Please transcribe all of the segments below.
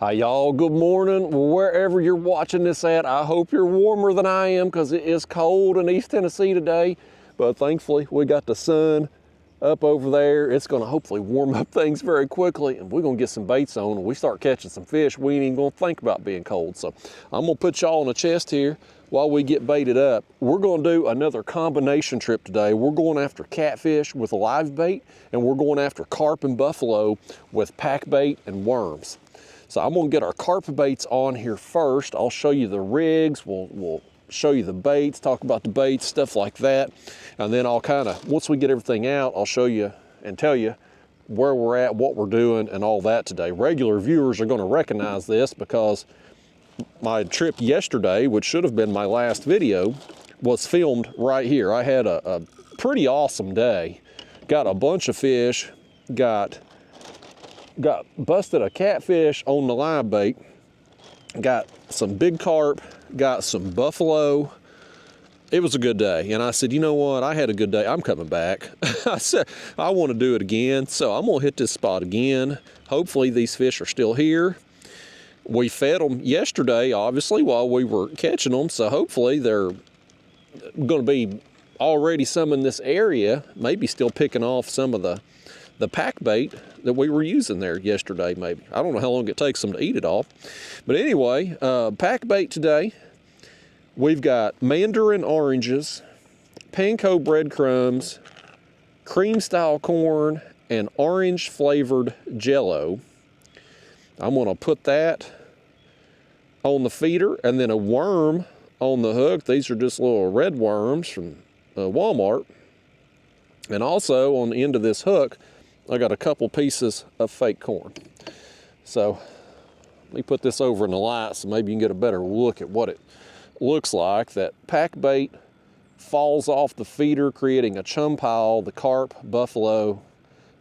Hi y'all, good morning. Wherever you're watching this at, I hope you're warmer than I am because it is cold in East Tennessee today. But thankfully we got the sun up over there. It's gonna hopefully warm up things very quickly and we're gonna get some baits on and we start catching some fish. We ain't even gonna think about being cold. So I'm gonna put y'all on a chest here while we get baited up. We're gonna do another combination trip today. We're going after catfish with a live bait and we're going after carp and buffalo with pack bait and worms. So I'm gonna get our carp baits on here first. I'll show you the rigs, we'll show you the baits, talk about the baits, stuff like that. And then I'll once we get everything out, I'll show you and tell you where we're at, what we're doing, and all that today. Regular viewers are gonna recognize this because my trip yesterday, which should have been my last video, was filmed right here. I had a pretty awesome day. Got a bunch of fish, got busted a catfish on the live bait, got some big carp, got some buffalo. It was a good day. And I said, you know what? I had a good day. I'm coming back. I said, I want to do it again. So I'm going to hit this spot again. Hopefully these fish are still here. We fed them yesterday, obviously, while we were catching them. So hopefully they're going to be already some in this area, maybe still picking off some of the pack bait that we were using there yesterday, maybe. I don't know how long it takes them to eat it all. But anyway, pack bait today. We've got Mandarin oranges, panko breadcrumbs, cream style corn, and orange flavored Jello. I'm gonna put that on the feeder and then a worm on the hook. These are just little red worms from Walmart. And also on the end of this hook, I got a couple pieces of fake corn. So let me put this over in the light so maybe you can get a better look at what it looks like. That pack bait falls off the feeder, creating a chum pile. The carp, buffalo,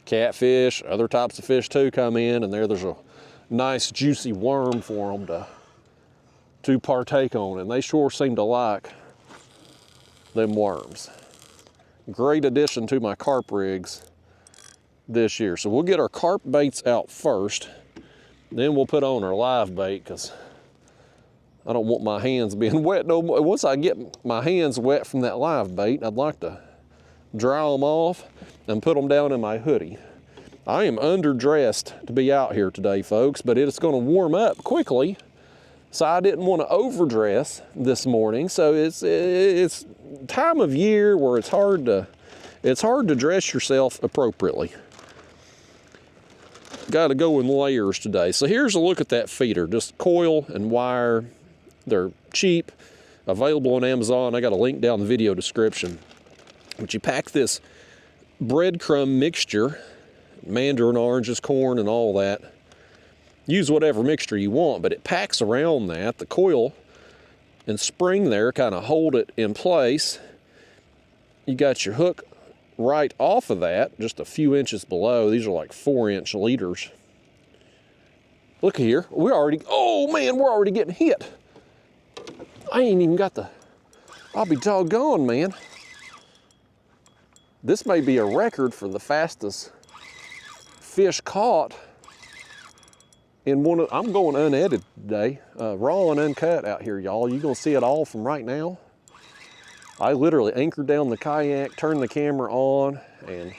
catfish, other types of fish too come in, and there's a nice juicy worm for them to partake on, and they sure seem to like them worms. Great addition to my carp rigs this year. So we'll get our carp baits out first, then we'll put on our live bait because I don't want my hands being wet no more. Once I get my hands wet from that live bait, I'd like to dry them off and put them down in my hoodie. I am underdressed to be out here today, folks, but it's going to warm up quickly, so I didn't want to overdress this morning. So it's time of year where it's hard to dress yourself appropriately. Got to go in layers today. So here's a look at that feeder, just coil and wire. They're cheap, available on Amazon. I got a link down in the video description. But you pack this breadcrumb mixture, Mandarin oranges, corn, and all that. Use whatever mixture you want, but it packs around that. The coil and spring there kind of hold it in place. You got your hook right off of that, just a few inches below. These are like 4-inch leaders. Look here, oh man, we're already getting hit. I ain't even got I'll be doggone, man. This may be a record for the fastest fish caught in I'm going unedited today, raw and uncut out here, y'all. You're gonna see it all from right now. I literally anchored down the kayak, turned the camera on, and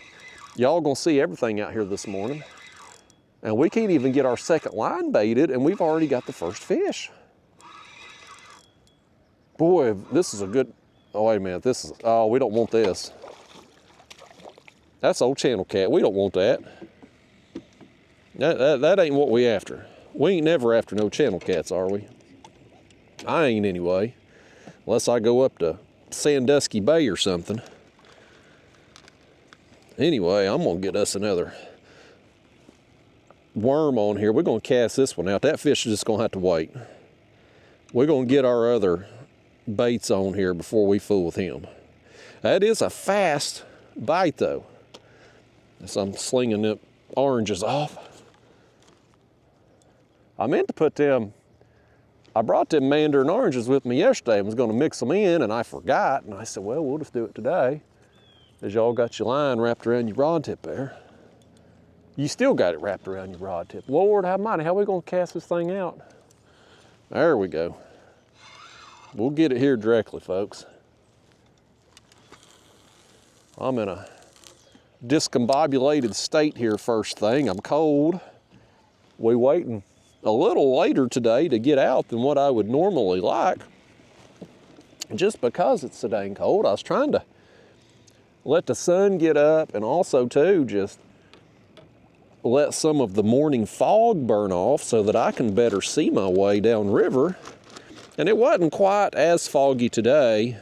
y'all gonna see everything out here this morning. And we can't even get our second line baited, and we've already got the first fish. Boy, this is a good, oh wait a minute, oh, we don't want this. That's old channel cat, we don't want that. That ain't what we after. We ain't never after no channel cats, are we? I ain't anyway, unless I go up to Sandusky Bay or something. Anyway, I'm gonna get us another worm on here. We're gonna cast this one out. That fish is just gonna have to wait. We're gonna get our other baits on here before we fool with him. That is a fast bite though. As I'm slinging the oranges off. I meant to put them, I brought them Mandarin oranges with me yesterday and was gonna mix them in, and I forgot, and I said, well, we'll just do it today. As y'all got your line wrapped around your rod tip there. You still got it wrapped around your rod tip. Lord have mighty, how are we gonna cast this thing out? There we go. We'll get it here directly, folks. I'm in a discombobulated state here first thing. I'm cold. We waiting a little later today to get out than what I would normally like. Just because it's so dang cold, I was trying to let the sun get up and also too just let some of the morning fog burn off so that I can better see my way downriver. And it wasn't quite as foggy today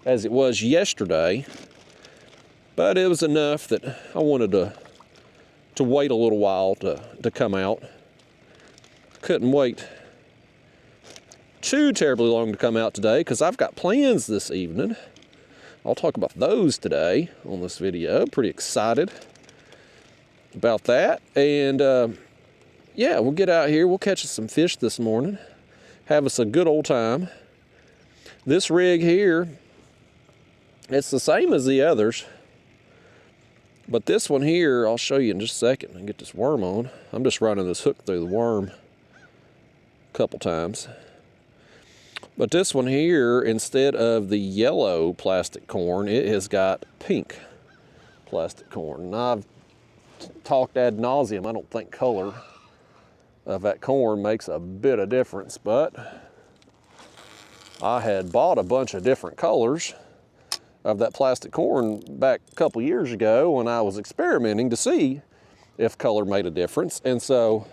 as it was yesterday, but it was enough that I wanted to wait a little while to come out. Couldn't wait too terribly long to come out today because I've got plans this evening. I'll talk about those today on this video. Pretty excited about that. And yeah, we'll get out here. We'll catch us some fish this morning. Have us a good old time. This rig here, it's the same as the others. But this one here, I'll show you in just a second and get this worm on. I'm just running this hook through the worm a couple times. But this one here, instead of the yellow plastic corn, it has got pink plastic corn. And I've talked ad nauseum. I don't think color of that corn makes a bit of difference, but I had bought a bunch of different colors of that plastic corn back a couple years ago when I was experimenting to see if color made a difference. And so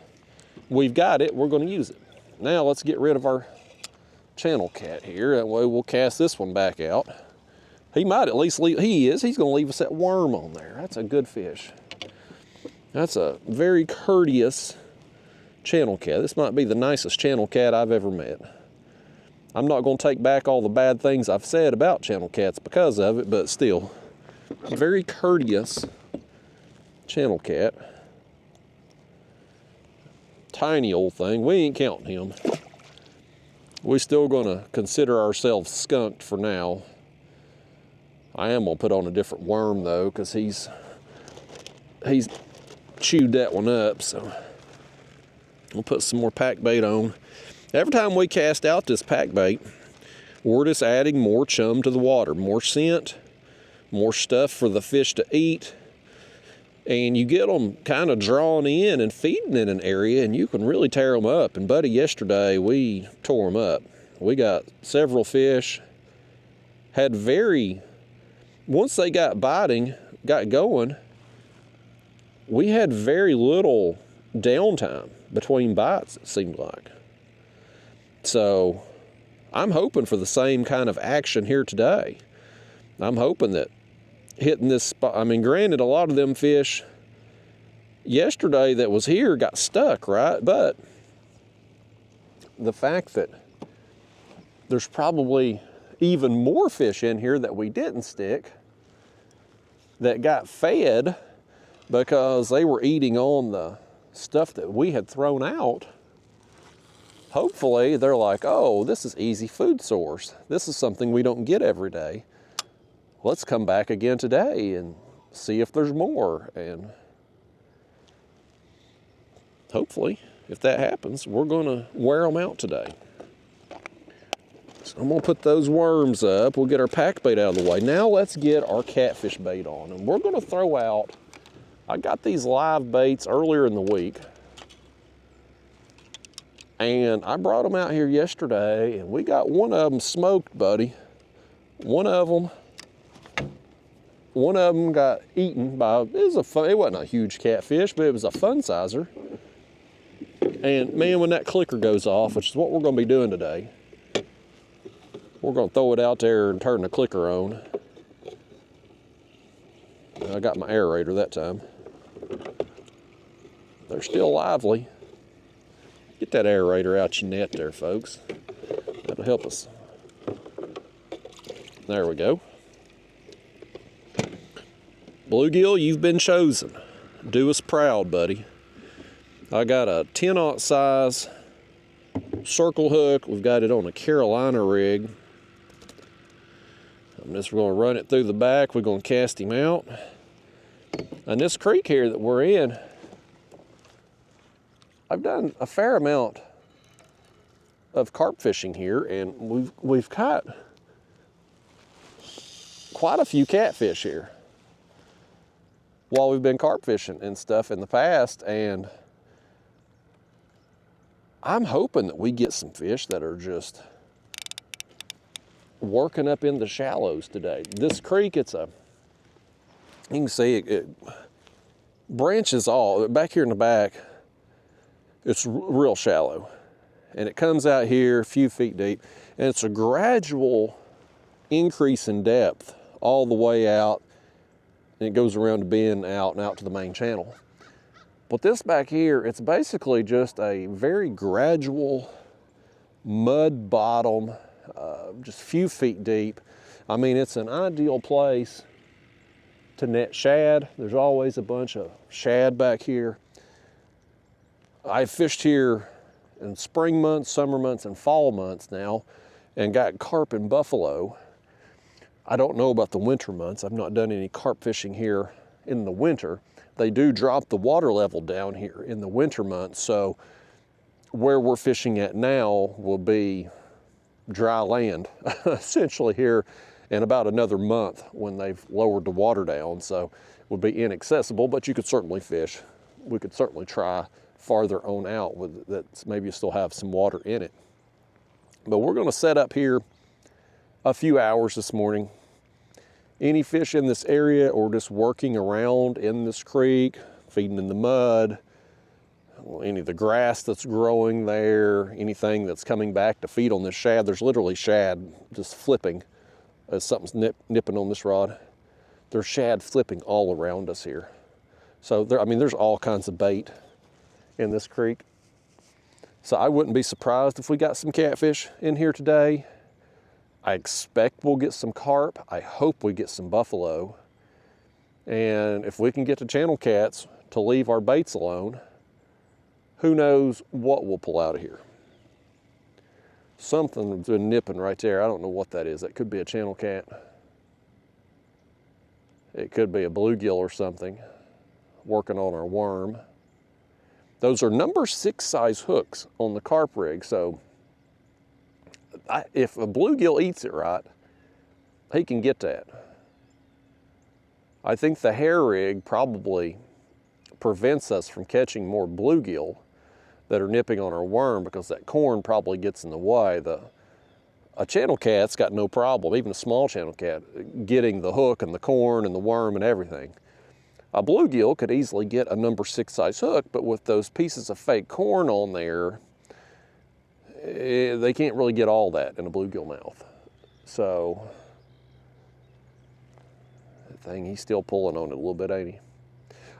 we've got it, we're gonna use it. Now let's get rid of our channel cat here. That way we'll cast this one back out. He might at least leave, he's gonna leave us that worm on there. That's a good fish. That's a very courteous channel cat. This might be the nicest channel cat I've ever met. I'm not gonna take back all the bad things I've said about channel cats because of it, but still, very courteous channel cat. Tiny old thing, we ain't counting him. We still gonna consider ourselves skunked for now. I am gonna put on a different worm though, because he's chewed that one up, so we'll put some more pack bait on. Every time we cast out this pack bait, we're just adding more chum to the water, more scent, more stuff for the fish to eat, and you get them kind of drawn in and feeding in an area, and you can really tear them up. And buddy, yesterday we tore them up. We got several fish, once they got biting, got going, we had very little downtime between bites, it seemed like. So I'm hoping for the same kind of action here today. I'm hoping that hitting this spot, I mean, granted, a lot of them fish yesterday that was here got stuck, right? But the fact that there's probably even more fish in here that we didn't stick that got fed because they were eating on the stuff that we had thrown out. Hopefully they're like, oh, this is easy food source. This is something we don't get every day. Let's come back again today and see if there's more. And hopefully, if that happens, we're gonna wear them out today. So I'm gonna put those worms up. We'll get our pack bait out of the way. Now let's get our catfish bait on. And we're gonna throw out, I got these live baits earlier in the week. And I brought them out here yesterday, and we got one of them smoked, buddy. One of them got eaten by, it wasn't a huge catfish, but it was a fun sizer. And man, when that clicker goes off, which is what we're gonna be doing today, we're gonna throw it out there and turn the clicker on. I got my aerator that time. They're still lively. Get that aerator out your net there, folks. That'll help us. There we go. Bluegill, you've been chosen. Do us proud, buddy. I got a 10-aught size circle hook. We've got it on a Carolina rig. I'm just going to run it through the back. We're going to cast him out. And this creek here that we're in, I've done a fair amount of carp fishing here, and we've caught quite a few catfish here while we've been carp fishing and stuff in the past, and I'm hoping that we get some fish that are just working up in the shallows today. This creek, you can see it branches all, back here in the back, it's real shallow. And it comes out here a few feet deep, and it's a gradual increase in depth all the way out, and it goes around the bend out and out to the main channel. But this back here, it's basically just a very gradual mud bottom, just a few feet deep. I mean, it's an ideal place to net shad. There's always a bunch of shad back here. I fished here in spring months, summer months, and fall months now, and got carp and buffalo. I don't know about the winter months. I've not done any carp fishing here in the winter. They do drop the water level down here in the winter months, so where we're fishing at now will be dry land, essentially here in about another month when they've lowered the water down, so it would be inaccessible, but you could certainly fish. We could certainly try farther on out with that, maybe you still have some water in it. But we're going to set up here a few hours this morning. Any fish in this area or just working around in this creek, feeding in the mud, any of the grass that's growing there, anything that's coming back to feed on this shad. There's literally shad just flipping as something's nipping on this rod. There's shad flipping all around us here. So there's all kinds of bait in this creek. So I wouldn't be surprised if we got some catfish in here today. I expect we'll get some carp. I hope we get some buffalo. And if we can get the channel cats to leave our baits alone, who knows what we'll pull out of here. Something's been nipping right there. I don't know what that is. That could be a channel cat. It could be a bluegill or something working on our worm. Those are number 6 size hooks on the carp rig, so if a bluegill eats it right, he can get that. I think the hair rig probably prevents us from catching more bluegill that are nipping on our worm because that corn probably gets in the way. A channel cat's got no problem, even a small channel cat, getting the hook and the corn and the worm and everything. A bluegill could easily get a number 6 size hook, but with those pieces of fake corn on there, they can't really get all that in a bluegill mouth. So, that thing, he's still pulling on it a little bit, ain't he?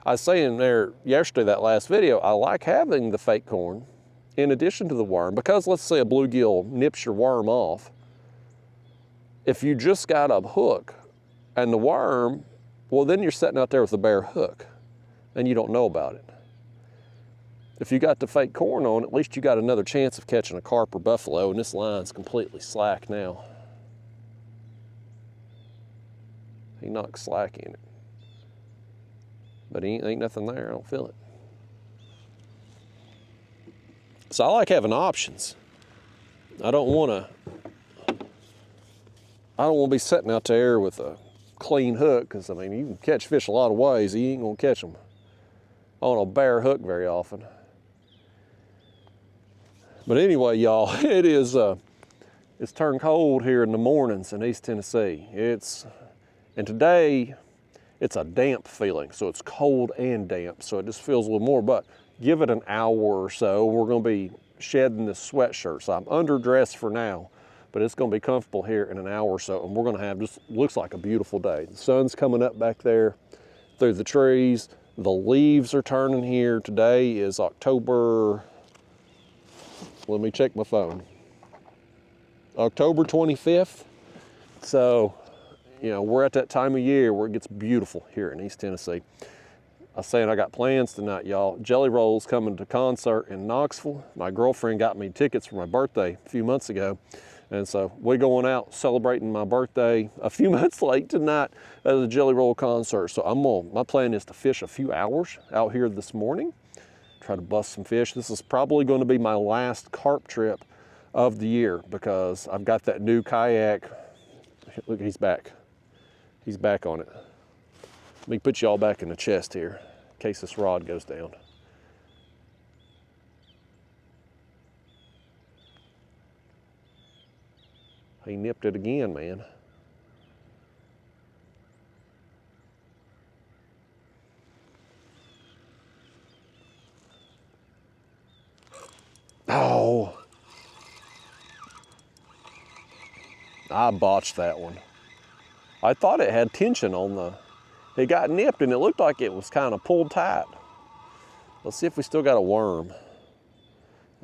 I was saying there yesterday, that last video, I like having the fake corn in addition to the worm, because let's say a bluegill nips your worm off. If you just got a hook and the worm, well, then you're sitting out there with a bare hook and you don't know about it. If you got the fake corn on, at least you got another chance of catching a carp or buffalo, and this line's completely slack now. He knocks slack in it. But ain't nothing there, I don't feel it. So I like having options. I don't want to be sitting out there with a clean hook, because I mean, you can catch fish a lot of ways. You ain't gonna catch them on a bare hook very often. But anyway, y'all, it's turned cold here in the mornings in East Tennessee. And today it's a damp feeling, so it's cold and damp, so it just feels a little more. But give it an hour or so, we're gonna be shedding this sweatshirt. So I'm underdressed for now, but it's gonna be comfortable here in an hour or so, and we're gonna have just, looks like a beautiful day. The sun's coming up back there through the trees. The leaves are turning here. Today is October, let me check my phone. October 25th. So, you know, we're at that time of year where it gets beautiful here in East Tennessee. I was saying I got plans tonight, y'all. Jelly Roll's coming to concert in Knoxville. My girlfriend got me tickets for my birthday a few months ago. And so we're going out celebrating my birthday a few months late tonight at the Jelly Roll concert. So my plan is to fish a few hours out here this morning, try to bust some fish. This is probably going to be my last carp trip of the year because I've got that new kayak. Look, he's back. He's back on it. Let me put you all back in the chest here in case this rod goes down. He nipped it again, man. Oh. I botched that one. I thought it had tension on it got nipped and it looked like it was kind of pulled tight. Let's see if we still got a worm.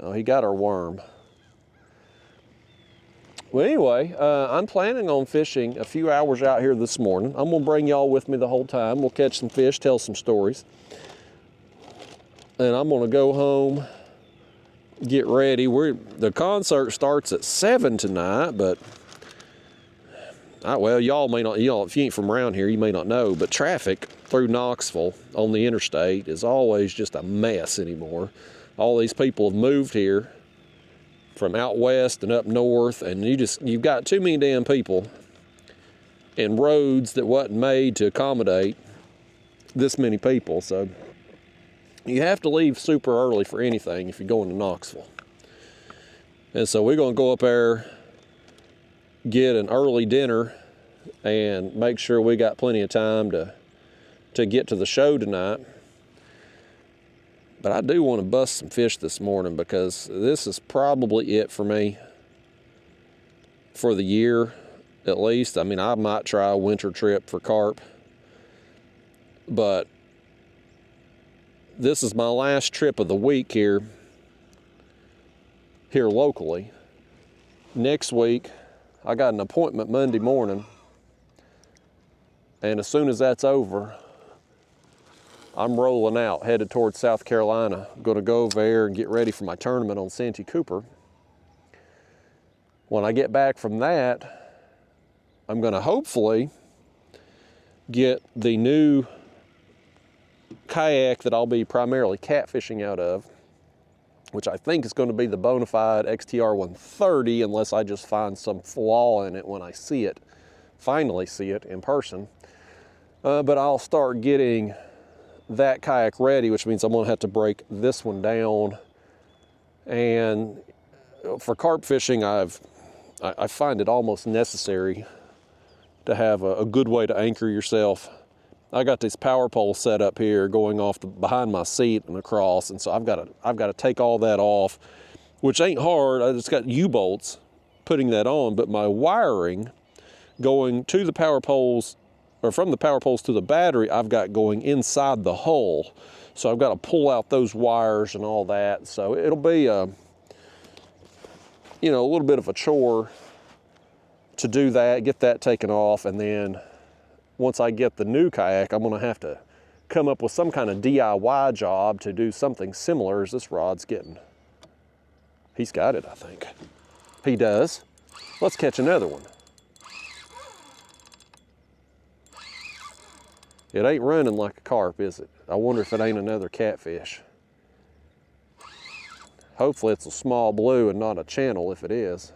Oh, he got our worm. Well, anyway, I'm planning on fishing a few hours out here this morning. I'm gonna bring y'all with me the whole time. We'll catch some fish, tell some stories. And I'm gonna go home, get ready. The concert starts at 7 tonight, but well, y'all may not, if you ain't from around here, you may not know, but traffic through Knoxville on the interstate is always just a mess anymore. All these people have moved here from out west and up north, and you've got too many damn people and roads that wasn't made to accommodate this many people. So you have to leave super early for anything if you're going to Knoxville. And so we're gonna go up there, get an early dinner, and make sure we got plenty of time to get to the show tonight. But I do want to bust some fish this morning because this is probably it for me for the year, at least. I mean, I might try a winter trip for carp, but this is my last trip of the week here locally. Next week, I got an appointment Monday morning, and as soon as that's over, I'm rolling out, headed towards South Carolina. I'm gonna go over there and get ready for my tournament on Santee Cooper. When I get back from that, I'm gonna hopefully get the new kayak that I'll be primarily catfishing out of, which I think is gonna be the Bonafide XTR 130, unless I just find some flaw in it when I finally see it in person. But I'll start getting that kayak ready, which means I'm gonna have to break this one down. And for carp fishing, I find it almost necessary to have a good way to anchor yourself. I got this power pole set up here going off behind my seat and across, and so I've got to take all that off, which ain't hard. I just got U-bolts putting that on, but my wiring going to the power poles, or from the power poles to the battery, I've got going inside the hull. So I've got to pull out those wires and all that. So it'll be a little bit of a chore to do that, get that taken off, and then once I get the new kayak, I'm gonna have to come up with some kind of DIY job to do something similar as this rod's getting. He's got it, I think. He does. Let's catch another one. It ain't running like a carp, is it? I wonder if it ain't another catfish. Hopefully it's a small blue and not a channel if it is.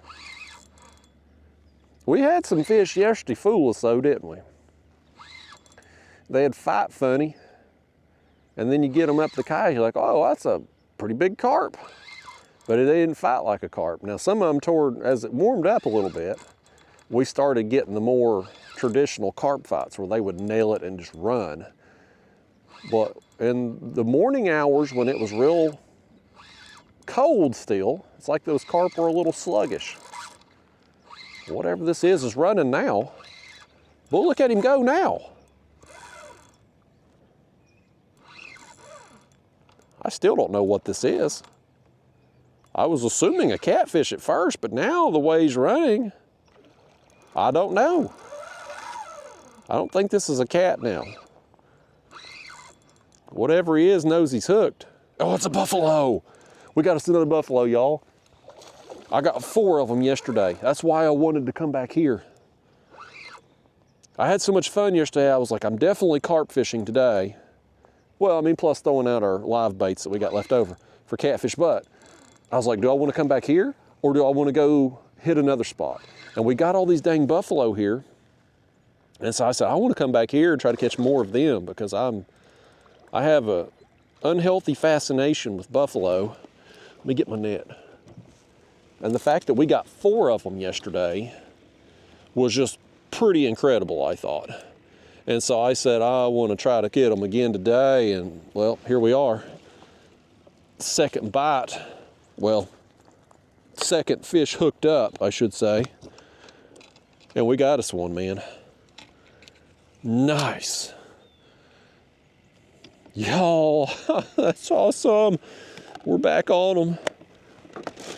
We had some fish yesterday fool us though, didn't we? They'd fight funny, and then you get them up the kayak, you're like, oh, that's a pretty big carp. But they didn't fight like a carp. Now some of them as it warmed up a little bit, we started getting the more traditional carp fights where they would nail it and just run. But in the morning hours when it was real cold still, it's like those carp were a little sluggish. Whatever this is running now. Well, look at him go now. I still don't know what this is. I was assuming a catfish at first, but now the way he's running, I don't know. I don't think this is a cat now. Whatever he is knows he's hooked. Oh, it's a buffalo. We got us another buffalo, y'all. I got 4 of them yesterday. That's why I wanted to come back here. I had so much fun yesterday, I was like, I'm definitely carp fishing today. Well, I mean, plus throwing out our live baits that we got left over for catfish, but I was like, do I want to come back here or do I want to go hit another spot? And we got all these dang buffalo here. And so I said, I want to come back here and try to catch more of them because I have a unhealthy fascination with buffalo. Let me get my net. And the fact that we got 4 of them yesterday was just pretty incredible, I thought. And so I said, I want to try to get them again today. And well, here we are. Second bite. Well, second fish hooked up, I should say. And we got us one, man. Nice. Y'all, that's awesome. We're back on them.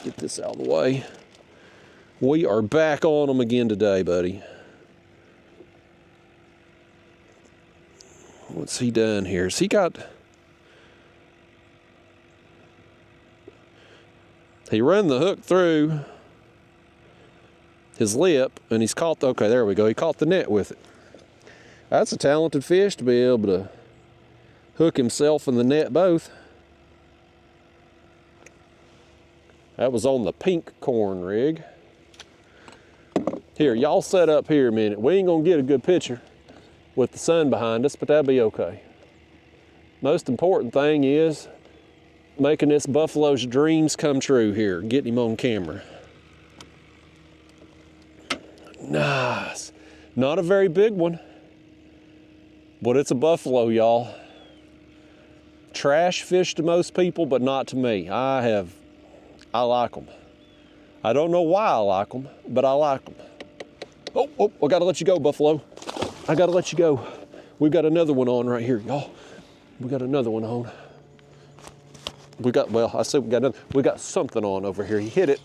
Get this out of the way. We are back on them again today, buddy. What's he done here? Has he got... He ran the hook through his lip and he's caught the... Okay, there we go. He caught the net with it. That's a talented fish to be able to hook himself and the net both. That was on the pink corn rig. Here, y'all set up here a minute. We ain't gonna get a good picture with the sun behind us, but that'll be okay. Most important thing is making this buffalo's dreams come true here, getting him on camera. Nice. Not a very big one, but it's a buffalo, y'all. Trash fish to most people, but not to me. I like them. I don't know why I like them, but I like them. Oh, I gotta let you go, buffalo. I gotta let you go. We've got another one on right here, y'all. We got another one on. Well, I said we got something on over here. He hit it.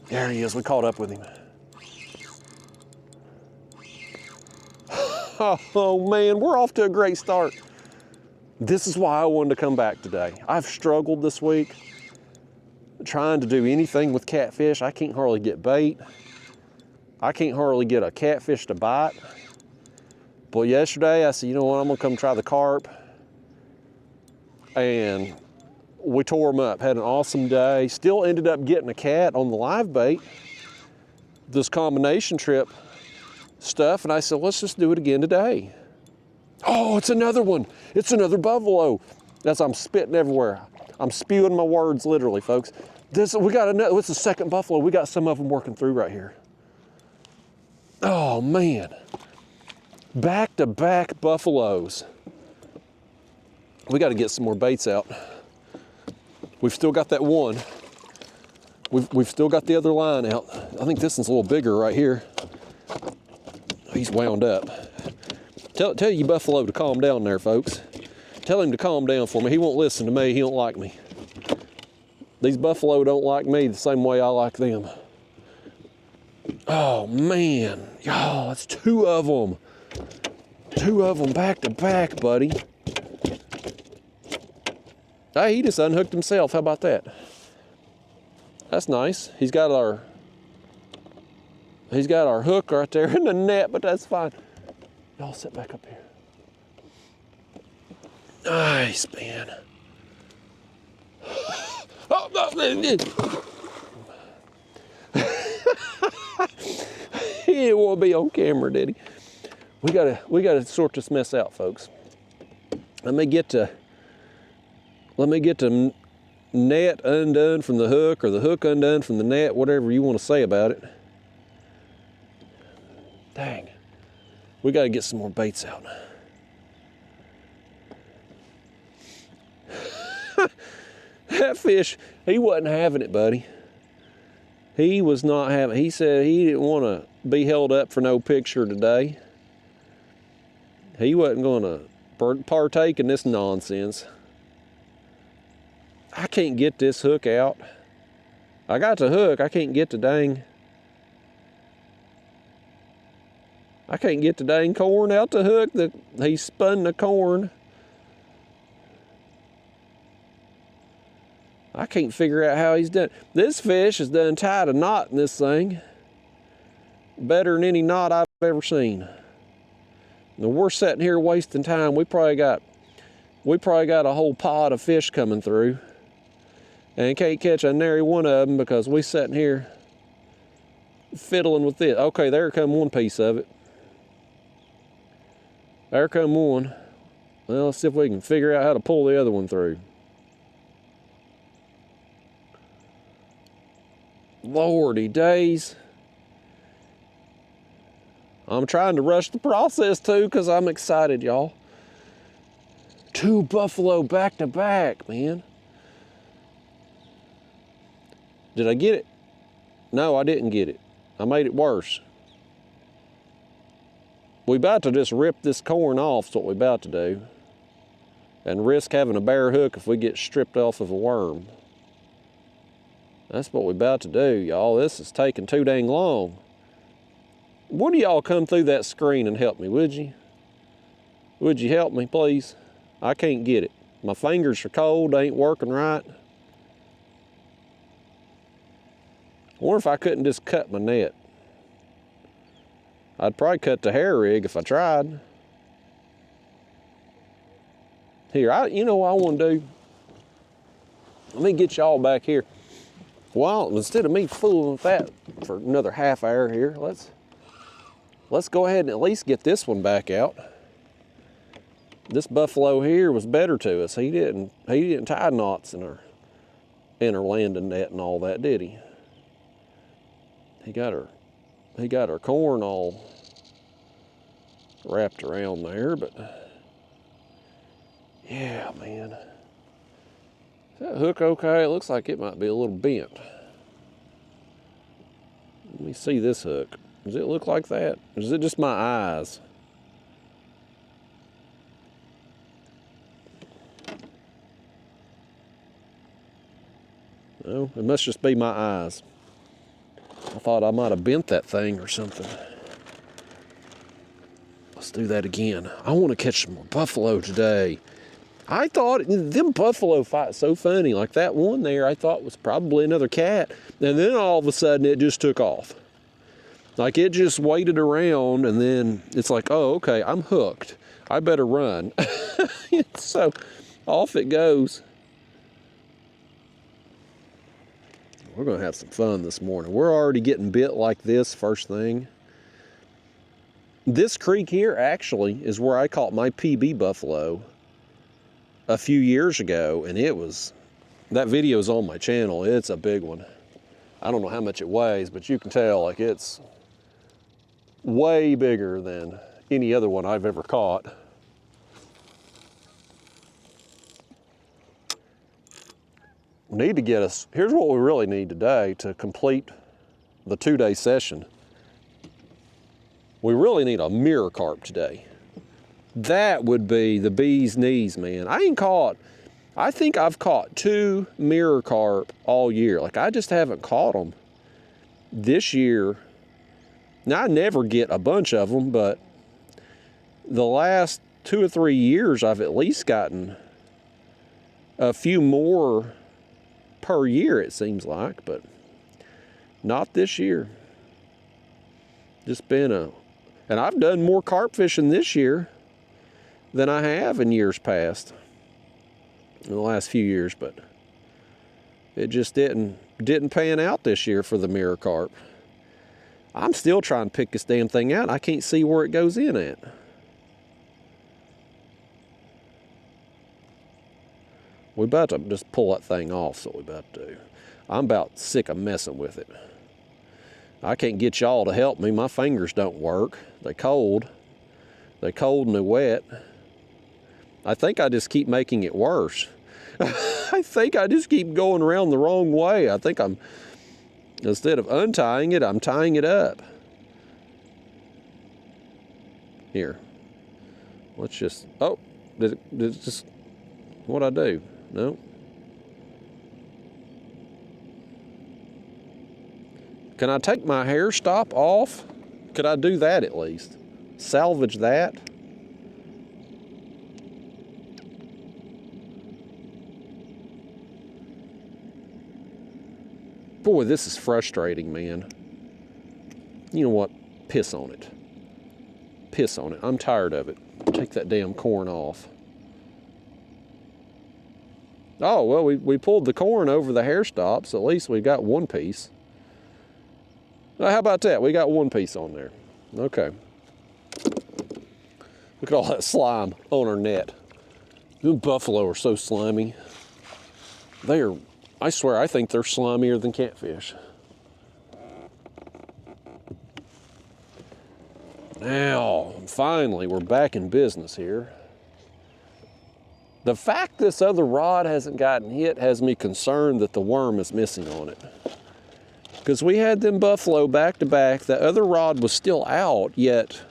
There he is, we caught up with him. Oh man, we're off to a great start. This is why I wanted to come back today. I've struggled this week trying to do anything with catfish. I can't hardly get bait. I can't hardly get a catfish to bite. But yesterday I said, you know what, I'm gonna come try the carp. And we tore them up, had an awesome day. Still ended up getting a cat on the live bait, this combination trip stuff. And I said, let's just do it again today. Oh, it's another one. It's another buffalo. That's, I'm spitting everywhere. I'm spewing my words literally, folks. We got another, it's the second buffalo. We got some of them working through right here. Oh man. Back-to-back buffaloes. We got to get some more baits out. We've still got that one. We've still got the other line out. I think this one's a little bigger right here. He's wound up. Tell you buffalo to calm down there, folks. Tell him to calm down for me. He won't listen to me. He don't like me. These buffalo don't like me the same way I like them. Oh man, y'all, that's 2 of them. 2 of them back to back, buddy. Hey, he just unhooked himself. How about that? That's nice. He's got our hook right there in the net, but that's fine. Y'all sit back up here. Nice, man. Oh, no. He didn't want to be on camera, did he? We gotta sort this mess out, folks. Let me get to net undone from the hook, or the hook undone from the net, whatever you want to say about it. Dang. We got to get some more baits out. That fish, he wasn't having it, buddy. He was not having it. He said he didn't want to be held up for no picture today. He wasn't going to partake in this nonsense. I can't get this hook out. I got the hook. I can't get the dang. I can't get the dang corn out the hook. He spun the corn. I can't figure out how he's done. This fish has done tied a knot in this thing. Better than any knot I've ever seen. Now we're sitting here wasting time. We probably got a whole pod of fish coming through. And can't catch a nary one of them because we sitting here fiddling with it. Okay, there come one piece of it. There come one. Well, let's see if we can figure out how to pull the other one through. Lordy days. I'm trying to rush the process too because I'm excited, y'all. 2 buffalo back to back, man. Did I get it? No, I didn't get it. I made it worse. We about to just rip this corn off, is what we about to do. And risk having a bare hook if we get stripped off of a worm. That's what we about to do, y'all. This is taking too dang long. Would y'all come through that screen and help me, would you? Would you help me, please? I can't get it. My fingers are cold, they ain't working right. I wonder if I couldn't just cut my net. I'd probably cut the hair rig if I tried. Here, you know what I want to do? Let me get y'all back here. Well, instead of me fooling with that for another half hour here, let's go ahead and at least get this one back out. This buffalo here was better to us. He didn't tie knots in our landing net and all that, did he? He got our corn all wrapped around there, but yeah, man. Is that hook okay? It looks like it might be a little bent. Let me see this hook. Does it look like that? Or is it just my eyes? No, it must just be my eyes. I thought I might have bent that thing or something. Let's do that again. I want to catch some more buffalo today. I thought them buffalo fights so funny. Like that one there, I thought was probably another cat. And then all of a sudden it just took off. Like it just waited around and then it's like, oh, okay, I'm hooked. I better run. So off it goes. We're gonna have some fun this morning. We're already getting bit like this first thing. This creek here actually is where I caught my PB buffalo a few years ago, and that video's on my channel. It's a big one. I don't know how much it weighs, but you can tell like it's way bigger than any other one I've ever caught. We need to get us, here's what we really need today to complete the 2-day session. We really need a mirror carp today. That would be the bee's knees, man. I think I've caught 2 mirror carp all year. Like I just haven't caught them this year. Now I never get a bunch of them, but the last 2 or 3 years I've at least gotten a few more per year, it seems like, but not this year. Just been and I've done more carp fishing this year than I have in years past, in the last few years, but it just didn't pan out this year for the mirror carp. I'm still trying to pick this damn thing out. I can't see where it goes in at. We're about to just pull that thing off, so we're about to do. I'm about sick of messing with it. I can't get y'all to help me. My fingers don't work. They're cold. They're cold and they're wet. I think I just keep making it worse. I think I just keep going around the wrong way. I think instead of untying it, I'm tying it up. Here. Let's just, oh, did it just, what'd I do? No. Can I take my hair stop off? Could I do that at least? Salvage that? Boy, this is frustrating, man. You know what? Piss on it. Piss on it. I'm tired of it. Take that damn corn off. Oh, well, we pulled the corn over the hair stop, so at least we got one piece. How about that? We got one piece on there. Okay. Look at all that slime on our net. The buffalo are so slimy. They are, I swear, I think they're slimier than catfish. Now, finally, we're back in business here. The fact this other rod hasn't gotten hit has me concerned that the worm is missing on it. Because we had them buffalo back to back, the other rod was still out, yet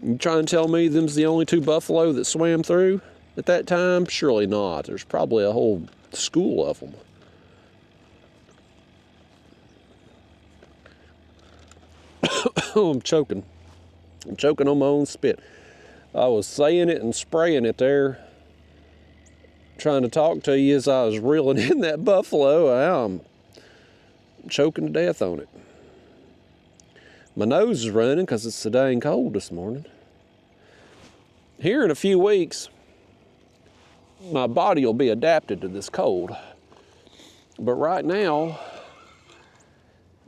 you trying to tell me them's the only two buffalo that swam through at that time? Surely not. There's probably a whole school of them. Oh, I'm choking. I'm choking on my own spit. I was saying it and spraying it there, trying to talk to you as I was reeling in that buffalo. I'm choking to death on it. My nose is running because it's so dang cold this morning. Here in a few weeks, my body will be adapted to this cold. But right now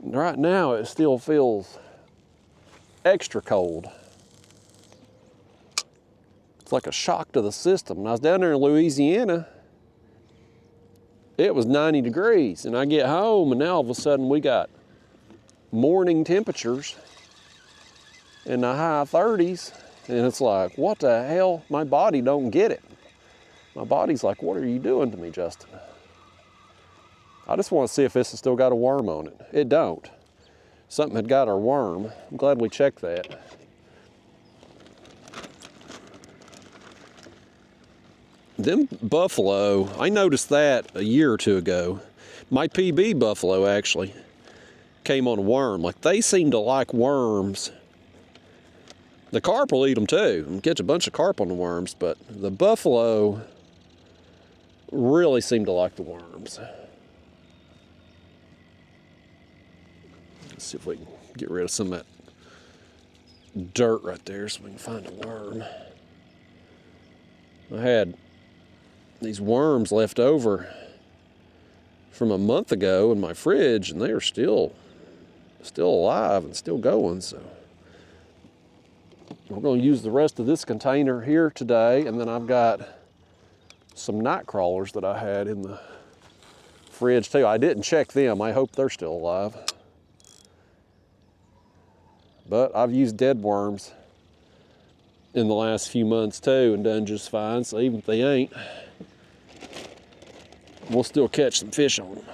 it still feels extra cold. It's like a shock to the system. When I was down there in Louisiana, it was 90 degrees, and I get home, and now all of a sudden we got morning temperatures in the high 30s, and it's like, what the hell? My body don't get it. My body's like, what are you doing to me, Justin? I just want to see if this has still got a worm on it. It don't. Something had got our worm. I'm glad we checked that. Them buffalo, I noticed that a year or two ago. My PB buffalo actually came on a worm. Like, they seem to like worms. The carp will eat them too and catch a bunch of carp on the worms, but the buffalo really seem to like the worms. Let's see if we can get rid of some of that dirt right there so we can find a worm. I had these worms left over from a month ago in my fridge, and they are still alive and still going. So we're going to use the rest of this container here today, and then I've got some night crawlers that I had in the fridge too. I didn't check them. I hope they're still alive. But I've used dead worms in the last few months too and done just fine. So even if they ain't, we'll still catch some fish on them.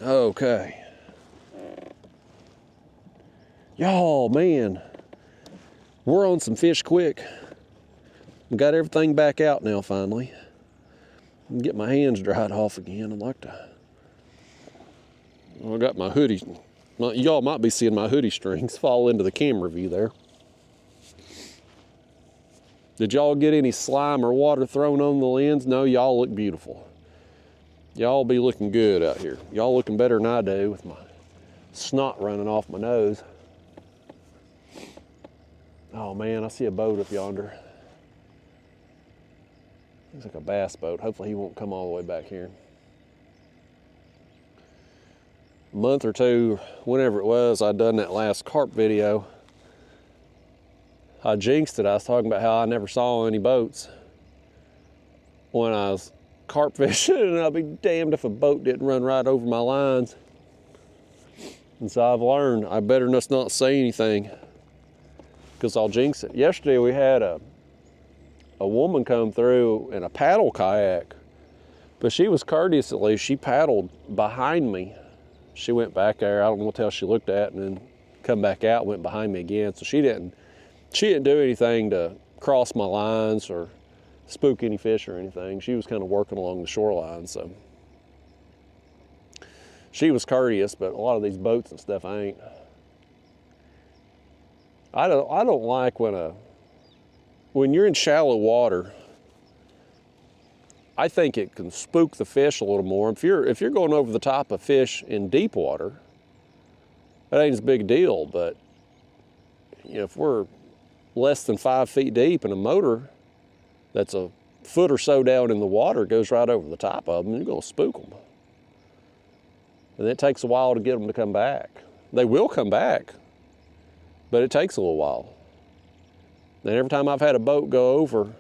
Okay. Y'all, man, we're on some fish quick. We got everything back out now finally. And get my hands dried off again. I'd like to. Well, I got my hoodie. Y'all might be seeing my hoodie strings fall into the camera view there. Did y'all get any slime or water thrown on the lens? No, y'all look beautiful. Y'all be looking good out here. Y'all looking better than I do with my snot running off my nose. Oh man, I see a boat up yonder. Looks like a bass boat. Hopefully he won't come all the way back here. A month or two, whenever it was, I'd done that last carp video. I jinxed it. I was talking about how I never saw any boats when I was carp fishing, and I'll be damned if a boat didn't run right over my lines. And so I've learned I better just not say anything because I'll jinx it. Yesterday we had a woman come through in a paddle kayak, but she was courteous at least. She paddled behind me. She went back there. I don't know what the hell she looked at, and then come back out, went behind me again. So she didn't do anything to cross my lines or spook any fish or anything. She was kind of working along the shoreline, so she was courteous, but a lot of these boats and stuff ain't. I don't like when you're in shallow water I think it can spook the fish a little more. If you're going over the top of fish in deep water, that ain't as big a deal. But you know, if we're less than 5 feet deep and a motor that's a foot or so down in the water goes right over the top of them, you're going to spook them. And it takes a while to get them to come back. They will come back, but it takes a little while. And every time I've had a boat go over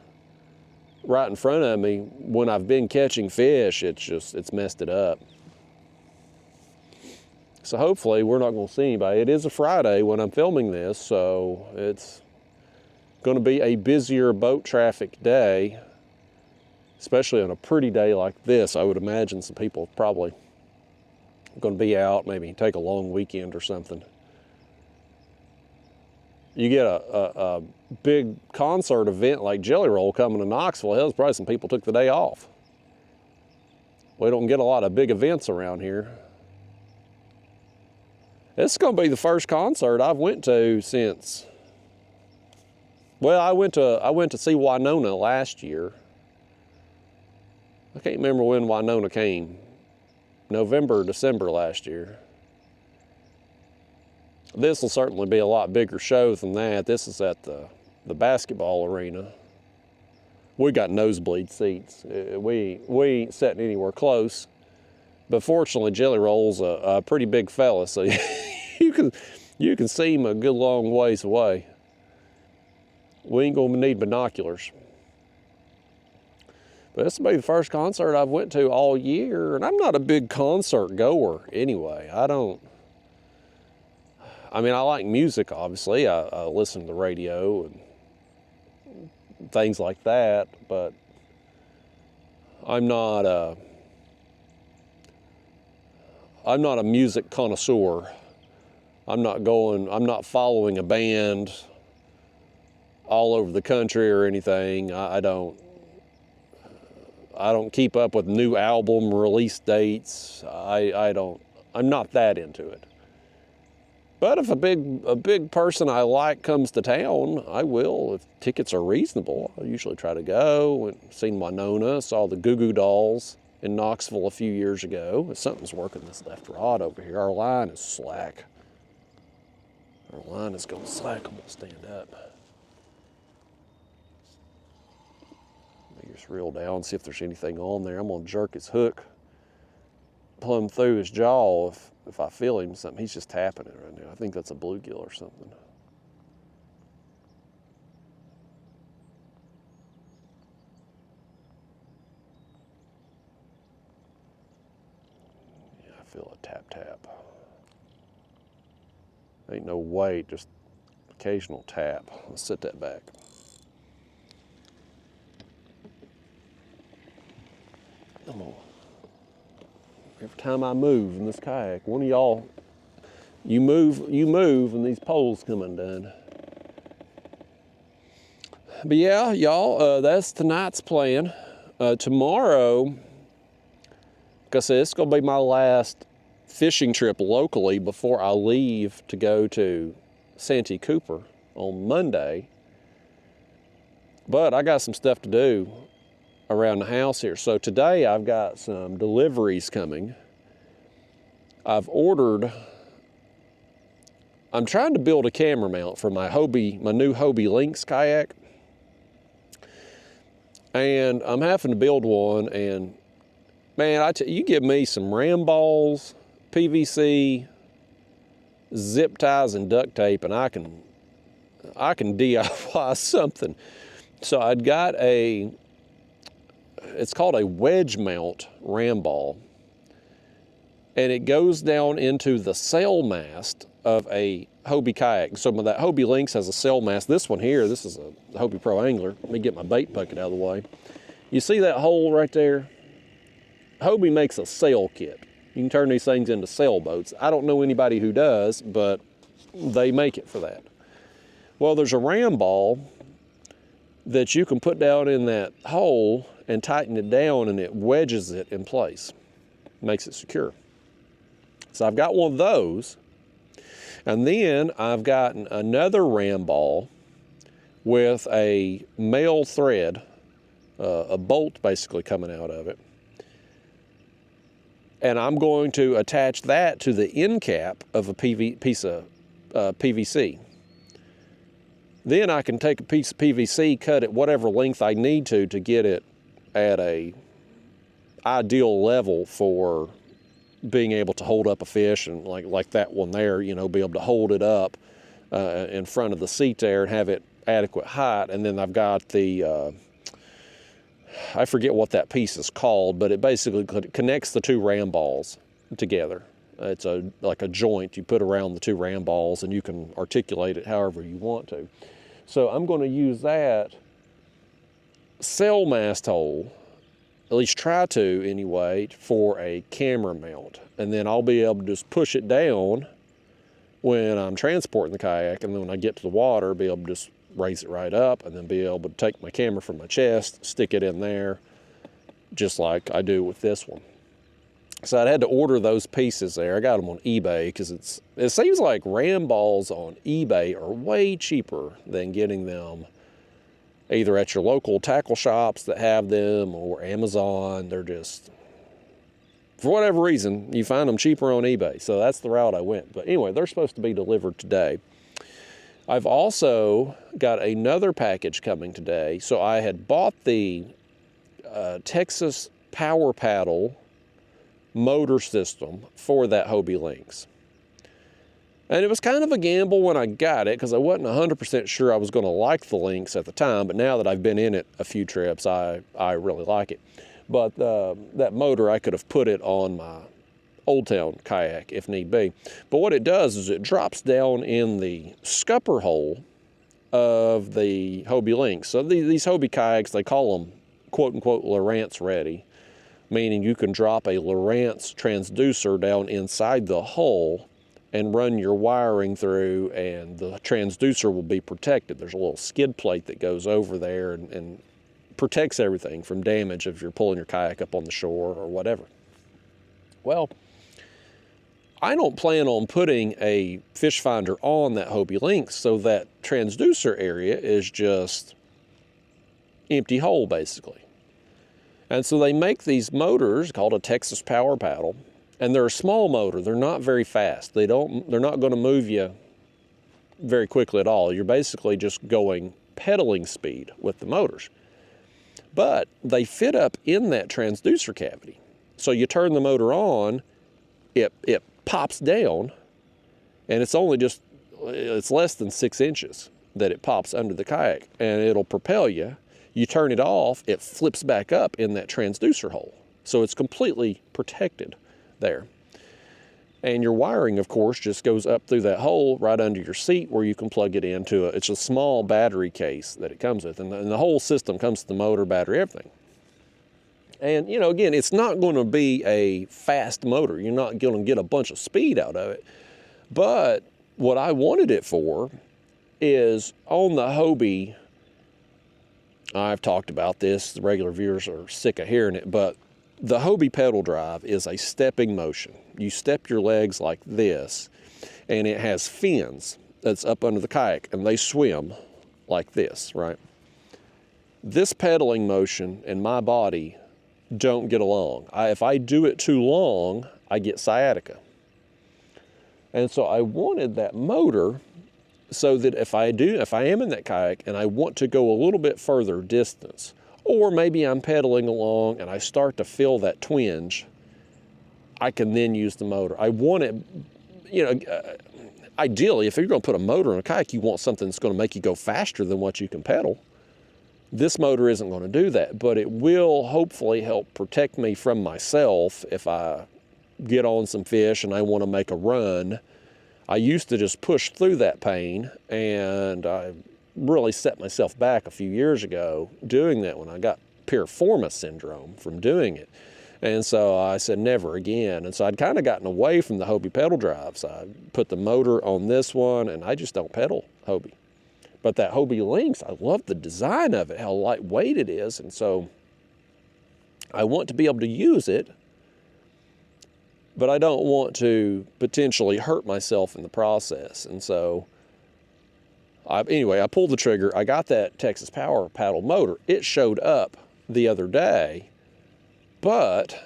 right in front of me when I've been catching fish, it's messed it up. So hopefully we're not going to see anybody. It is a Friday when I'm filming this, so it's going to be a busier boat traffic day, especially on a pretty day like this. I would imagine some people probably going to be out, maybe take a long weekend or something. You get a big concert event like Jelly Roll coming to Knoxville, hell, probably some people took the day off. We don't get a lot of big events around here. This is going to be the first concert I've went to since, well, I went to see Winona last year. I can't remember when Winona came. November or December last year. This will certainly be a lot bigger show than that. This is at the basketball arena. We got nosebleed seats. We ain't sitting anywhere close. But fortunately, Jelly Roll's a pretty big fella, so you can see him a good long ways away. We ain't gonna need binoculars. But this will be the first concert I've went to all year, and I'm not a big concert goer anyway. I mean, I like music, obviously. I listen to the radio and things like that, but I'm not a music connoisseur. I'm not following a band all over the country or anything. I don't keep up with new album release dates. I'm not that into it. But if a big person I like comes to town, I will. If tickets are reasonable, I usually try to go. And seen Winona, saw the Goo Goo Dolls in Knoxville a few years ago. Something's working this left rod over here. Our line is slack. Our line is going slack. I'm gonna stand up. Let me just reel down, see if there's anything on there. I'm gonna jerk his hook plumb through his jaw if I feel him something. He's just tapping it right now. I think that's a bluegill or something. Yeah, I feel a tap tap. Ain't no weight, just occasional tap. Let's set that back. Come on. Every time I move in this kayak, one of y'all, you move, and these poles come undone. But yeah, y'all, that's tonight's plan. Tomorrow, like I said, it's gonna be my last fishing trip locally before I leave to go to Santee Cooper on Monday. But I got some stuff to do around the house here. So today I've got some deliveries coming. I'm trying to build a camera mount for my new Hobie Lynx kayak. And I'm having to build one, and man, you give me some ram balls, PVC, zip ties, and duct tape, and I can DIY something. So I'd got it's called a wedge mount ram ball, and it goes down into the sail mast of a Hobie kayak. So that Hobie Lynx has a sail mast. This one here, this is a Hobie Pro Angler. Let me get my bait bucket out of the way. You see that hole right there? Hobie makes a sail kit. You can turn these things into sailboats. I don't know anybody who does, but they make it for that. Well, there's a ram ball that you can put down in that hole and tighten it down, and it wedges it in place, makes it secure. So I've got one of those, and then I've gotten another ram ball with a male thread a bolt basically coming out of it. And I'm going to attach that to the end cap of a piece of PVC. Then I can take a piece of PVC, cut it whatever length I need to get it at a ideal level for being able to hold up a fish, and like that one there, you know, be able to hold it up in front of the seat there and have it adequate height. And then I've got the, I forget what that piece is called, but it basically connects the two ram balls together. It's like a joint you put around the two ram balls, and you can articulate it however you want to. So I'm going to use that sail mast hole, at least try to anyway, for a camera mount. And then I'll be able to just push it down when I'm transporting the kayak, and then when I get to the water, be able to just raise it right up, and then be able to take my camera from my chest, stick it in there, just like I do with this one. So I had to order those pieces there. I got them on eBay because it seems like ram balls on eBay are way cheaper than getting them either at your local tackle shops that have them or Amazon. They're just, for whatever reason, you find them cheaper on eBay. So that's the route I went. But anyway, they're supposed to be delivered today. I've also got another package coming today. So I had bought the Texas Power Paddle motor system for that Hobie Lynx. And it was kind of a gamble when I got it because I wasn't 100% sure I was going to like the Lynx at the time, but now that I've been in it a few trips, I really like it. But that motor, I could have put it on my Old Town kayak if need be. But what it does is it drops down in the scupper hole of the Hobie Lynx. So these Hobie kayaks, they call them quote-unquote Lowrance ready, meaning you can drop a Lowrance transducer down inside the hull and run your wiring through, and the transducer will be protected. There's a little skid plate that goes over there and protects everything from damage if you're pulling your kayak up on the shore or whatever. Well, I don't plan on putting a fish finder on that Hobie Lynx, so that transducer area is just empty hole basically. And so they make these motors called a Texas Power Paddle, and they're a small motor. They're not very fast. They're not going to move you very quickly at all. You're basically just going pedaling speed with the motors. But they fit up in that transducer cavity. So you turn the motor on, it pops down, and it's less than 6 inches that it pops under the kayak, and it'll propel you. You turn it off, it flips back up in that transducer hole. So it's completely protected there. And your wiring, of course, just goes up through that hole right under your seat where you can plug it into it's a small battery case that it comes with. And the whole system comes with the motor, battery, everything. And, you know, again, it's not going to be a fast motor. You're not going to get a bunch of speed out of it. But what I wanted it for is on the Hobie. I've talked about this, the regular viewers are sick of hearing it, but the Hobie pedal drive is a stepping motion. You step your legs like this, and it has fins that's up under the kayak, and they swim like this, right? This pedaling motion and my body don't get along. If I do it too long, I get sciatica. And so I wanted that motor so that if I am in that kayak and I want to go a little bit further distance, or maybe I'm pedaling along and I start to feel that twinge, I can then use the motor. I want it, you know, ideally, if you're going to put a motor in a kayak, you want something that's going to make you go faster than what you can pedal. This motor isn't going to do that, but it will hopefully help protect me from myself if I get on some fish and I want to make a run. I used to just push through that pain, and I really set myself back a few years ago doing that when I got piriformis syndrome from doing it. And so I said, never again. And so I'd kind of gotten away from the Hobie pedal drive. So I put the motor on this one, and I just don't pedal Hobie. But that Hobie Lynx, I love the design of it, how lightweight it is. And so I want to be able to use it, but I don't want to potentially hurt myself in the process. And so anyway, I pulled the trigger. I got that Texas Power Paddle motor. It showed up the other day, but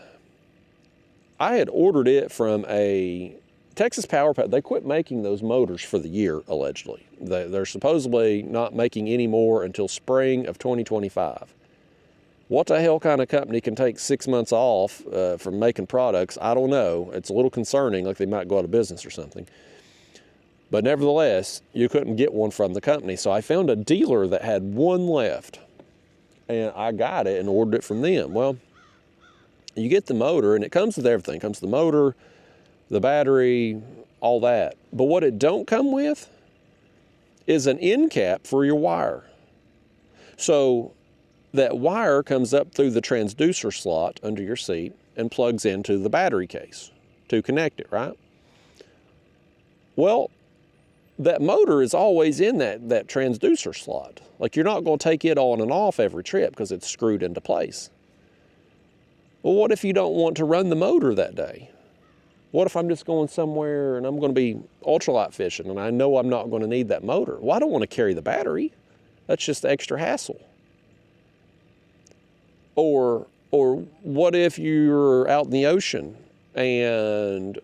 I had ordered it from a Texas Power Paddle. They quit making those motors for the year, allegedly. They're supposedly not making any more until spring of 2025. What the hell kind of company can take 6 months off from making products? I don't know. It's a little concerning, like they might go out of business or something. But nevertheless, you couldn't get one from the company. So I found a dealer that had one left, and I got it and ordered it from them. Well, you get the motor, and it comes with everything. It comes with the motor, the battery, all that. But what it don't come with is an end cap for your wire. So that wire comes up through the transducer slot under your seat and plugs into the battery case to connect it, right? Well, that motor is always in that transducer slot. Like, you're not going to take it on and off every trip because it's screwed into place. Well, what if you don't want to run the motor that day? What if I'm just going somewhere and I'm going to be ultralight fishing and I know I'm not going to need that motor? Well, I don't want to carry the battery. That's just extra hassle. Or what if you're out in the ocean and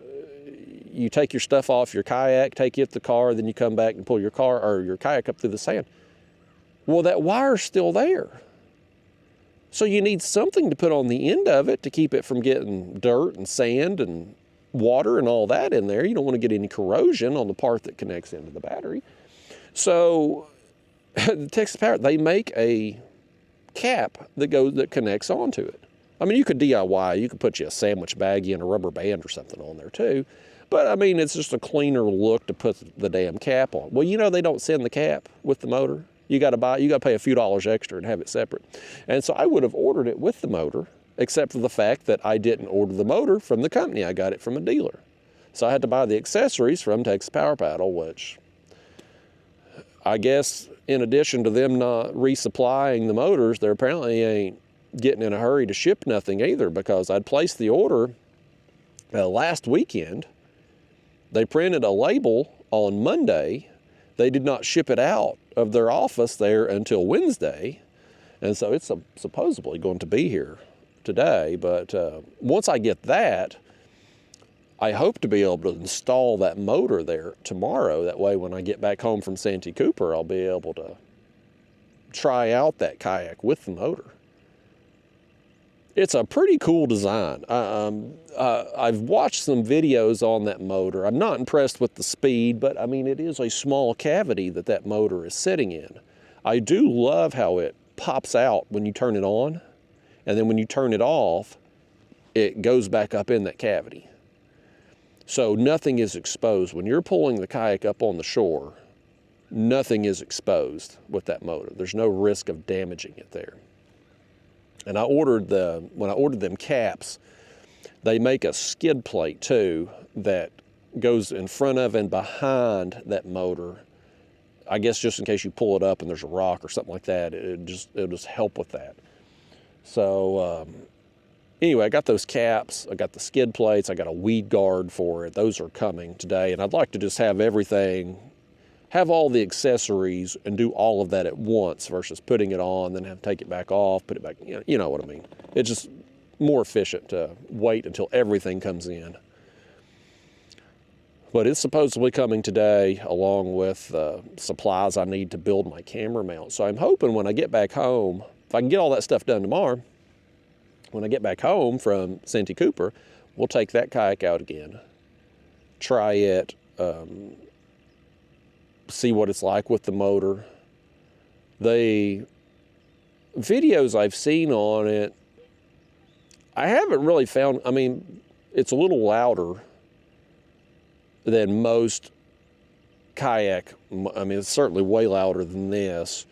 you take your stuff off your kayak, take it to the car, then you come back and pull your car or your kayak up through the sand? Well, that wire's still there. So you need something to put on the end of it to keep it from getting dirt and sand and water and all that in there. You don't want to get any corrosion on the part that connects into the battery. So the Texas Power, they make a cap that connects onto it. I mean, you could DIY, you could put you a sandwich baggie and a rubber band or something on there too. But I mean, it's just a cleaner look to put the damn cap on. Well, you know, they don't send the cap with the motor. You got to pay a few dollars extra and have it separate. And so I would have ordered it with the motor, except for the fact that I didn't order the motor from the company. I got it from a dealer. So I had to buy the accessories from Texas Power Paddle, which I guess in addition to them not resupplying the motors, they apparently ain't getting in a hurry to ship nothing either, because I'd placed the order last weekend. They printed a label on Monday. They did not ship it out of their office there until Wednesday. And so it's supposedly going to be here today. But once I get that, I hope to be able to install that motor there tomorrow. That way, when I get back home from Santee Cooper, I'll be able to try out that kayak with the motor. It's a pretty cool design. I've watched some videos on that motor. I'm not impressed with the speed, but I mean, it is a small cavity that motor is sitting in. I do love how it pops out when you turn it on, and then when you turn it off, it goes back up in that cavity. So nothing is exposed. When you're pulling the kayak up on the shore, nothing is exposed with that motor. There's no risk of damaging it there. And when I ordered them caps, they make a skid plate too that goes in front of and behind that motor. I guess just in case you pull it up and there's a rock or something like that, it'll just help with that. So anyway, I got those caps, I got the skid plates, I got a weed guard for it. Those are coming today, and I'd like to just have everything, have all the accessories and do all of that at once versus putting it on, then have to take it back off, put it back, you know what I mean. It's just more efficient to wait until everything comes in. But it's supposedly coming today along with supplies I need to build my camera mount. So I'm hoping when I get back home, if I can get all that stuff done tomorrow, when I get back home from Santee Cooper, we'll take that kayak out again, try it, see what it's like with the motor. The videos I've seen on it, I haven't really found, I mean, it's a little louder than most kayak. I mean, it's certainly way louder than this.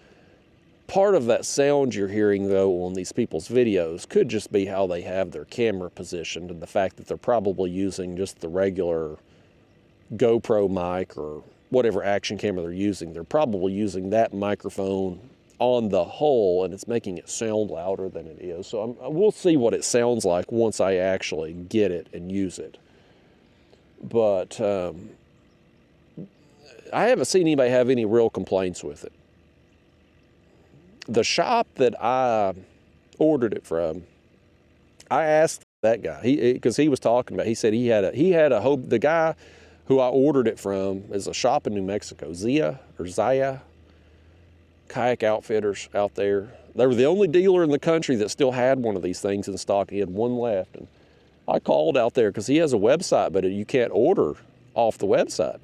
Part of that sound you're hearing, though, on these people's videos could just be how they have their camera positioned and the fact that they're probably using just the regular GoPro mic or whatever action camera they're using. They're probably using that microphone on the whole, and it's making it sound louder than it is. So we'll see what it sounds like once I actually get it and use it. But I haven't seen anybody have any real complaints with it. The shop that I ordered it from. I asked that guy, because he was talking about, he said he had a the guy who I ordered it from is a shop in New Mexico, Zia Kayak Outfitters out there. They were the only dealer in the country that still had one of these things in stock. He had one left. And I called out there because he has a website, but you can't order off the website.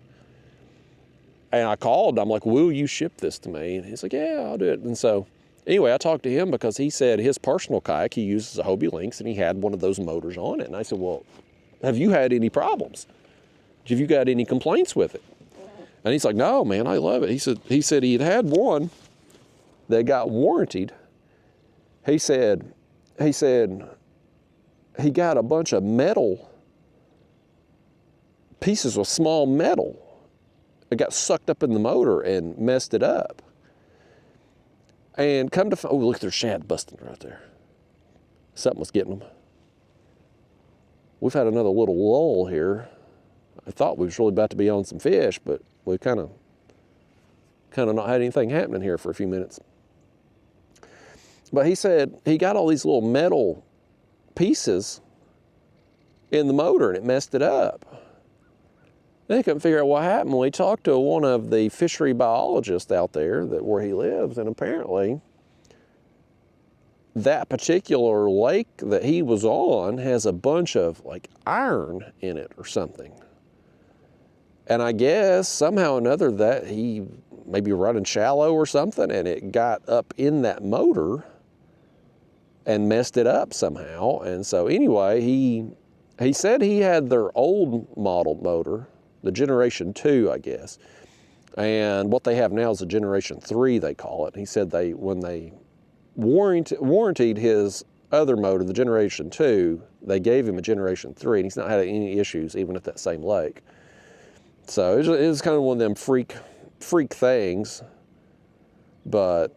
And I called, I'm like, will you ship this to me? And he's like, yeah, I'll do it. And so anyway, I talked to him because he said his personal kayak, he uses a Hobie Lynx, and he had one of those motors on it. And I said, well, have you had any problems? Have you got any complaints with it? And he's like, no, man, I love it. He said he had one that got warranted. He said he got a bunch of metal, pieces of small metal. It got sucked up in the motor and messed it up. And come to find, oh, look, there's shad busting right there. Something was getting them. We've had another little lull here. I thought we was really about to be on some fish, but we kind of not had anything happening here for a few minutes. But he said he got all these little metal pieces in the motor and it messed it up. They couldn't figure out what happened. We talked to one of the fishery biologists out there where he lives, and apparently that particular lake that he was on has a bunch of like iron in it or something. And I guess somehow or another that he maybe running shallow or something, and it got up in that motor and messed it up somehow. And so anyway, he said he had their old model motor, the Generation 2, I guess. And what they have now is a Generation 3, they call it. He said when they warranted his other motor, the Generation 2, they gave him a Generation 3, and he's not had any issues even at that same lake. So it was kind of one of them freak things. But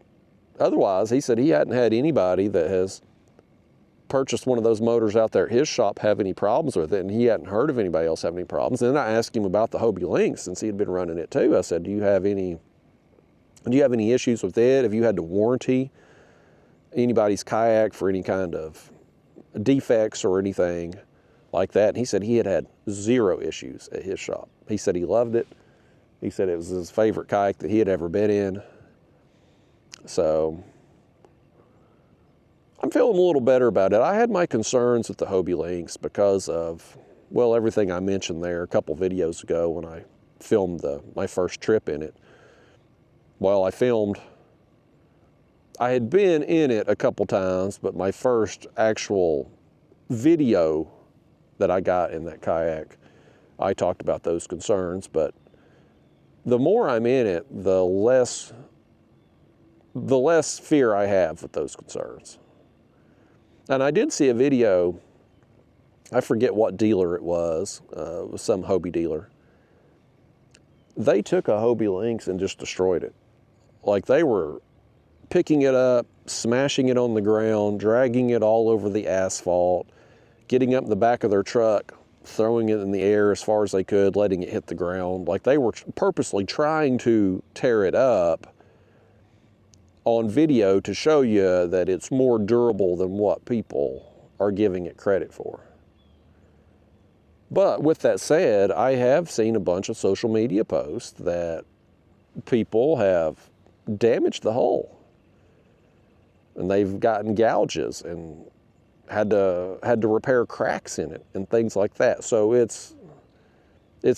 otherwise, he said he hadn't had anybody that has purchased one of those motors out there at his shop have any problems with it, and he hadn't heard of anybody else having any problems. And then I asked him about the Hobie Lynx since he had been running it too. I said, do you have any issues with it? Have you had to warranty anybody's kayak for any kind of defects or anything like that? And he said he had zero issues at his shop. He said he loved it. He said it was his favorite kayak that he had ever been in. So I'm feeling a little better about it. I had my concerns with the Hobie Lynx because of, well, everything I mentioned there a couple videos ago when I filmed my first trip in it. Well, I had been in it a couple times, but my first actual video that I got in that kayak, I talked about those concerns. But the more I'm in it, the less fear I have with those concerns. And I did see a video, I forget what dealer it was some Hobie dealer. They took a Hobie Lynx and just destroyed it. Like they were picking it up, smashing it on the ground, dragging it all over the asphalt, getting up in the back of their truck, throwing it in the air as far as they could, letting it hit the ground. Like they were purposely trying to tear it up on video to show you that it's more durable than what people are giving it credit for. But with that said, I have seen a bunch of social media posts that people have damaged the hull. And they've gotten gouges and had to repair cracks in it and things like that. So it's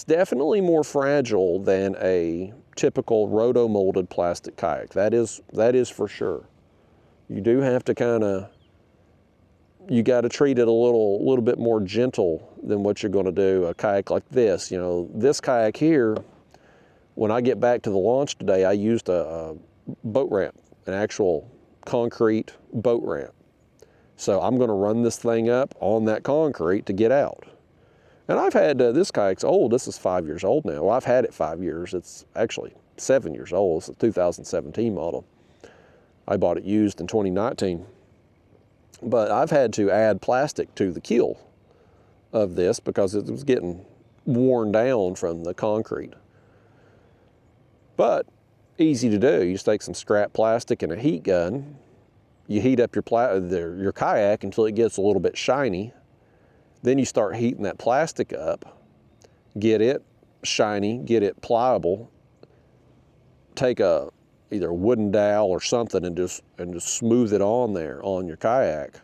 definitely more fragile than a typical roto-molded plastic kayak. That is for sure. You do have to you got to treat it a little bit more gentle than what you're going to do a kayak like this. You know, this kayak here, when I get back to the launch today, I used a boat ramp, an actual concrete boat ramp. So I'm going to run this thing up on that concrete to get out. And I've had, this kayak's old. This is 5 years old now. Well, I've had it 5 years. It's actually 7 years old. It's a 2017 model. I bought it used in 2019. But I've had to add plastic to the keel of this because it was getting worn down from the concrete. But easy to do. You just take some scrap plastic and a heat gun you heat up your kayak until it gets a little bit shiny. Then you start heating that plastic up, get it shiny, get it pliable, take either a wooden dowel or something and just smooth it on there on your kayak.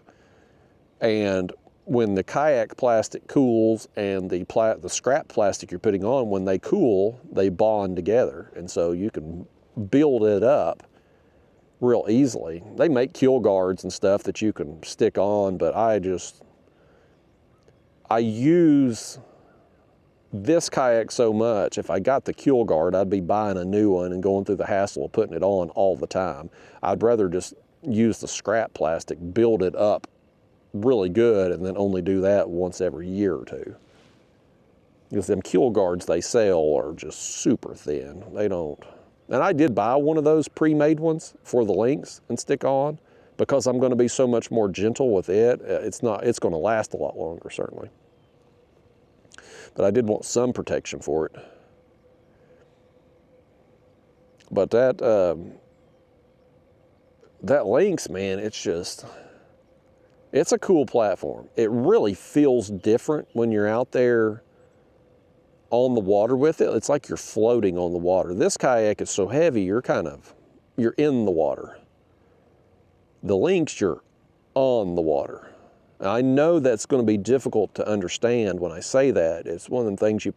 And when the kayak plastic cools and the scrap plastic you're putting on, when they cool, they bond together. And so you can build it up real easily. They make keel guards and stuff that you can stick on, but I use this kayak so much. If I got the keel guard, I'd be buying a new one and going through the hassle of putting it on all the time. I'd rather just use the scrap plastic, build it up really good, and then only do that once every year or two. Because them keel guards they sell are just super thin. They don't. And I did buy one of those pre-made ones for the links and stick on, because I'm going to be so much more gentle with it. It's going to last a lot longer, certainly. But I did want some protection for it. But that Lynx, man, it's a cool platform. It really feels different when you're out there on the water with it. It's like you're floating on the water. This kayak is so heavy, you're in the water. The Lynx, you're on the water. I know that's going to be difficult to understand when I say that. It's one of the things you'd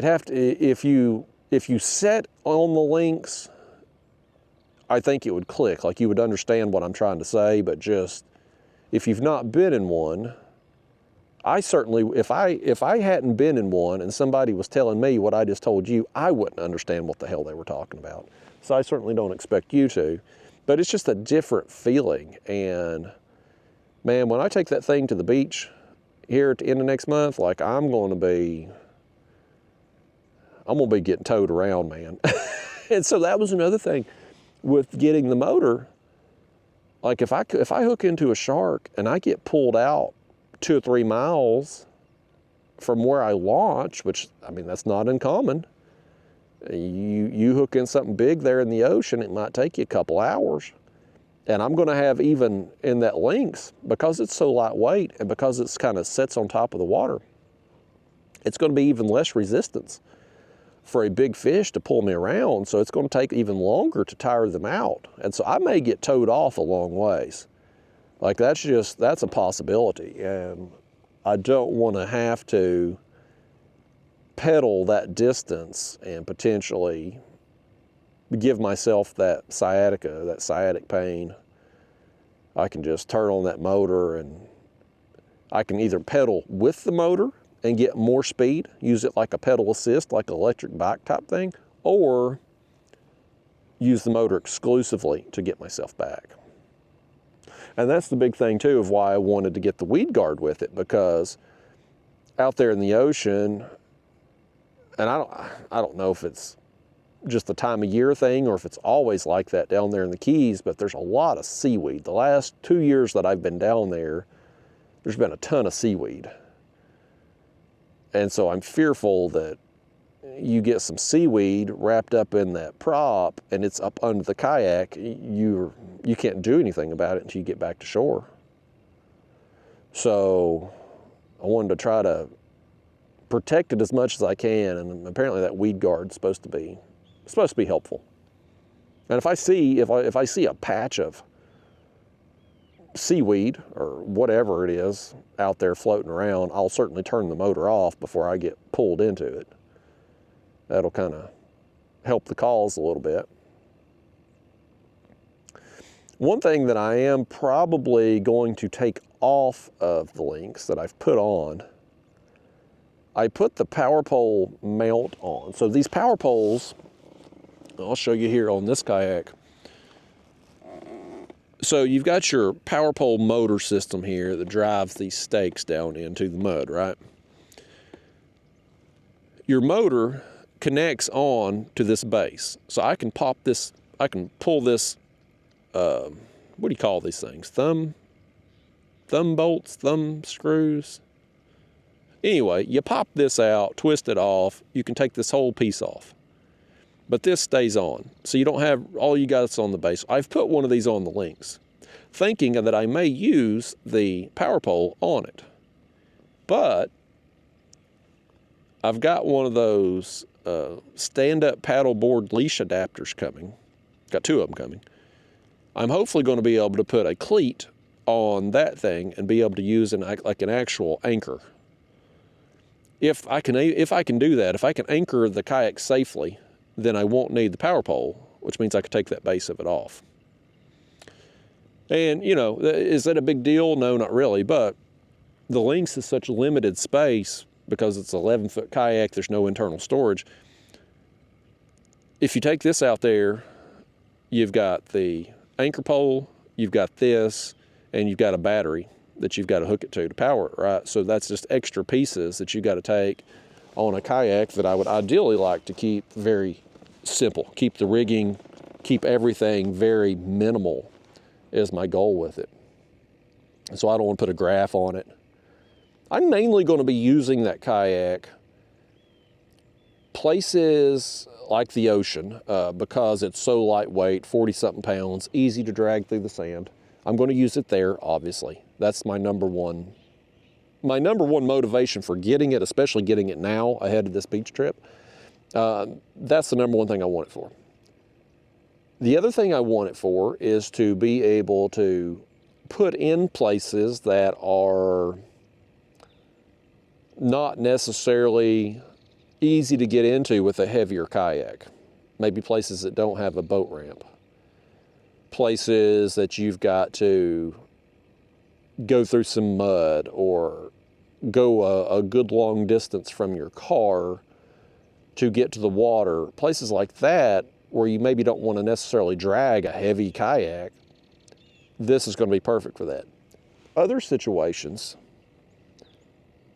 have to, if you sat on the Lynx, I think it would click, like you would understand what I'm trying to say, but just, if you've not been in one, I certainly, if I hadn't been in one and somebody was telling me what I just told you, I wouldn't understand what the hell they were talking about. So I certainly don't expect you to, but it's just a different feeling. And man, when I take that thing to the beach here at the end of next month, like I'm gonna be getting towed around, man. And so that was another thing with getting the motor. Like if I hook into a shark and I get pulled out 2 or 3 miles from where I launch, which, I mean, that's not uncommon. You hook in something big there in the ocean, it might take you a couple hours. And I'm gonna have, even in that Lynx, because it's so lightweight and because it's kind of sits on top of the water, it's gonna be even less resistance for a big fish to pull me around. So it's gonna take even longer to tire them out. And so I may get towed off a long ways. Like that's a possibility. And I don't wanna have to pedal that distance and potentially give myself that sciatic pain. I can just turn on that motor and I can either pedal with the motor and get more speed, use it like a pedal assist, like an electric bike type thing, or use the motor exclusively to get myself back. And that's the big thing too of why I wanted to get the weed guard with it, because out there in the ocean, and I don't know if it's just the time of year thing or if it's always like that down there in the Keys, but there's a lot of seaweed. The last 2 years that I've been down there, there's been a ton of seaweed. And so I'm fearful that you get some seaweed wrapped up in that prop and it's up under the kayak, you can't do anything about it until you get back to shore. So I wanted to try to protect it as much as I can, and apparently that weed guard's supposed to be helpful. And if I see a patch of seaweed or whatever it is out there floating around, I'll certainly turn the motor off before I get pulled into it. That'll kind of help the cause a little bit. One thing that I am probably going to take off of the Lynx that I've put on, I put the power pole mount on. So these power poles, I'll show you here on this kayak. So you've got your power pole motor system here that drives these stakes down into the mud, right? Your motor connects on to this base. So I can pull this, what do you call these things? Thumb bolts, thumb screws. Anyway, you pop this out, twist it off, you can take this whole piece off. but this stays on. So you don't have all you got on the base. I've put one of these on the links, thinking that I may use the power pole on it. But I've got one of those stand-up paddleboard leash adapters coming. Got 2 of them coming. I'm hopefully going to be able to put a cleat on that thing and be able to use like an actual anchor. If I can do that, if I can anchor the kayak safely, then I won't need the power pole, which means I could take that base of it off. And, you know, is that a big deal? No, not really. But the links is such limited space because it's an 11-foot kayak. There's no internal storage. If you take this out there, you've got the anchor pole, you've got this, and you've got a battery that you've got to hook it to power it, right? So that's just extra pieces that you got to take on a kayak that I would ideally like to keep very simple. Keep the rigging, keep everything very minimal is my goal with it. So I don't want to put a graph on it. I'm mainly going to be using that kayak places like the ocean because it's so lightweight, 40-something pounds, easy to drag through the sand. I'm going to use it there, obviously. That's my number one motivation for getting it, especially getting it now ahead of this beach trip. That's the number one thing I want it for. The other thing I want it for is to be able to put in places that are not necessarily easy to get into with a heavier kayak. Maybe places that don't have a boat ramp. Places that you've got to go through some mud or go a good long distance from your car to get to the water. Places like that where you maybe don't want to necessarily drag a heavy kayak. This is going to be perfect for that. Other situations,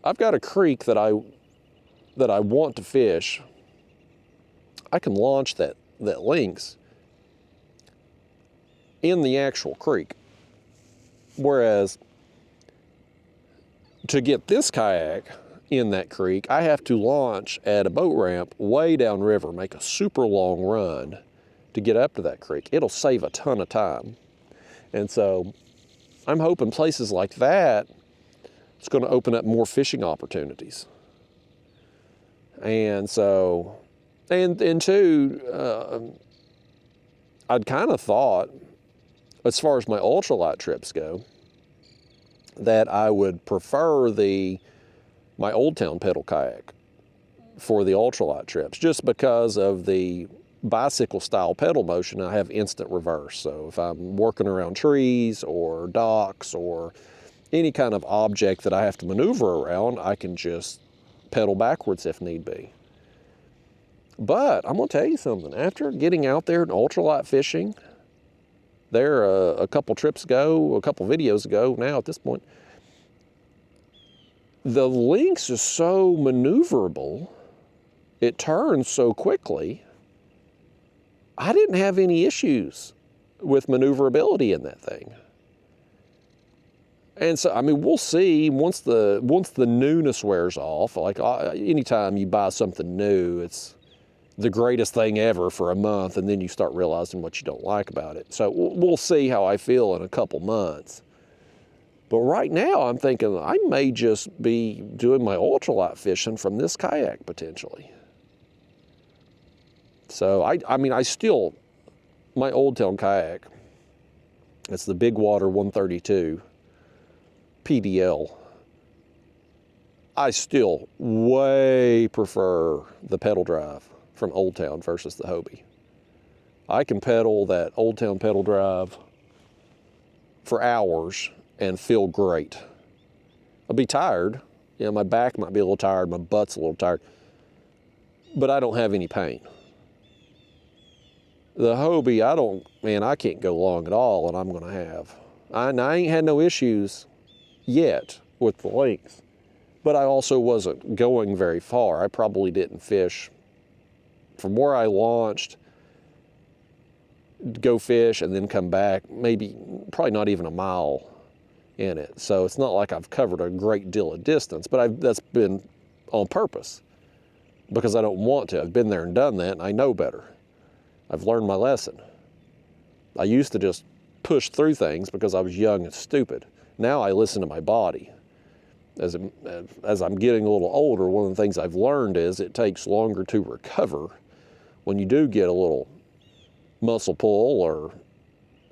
I've got a creek that I want to fish. I can launch that lynx in the actual creek. Whereas to get this kayak in that creek, I have to launch at a boat ramp way downriver, make a super long run to get up to that creek. It'll save a ton of time. And so I'm hoping places like that, it's going to open up more fishing opportunities. And so, and two, I'd kind of thought, as far as my ultralight trips go, that I would prefer my Old Town pedal kayak for the ultralight trips, just because of the bicycle style pedal motion. I have instant reverse. So if I'm working around trees or docks or any kind of object that I have to maneuver around, I can just pedal backwards if need be. But I'm gonna tell you something, after getting out there and ultralight fishing, there a couple trips ago, a couple videos ago now at this point, the lynx is so maneuverable, it turns so quickly, I didn't have any issues with maneuverability in that thing. And so, I mean, we'll see once the newness wears off. Like anytime you buy something new, it's the greatest thing ever for a month, and then you start realizing what you don't like about it. So we'll see how I feel in a couple months. But right now, I'm thinking I may just be doing my ultralight fishing from this kayak potentially. So I mean, my Old Town kayak, it's the Big Water 132 PDL. I still way prefer the pedal drive from Old Town versus the Hobie. I can pedal that Old Town pedal drive for hours and feel great. I'll be tired. You know, my back might be a little tired, my butt's a little tired, but I don't have any pain. The Hobie, I can't go long at all, and I'm gonna have. I ain't had no issues yet with the length, but I also wasn't going very far. I probably didn't fish from where I launched, go fish and then come back, probably not even a mile in it. So it's not like I've covered a great deal of distance, but that's been on purpose because I don't want to. I've been there and done that, and I know better. I've learned my lesson. I used to just push through things because I was young and stupid. Now I listen to my body. As I'm getting a little older, one of the things I've learned is it takes longer to recover when you do get a little muscle pull or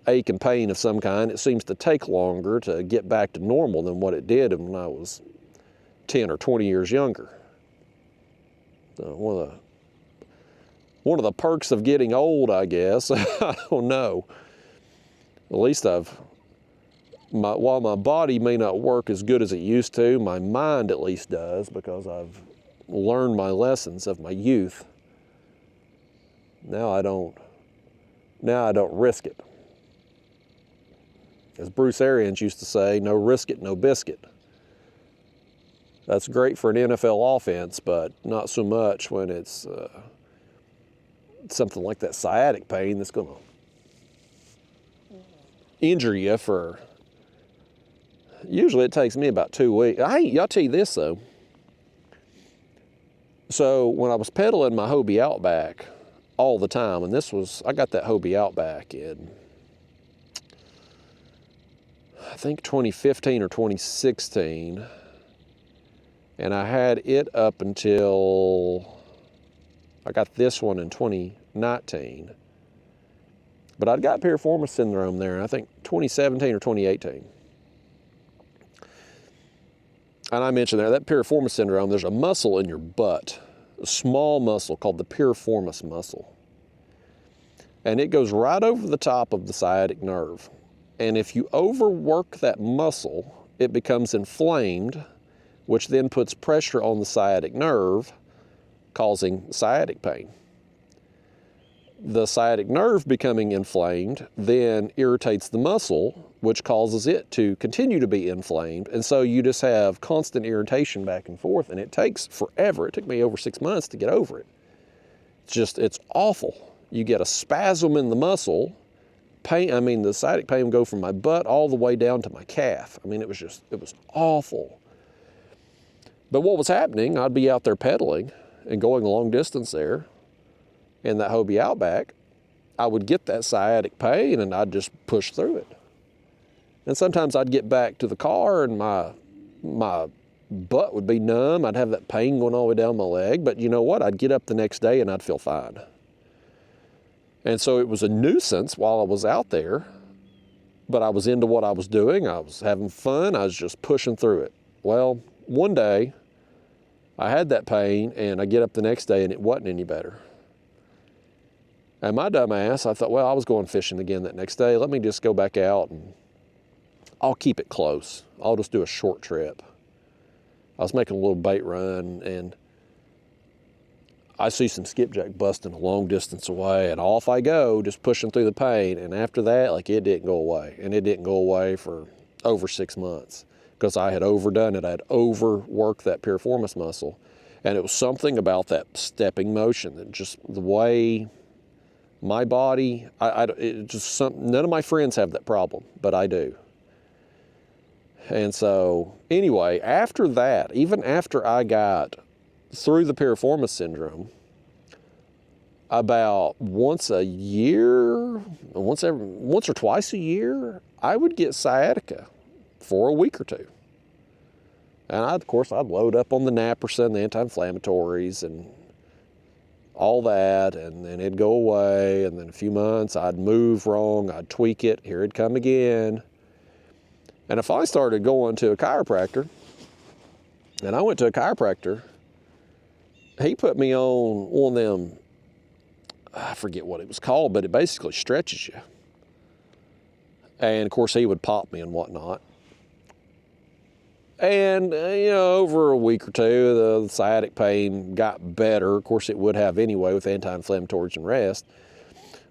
ache and pain of some kind. It seems to take longer to get back to normal than what it did when I was 10 or 20 years younger. One of the perks of getting old, I guess. I don't know. At least while my body may not work as good as it used to, my mind at least does, because I've learned my lessons of my youth. Now I don't risk it. As Bruce Arians used to say, no risk it, no biscuit. That's great for an NFL offense, but not so much when it's something like that sciatic pain that's going to injure you for, usually it takes me about 2 weeks. I'll tell you this though. So when I was pedaling my Hobie Outback all the time, and I got that Hobie Outback in, I think 2015 or 2016. And I had it up until I got this one in 2019. But I'd got piriformis syndrome there in I think 2017 or 2018. And I mentioned there, that piriformis syndrome, there's a muscle in your butt, a small muscle called the piriformis muscle. And it goes right over the top of the sciatic nerve. And if you overwork that muscle, it becomes inflamed, which then puts pressure on the sciatic nerve, causing sciatic pain. The sciatic nerve becoming inflamed then irritates the muscle, which causes it to continue to be inflamed. And so you just have constant irritation back and forth, and it takes forever. It took me over 6 months to get over it. It's awful. You get a spasm in the muscle. Pain, the sciatic pain would go from my butt all the way down to my calf. It was awful. But what was happening, I'd be out there pedaling and going a long distance there in that Hobie Outback. I would get that sciatic pain and I'd just push through it. And sometimes I'd get back to the car and my butt would be numb. I'd have that pain going all the way down my leg. But you know what? I'd get up the next day and I'd feel fine. And so it was a nuisance while I was out there, but I was into what I was doing. I was having fun. I was just pushing through it. Well, one day, I had that pain, and I get up the next day, and it wasn't any better. And my dumb ass, I thought, well, I was going fishing again that next day. Let me just go back out, and I'll keep it close. I'll just do a short trip. I was making a little bait run, and I see some skipjack busting a long distance away, and off I go, just pushing through the pain. And after that, it didn't go away. And it didn't go away for over 6 months. Because I had overdone it. I had overworked that piriformis muscle. And it was something about that stepping motion, that just the way my body, none of my friends have that problem, but I do. And so anyway, after that, even after I got through the piriformis syndrome, about once or twice a year, I would get sciatica for a week or two. And of course, I'd load up on the naproxen, the anti-inflammatories, and all that, and then it'd go away, and then a few months, I'd move wrong, I'd tweak it, here it'd come again. And if I started going to a chiropractor, and I went to a chiropractor, he put me on one of them, I forget what it was called, but it basically stretches you. And of course, he would pop me and whatnot. And, over a week or two, the sciatic pain got better. Of course, it would have anyway with anti-inflammatories and rest.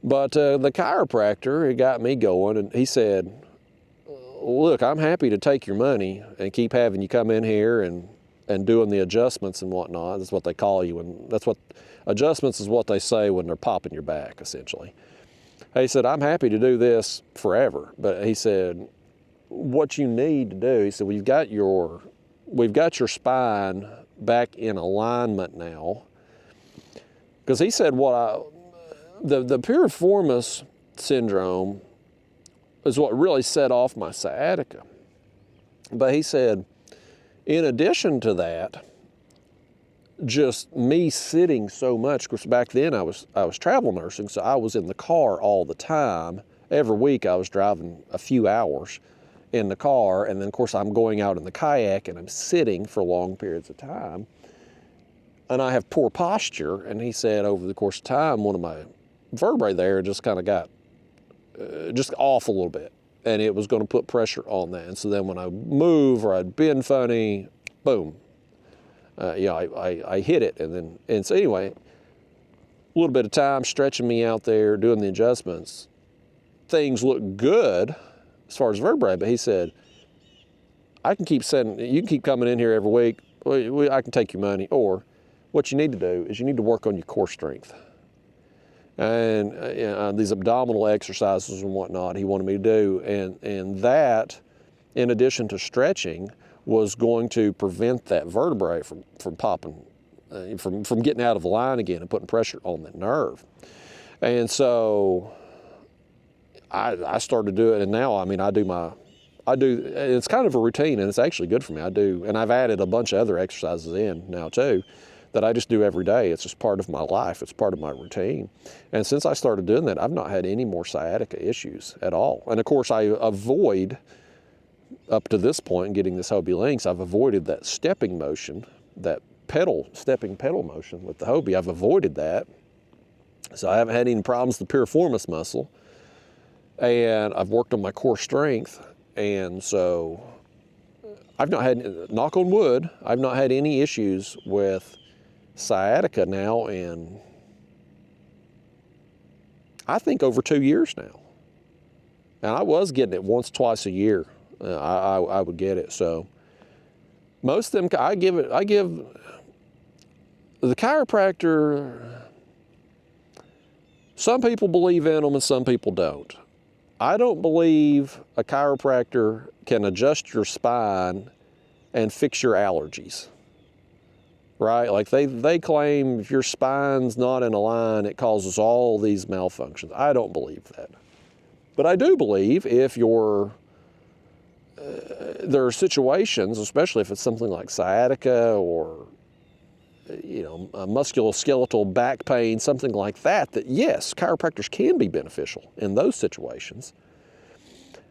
But the chiropractor, he got me going, and he said, look, I'm happy to take your money and keep having you come in here and doing the adjustments and whatnot. That's what they call you. And adjustments is what they say when they're popping your back, essentially. He said, I'm happy to do this forever. But he said, what you need to do, he said, we've got your spine back in alignment now. Because he said the piriformis syndrome is what really set off my sciatica. But he said, in addition to that, just me sitting so much, because back then I was travel nursing, so I was in the car all the time. Every week I was driving a few hours in the car, and then of course I'm going out in the kayak and I'm sitting for long periods of time. And I have poor posture, and he said over the course of time, one of my vertebrae there just kind of got just off a little bit, and it was going to put pressure on that. And so then when I move or I'd bend funny, boom, I hit it. And so anyway, a little bit of time stretching me out there, doing the adjustments. Things look good as far as vertebrae, but he said, you can keep coming in here every week. I can take your money, or what you need to do is you need to work on your core strength. And these abdominal exercises and whatnot he wanted me to do. And that, in addition to stretching, was going to prevent that vertebrae from popping, from getting out of line again and putting pressure on that nerve. And so I started doing it, and now, I mean, it's kind of a routine, and it's actually good for me. And I've added a bunch of other exercises in now too, that I just do every day. It's just part of my life. It's part of my routine. And since I started doing that, I've not had any more sciatica issues at all. And of course, I avoid, up to this point, getting this Hobie Lynx, I've avoided that stepping motion, that stepping pedal motion with the Hobie. I've avoided that. So I haven't had any problems with the piriformis muscle. And I've worked on my core strength. And so I've not had, knock on wood, I've not had any issues with sciatica now in, I think, over 2 years now. And I was getting it once, twice a year. I would get it. So most of them, I give the chiropractor, some people believe in them and some people don't. I don't believe a chiropractor can adjust your spine and fix your allergies. Right? Like they claim if your spine's not in a line, it causes all these malfunctions. I don't believe that. But I do believe if there are situations, especially if it's something like sciatica or, musculoskeletal back pain, something like that, yes, chiropractors can be beneficial in those situations.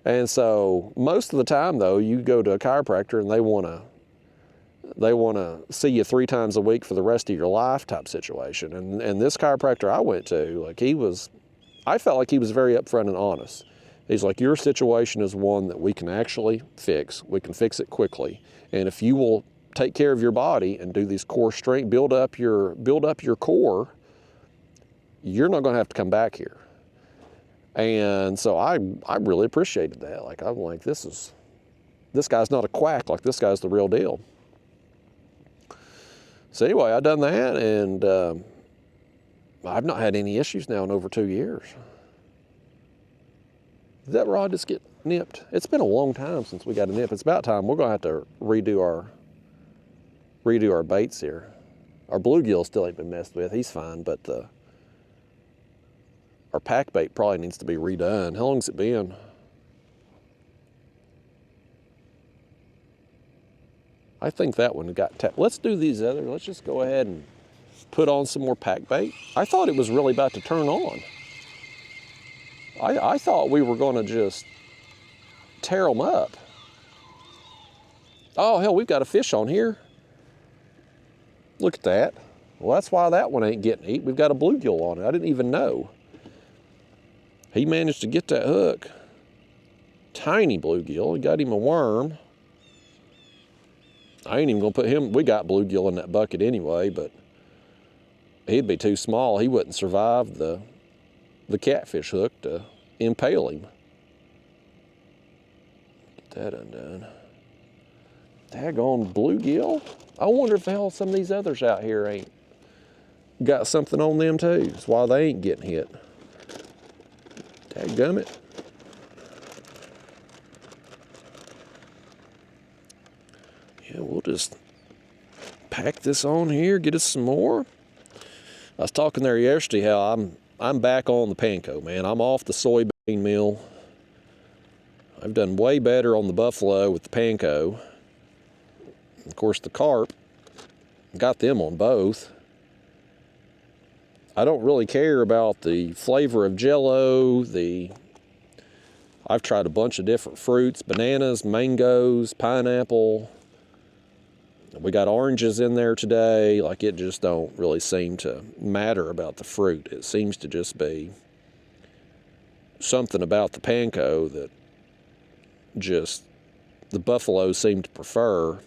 And so most of the time, though, you go to a chiropractor and they want to see you 3 times a week for the rest of your life type situation. And this chiropractor I went to, I felt like he was very upfront and honest. He's like, your situation is one that we can actually fix. We can fix it quickly. And if you will take care of your body and do these core strength, build up your core, you're not going to have to come back here. And so I really appreciated that. Like, I'm like, this guy's not a quack. Like, this guy's the real deal. So anyway, I done that, and I've not had any issues now in over 2 years. Did that rod just get nipped? It's been a long time since we got a nip. It's about time. We're gonna have to redo our baits here. Our bluegill still ain't been messed with. He's fine, but our pack bait probably needs to be redone. How long's it been? I think that one got tapped. Let's do these other. Let's just go ahead and put on some more pack bait. I thought it was really about to turn on. I thought we were going to just tear them up. Oh, hell, we've got a fish on here. Look at that. Well, that's why that one ain't getting eat. We've got a bluegill on it. I didn't even know. He managed to get that hook. Tiny bluegill. He got him a worm. I ain't even going to put him, we got bluegill in that bucket anyway, but he'd be too small. He wouldn't survive the catfish hook to impale him. Get that undone. Daggone bluegill. I wonder if the hell some of these others out here ain't got something on them too. That's why they ain't getting hit. Dadgummit. Yeah, we'll just pack this on here, get us some more. I was talking there yesterday how I'm back on the panko, man. I'm off the soybean meal. I've done way better on the buffalo with the panko. Of course, the carp, got them on both. I don't really care about the flavor of Jell-O. I've tried a bunch of different fruits, bananas, mangoes, pineapple. We got oranges in there today. Like, it just don't really seem to matter about the fruit. It seems to just be something about the panko that just the buffalo seem to prefer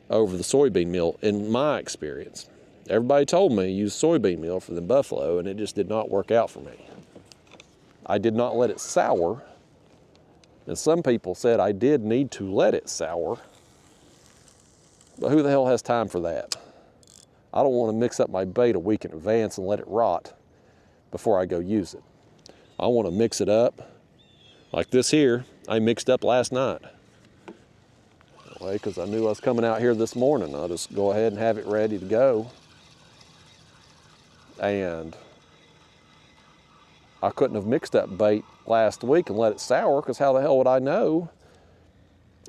over the soybean meal, in my experience. Everybody told me use soybean meal for the buffalo, and it just did not work out for me. I did not let it sour, and some people said I did need to let it sour, but who the hell has time for that? I don't want to mix up my bait a week in advance and let it rot before I go use it. I want to mix it up. Like this here, I mixed up last night. Because I knew I was coming out here this morning. I'll just go ahead and have it ready to go. And I couldn't have mixed up bait last week and let it sour, because how the hell would I know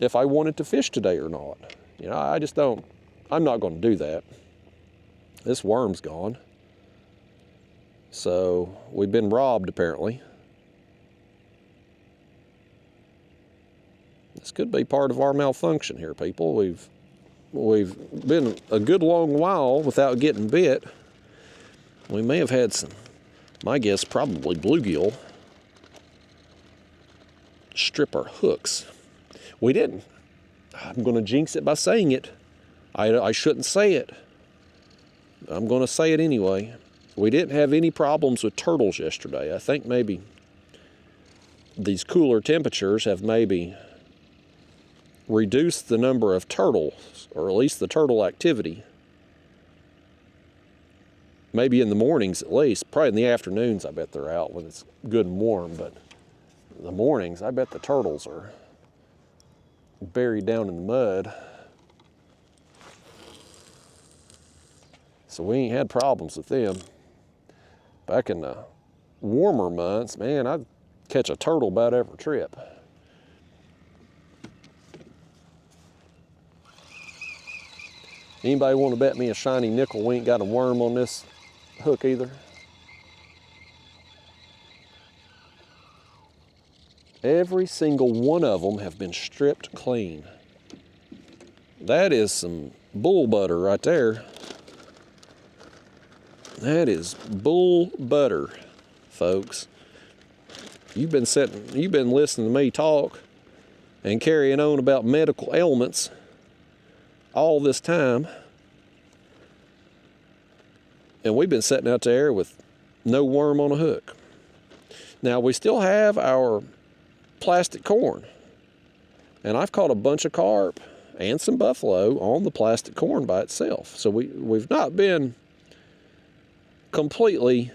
if I wanted to fish today or not? You know, I just don't, I'm not going to do that. This worm's gone. So we've been robbed, apparently. This could be part of our malfunction here, people. We've been a good long while without getting bit. We may have had some, my guess, probably bluegill strip our hooks. We didn't. I'm going to jinx it by saying it. I shouldn't say it. I'm going to say it anyway. We didn't have any problems with turtles yesterday. I think maybe these cooler temperatures have maybe reduced the number of turtles, or at least the turtle activity. Maybe in the mornings at least. Probably in the afternoons I bet they're out when it's good and warm, but in the mornings I bet the turtles are buried down in the mud. So we ain't had problems with them. Back in the warmer months, man, I'd catch a turtle about every trip. Anybody want to bet me a shiny nickel we ain't got a worm on this hook either? Every single one of them have been stripped clean. That is some bull butter right there. That is bull butter, folks. You've been listening to me talk and carrying on about medical ailments all this time, and we've been sitting out there with no worm on a hook. Now, we still have our plastic corn, and I've caught a bunch of carp and some buffalo on the plastic corn by itself. So we've not been completely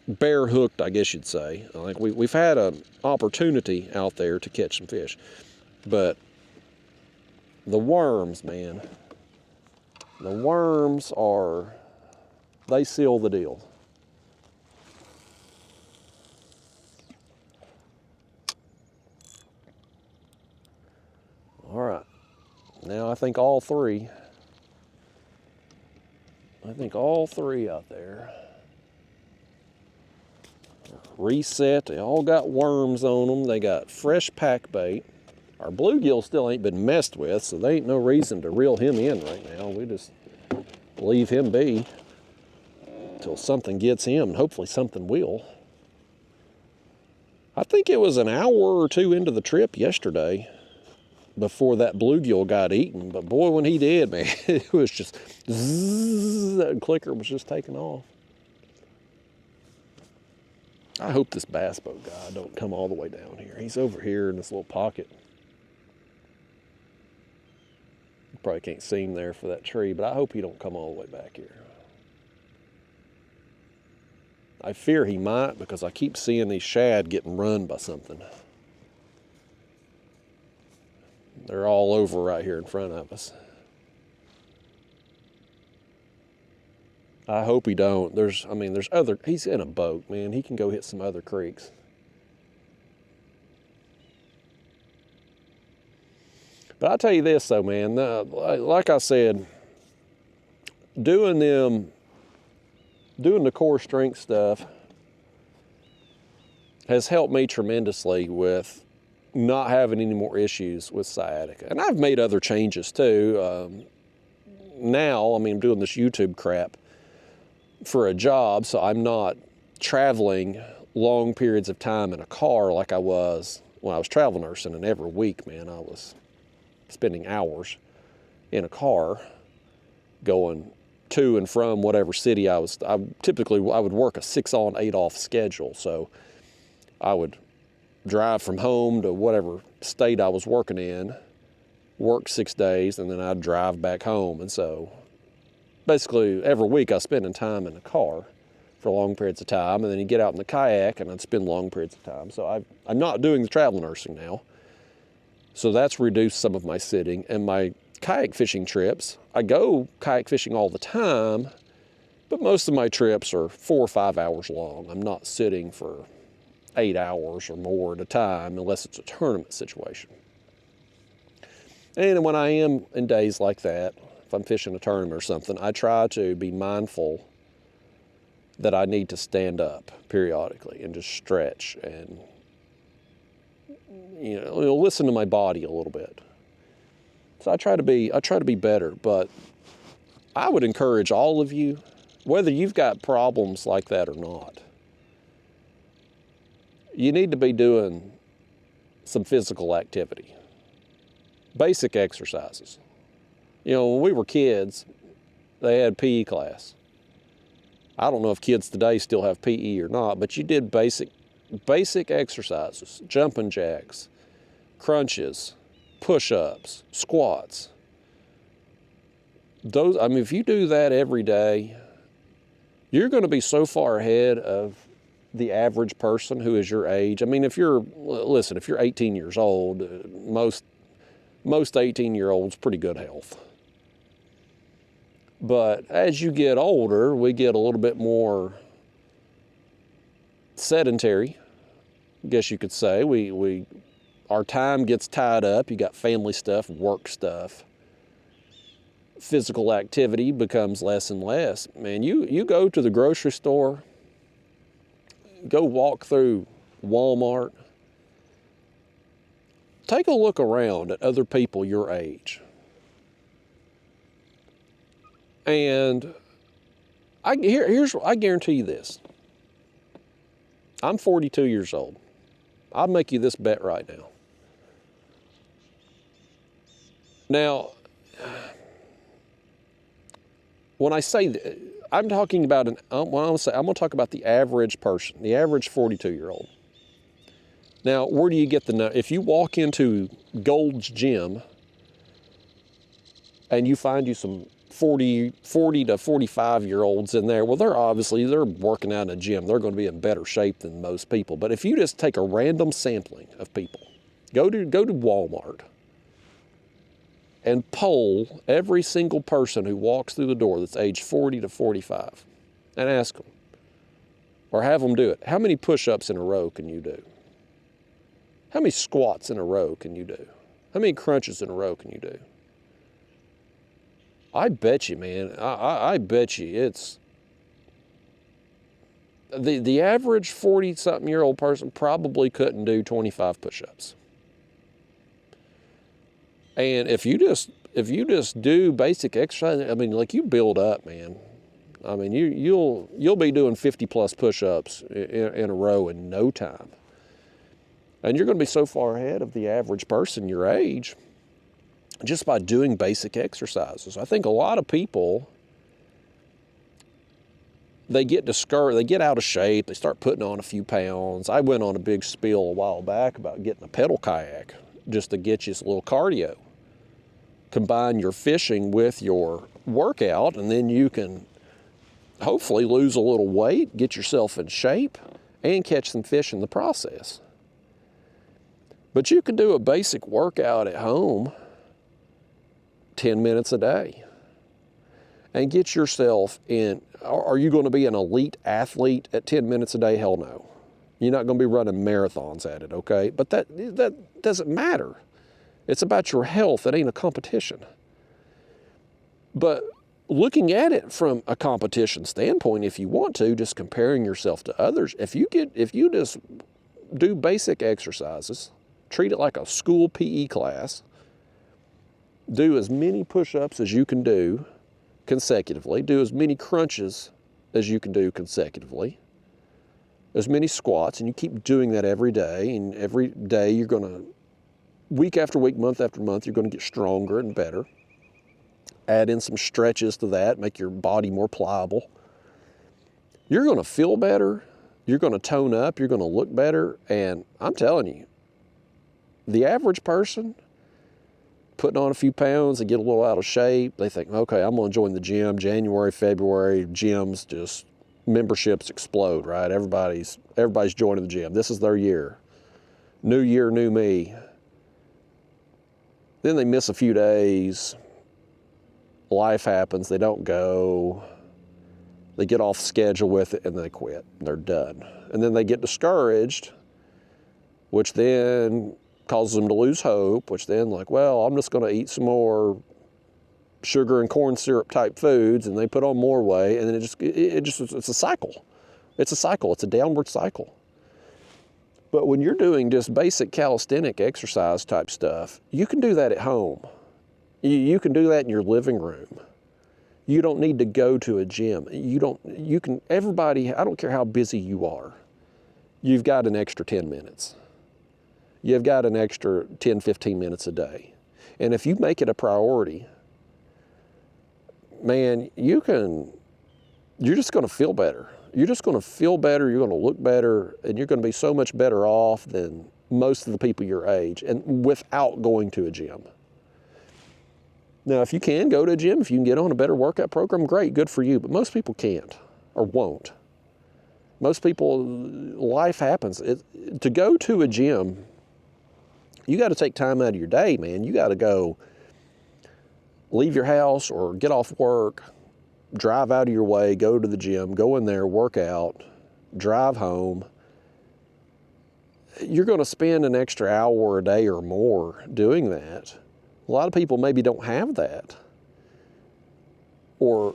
bare hooked, I guess you'd say. Like we've had an opportunity out there to catch some fish, but the worms, man, the worms they seal the deal. All right, now I think all three out there reset. They all got worms on them. They got fresh pack bait. Our bluegill still ain't been messed with, so there ain't no reason to reel him in right now. We just leave him be until something gets him, and hopefully something will. I think it was an hour or two into the trip yesterday before that bluegill got eaten, but boy, when he did, man, it was just zzz, that clicker was just taking off. I hope this bass boat guy don't come all the way down here. He's over here in this little pocket. You probably can't see him there for that tree, but I hope he don't come all the way back here. I fear he might, because I keep seeing these shad getting run by something. They're all over right here in front of us. I hope he don't. There's other, he's in a boat, man. He can go hit some other creeks. But I'll tell you this though, man, like I said, doing the core strength stuff has helped me tremendously with not having any more issues with sciatica. And I've made other changes too. Now, I'm doing this YouTube crap for a job, so I'm not traveling long periods of time in a car like I was when I was travel nursing. And every week, man, I was spending hours in a car going to and from whatever city I would work a 6 on 8 off schedule. So I would drive from home to whatever state I was working in, work 6 days, and then I'd drive back home. And so basically every week I was spending time in the car for long periods of time, and then you get out in the kayak and I'd spend long periods of time. So I'm not doing the travel nursing now. So that's reduced some of my sitting. And my kayak fishing trips, I go kayak fishing all the time, but most of my trips are 4 or 5 hours long. I'm not sitting for 8 hours or more at a time unless it's a tournament situation. And when I am in days like that, if I'm fishing a tournament or something, I try to be mindful that I need to stand up periodically and just stretch and listen to my body a little bit. So I try to be better, but I would encourage all of you, whether you've got problems like that or not, you need to be doing some physical activity, basic exercises. When we were kids, they had PE class. I don't know if kids today still have PE or not, but you did basic exercises, jumping jacks, crunches, push-ups, squats. If you do that every day, you're going to be so far ahead of the average person who is your age. If you're 18 years old, most 18-year-olds pretty good health. But as you get older, we get a little bit more sedentary, I guess you could say. Our time gets tied up. You got family stuff, work stuff. Physical activity becomes less and less. Man, you go to the grocery store, go walk through Walmart, take a look around at other people your age. And I guarantee you this. I'm 42 years old. I'll make you this bet right now. Now, when I say that, I'm talking about I'm going to talk about the average person, the average 42-year-old. Now, where do you get if you walk into Gold's Gym and you find you some 40 to 45-year-olds in there, well, they're working out in a gym. They're going to be in better shape than most people. But if you just take a random sampling of people, go to Walmart and poll every single person who walks through the door that's age 40 to 45 and ask them, or have them do it, how many push-ups in a row can you do? How many squats in a row can you do? How many crunches in a row can you do? I bet you, man, I bet you it's the average 40-something-year-old person probably couldn't do 25 push-ups. And if you just do basic exercise, you build up, man. You'll be doing 50+ push-ups in a row in no time. And you're going to be so far ahead of the average person your age just by doing basic exercises. I think a lot of people, they get discouraged, they get out of shape, they start putting on a few pounds. I went on a big spiel a while back about getting a pedal kayak just to get you a little cardio. Combine your fishing with your workout, and then you can hopefully lose a little weight, get yourself in shape, and catch some fish in the process. But you can do a basic workout at home 10 minutes a day. and get yourself in. Are you going to be an elite athlete at 10 minutes a day? Hell no. You're not going to be running marathons at it, okay? But that doesn't matter. It's about your health. It ain't a competition. But looking at it from a competition standpoint, if you want to, just comparing yourself to others, if you just do basic exercises, treat it like a school PE class, do as many push-ups as you can do consecutively, do as many crunches as you can do consecutively, as many squats, and you keep doing that every day, and every day you're going to, week after week, month after month, you're going to get stronger and better. Add in some stretches to that, make your body more pliable. You're going to feel better, you're going to tone up, you're going to look better, and I'm telling you, the average person putting on a few pounds, they get a little out of shape, they think, okay, I'm going to join the gym. January, February, gyms just, memberships explode, right? Everybody's joining the gym. This is their year. New year, new me. Then they miss a few days. Life happens. They don't go. They get off schedule with it and they quit. They're done. And then they get discouraged, which then causes them to lose hope, which then like, well, I'm just going to eat some more sugar and corn syrup type foods, and they put on more weight, and then it's a cycle. It's a cycle. It's a downward cycle. But when you're doing just basic calisthenic exercise type stuff, you can do that at home. You can do that in your living room. You don't need to go to a gym. Everybody, I don't care how busy you are, you've got an extra 10 minutes. You've got an extra 10, 15 minutes a day. And if you make it a priority, man, you're just going to feel better. You're just going to feel better, you're going to look better, and you're going to be so much better off than most of the people your age, and without going to a gym. Now, if you can go to a gym, if you can get on a better workout program, great, good for you, but most people can't or won't. Most people, life happens. To go to a gym, you got to take time out of your day, man. You got to go leave your house or get off work, drive out of your way, go to the gym, go in there, work out, drive home. You're going to spend an extra hour a day or more doing that. A lot of people maybe don't have that. Or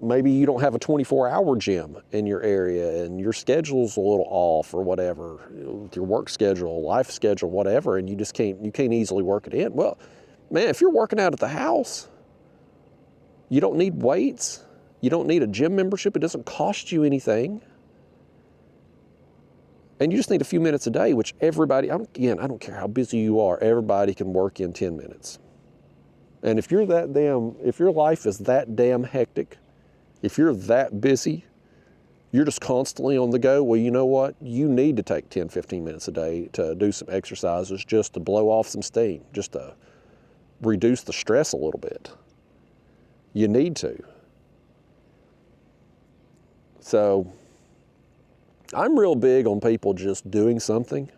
maybe you don't have a 24-hour gym in your area and your schedule's a little off or whatever, your work schedule, life schedule, whatever, and you can't easily work it in. Well, man, if you're working out at the house, you don't need weights. You don't need a gym membership. It doesn't cost you anything. And you just need a few minutes a day, which everybody, I don't care how busy you are, everybody can work in 10 minutes. And if your life is that damn hectic, if you're that busy, you're just constantly on the go, well, you know what? You need to take 10, 15 minutes a day to do some exercises just to blow off some steam, just to reduce the stress a little bit. You need to. So I'm real big on people just doing something.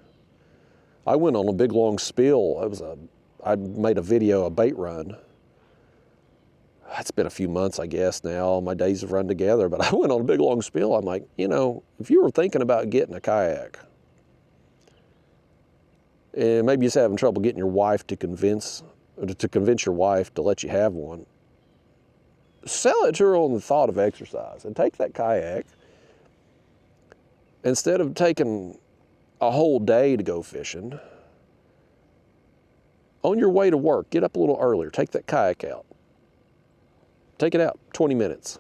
I went on a big long spiel. I made a video, a bait run. It's been a few months, I guess now. My days have run together, but I went on a big long spiel. I'm like, if you were thinking about getting a kayak, and maybe you're having trouble getting your wife to convince your wife to let you have one, sell it to her on the thought of exercise and take that kayak. Instead of taking a whole day to go fishing, on your way to work, get up a little earlier, take that kayak out. Take it out 20 minutes,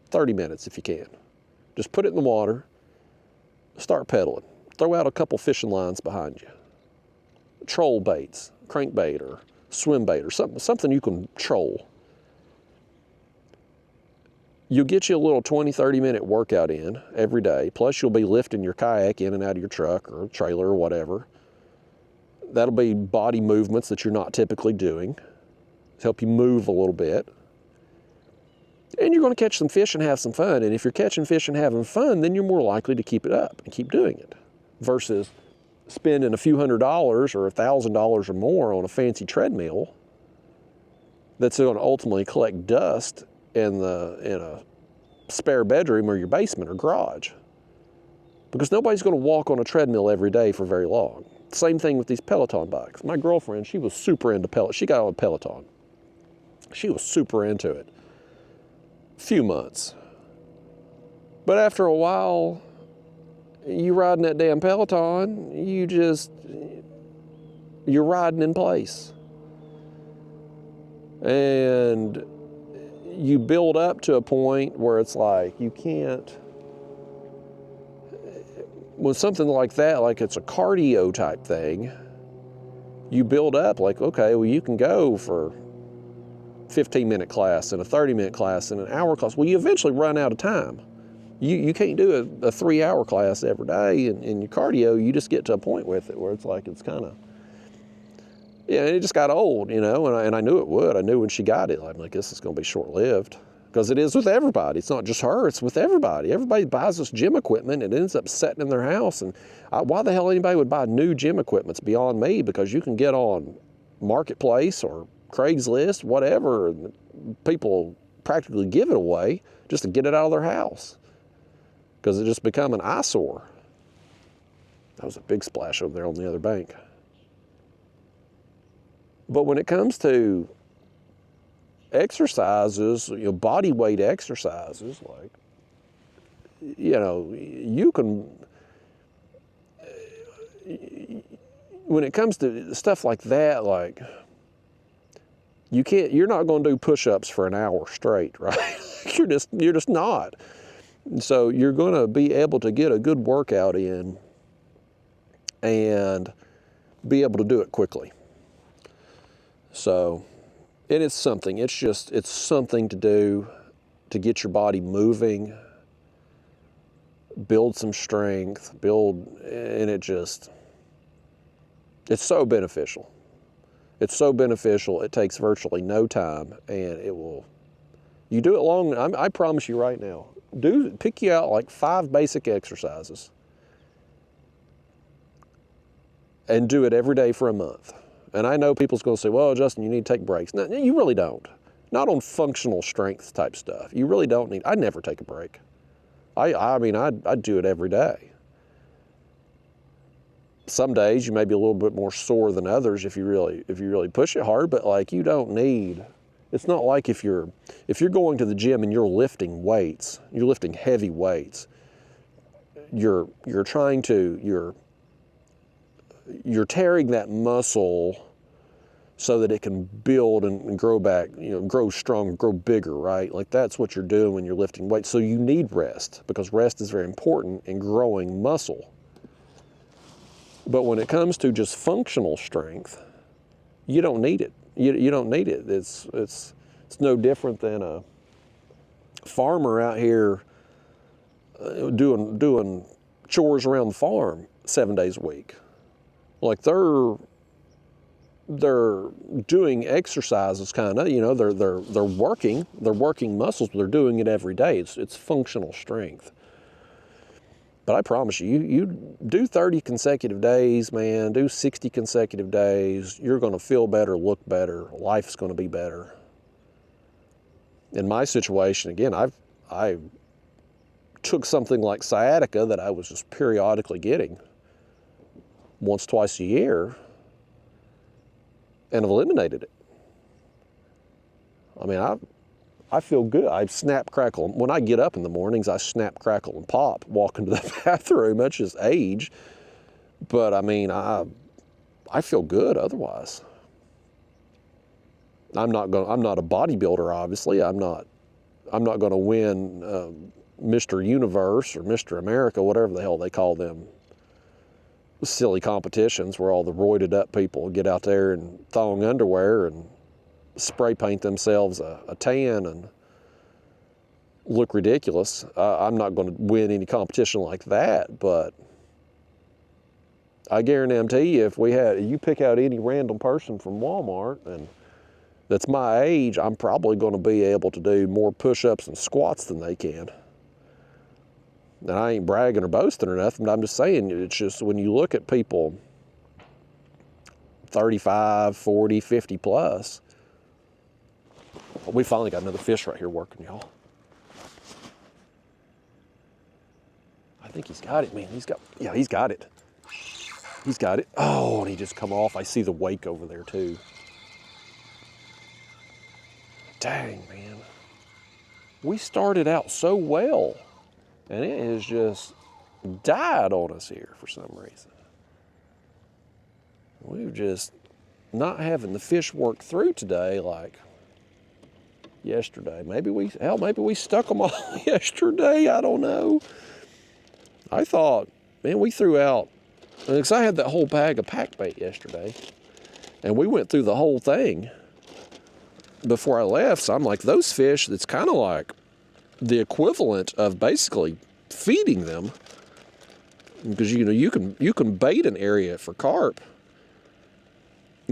30 minutes if you can. Just put it in the water, start pedaling. Throw out a couple fishing lines behind you. Troll baits, crankbait or swim bait or something you can troll. You'll get you a little 20, 30-minute workout in every day, plus you'll be lifting your kayak in and out of your truck or trailer or whatever. That'll be body movements that you're not typically doing. Help you move a little bit. And you're going to catch some fish and have some fun. And if you're catching fish and having fun, then you're more likely to keep it up and keep doing it. Versus spending a few $100s or $1,000 or more on a fancy treadmill that's going to ultimately collect dust in a spare bedroom or your basement or garage, because nobody's going to walk on a treadmill every day for very long. Same thing with these Peloton bikes. My girlfriend, she was super into Peloton. She got on Peloton. She was super into it. Few months. But after a while, you riding that damn Peloton, you're riding in place. And you build up to a point where it's like you can't, with something like that, like it's a cardio type thing, you build up like, okay, well, you can go for 15-minute class and a 30-minute class and an hour class. Well, you eventually run out of time. You can't do a 3-hour class every day, and in your cardio, you just get to a point with it where it's like, it's kind of, yeah, it just got old, you know, and I knew it would. I knew when she got it, I'm like, this is going to be short-lived. Because it is with everybody. It's not just her, it's with everybody. Everybody buys this gym equipment and it ends up sitting in their house. And why the hell anybody would buy new gym equipment? It's beyond me, because you can get on Marketplace or Craigslist, whatever, and people practically give it away just to get it out of their house, because it just become an eyesore. That was a big splash over there on the other bank. But when it comes to exercises, you know, body weight exercises, like, you know, you can, when it comes to stuff like that, like, you're not going to do push-ups for an hour straight, right? You're just not. So you're going to be able to get a good workout in and be able to do it quickly. So, and it's something, it's something to do to get your body moving, build some strength, and it's so beneficial. It's so beneficial, it takes virtually no time, and you do it long, I promise you right now, pick you out like 5 basic exercises and do it every day for a month. And I know people's going to say, well, Justin, you need to take breaks. No, you really don't. Not on functional strength type stuff. You really don't need, I never take a break. I mean, I do it every day. Some days you may be a little bit more sore than others if you really push it hard, but like, you don't need, it's not like if you're going to the gym and you're lifting weights, you're lifting heavy weights, you're tearing that muscle so that it can build and grow back, you know, grow strong, grow bigger, right? Like, that's what you're doing when you're lifting weights. So you need rest, because rest is very important in growing muscle. But when it comes to just functional strength, you don't need it. You don't need it. It's no different than a farmer out here doing chores around the farm 7 days a week. Like, they're doing exercises, kind of, you know, they're working muscles, but they're doing it every day. It's functional strength. But I promise you do 30 consecutive days, man, do 60 consecutive days, you're going to feel better, look better, life's going to be better. In my situation, again, I took something like sciatica that I was just periodically getting once, twice a year, and have eliminated it. I mean, I feel good. I snap, crackle. When I get up in the mornings, I snap, crackle, and pop, walk into the bathroom. That's just age. But I mean, I feel good otherwise. I'm not a bodybuilder, obviously. I'm not going to win Mr. Universe or Mr. America, whatever the hell they call them silly competitions where all the roided up people get out there in thong underwear and spray paint themselves a tan and look ridiculous. I'm not going to win any competition like that, but I guarantee you, if you pick out any random person from Walmart and that's my age, I'm probably going to be able to do more push-ups and squats than they can. And I ain't bragging or boasting or nothing, but I'm just saying, it's just when you look at people 35, 40, 50 plus, We finally got another fish right here working, y'all. I think he's got it, man. He's got it. He's got it. Oh, and he just come off. I see the wake over there too. Dang, man. We started out so well, and it has just died on us here for some reason. We've just not having the fish work through today like yesterday. Maybe we stuck them all yesterday. I don't know. I thought, man, we threw out, because I had that whole bag of pack bait yesterday, and we went through the whole thing before I left. So I'm like, those fish, it's kind of like the equivalent of basically feeding them, because you can bait an area for carp,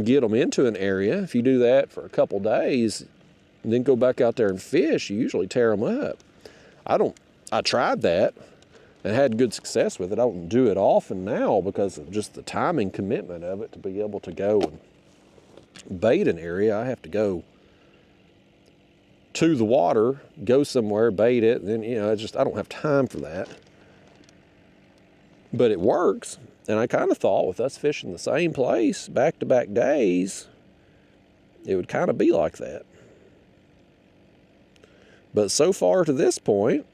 get them into an area. If you do that for a couple days, and then go back out there and fish, you usually tear them up. I tried that and had good success with it. I don't do it often now because of just the timing commitment of it to be able to go and bait an area. I have to go to the water, go somewhere, bait it, and then, I don't have time for that. But it works, and I kind of thought with us fishing the same place back-to-back days, it would kind of be like that. But so far to this point,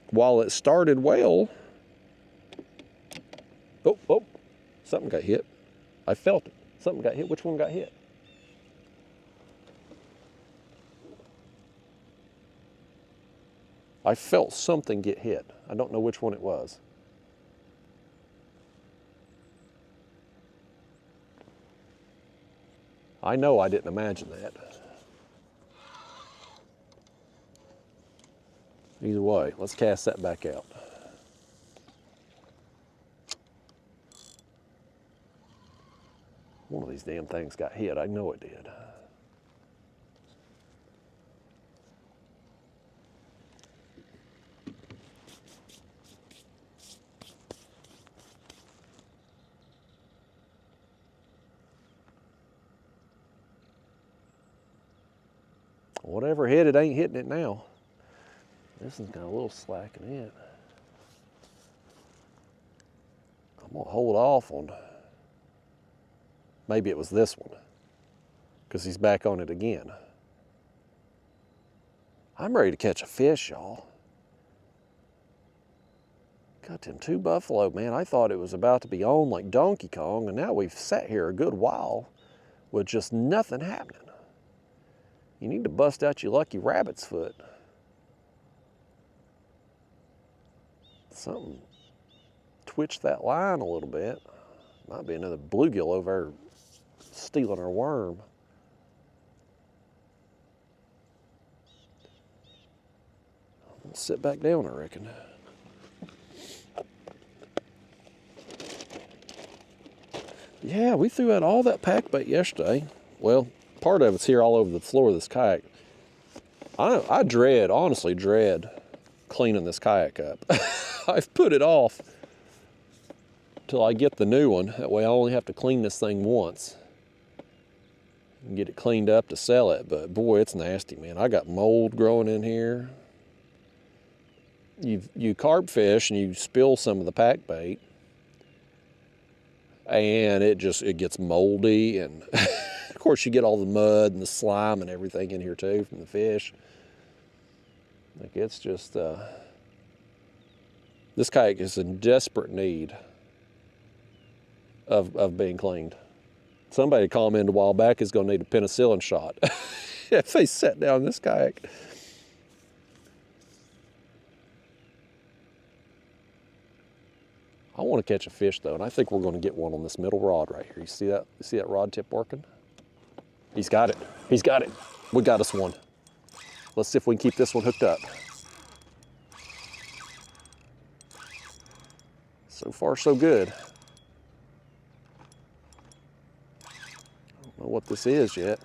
while it started well, oh, something got hit. I felt it. Something got hit. Which one got hit? I felt something get hit. I don't know which one it was. I know I didn't imagine that. Either way, let's cast that back out. One of these damn things got hit. I know it did. Whatever hit it ain't hitting it now. This one's got a little slack in it. I'm gonna hold off on, maybe it was this one, because he's back on it again. I'm ready to catch a fish, y'all. Got them 2 buffalo, man. I thought it was about to be on like Donkey Kong, and now we've sat here a good while with just nothing happening. You need to bust out your lucky rabbit's foot. Something twitched that line a little bit. Might be another bluegill over there stealing our worm. I'll sit back down, I reckon. Yeah, we threw out all that pack bait yesterday. Well, part of it's here all over the floor of this kayak. I honestly dread cleaning this kayak up. I've put it off till I get the new one. That way I only have to clean this thing once and get it cleaned up to sell it. But boy, it's nasty, man. I got mold growing in here. You carp fish and you spill some of the pack bait, and it gets moldy, and of course you get all the mud and the slime and everything in here too from the fish. Like, it's just this kayak is in desperate need of being cleaned. Somebody commented a while back is going to need a penicillin shot if they set down this kayak. I want to catch a fish though, and I think we're going to get one on this middle rod right here. You see that? You see that rod tip working? He's got it. He's got it. We got us one. Let's see if we can keep this one hooked up. So far, so good. I don't know what this is yet.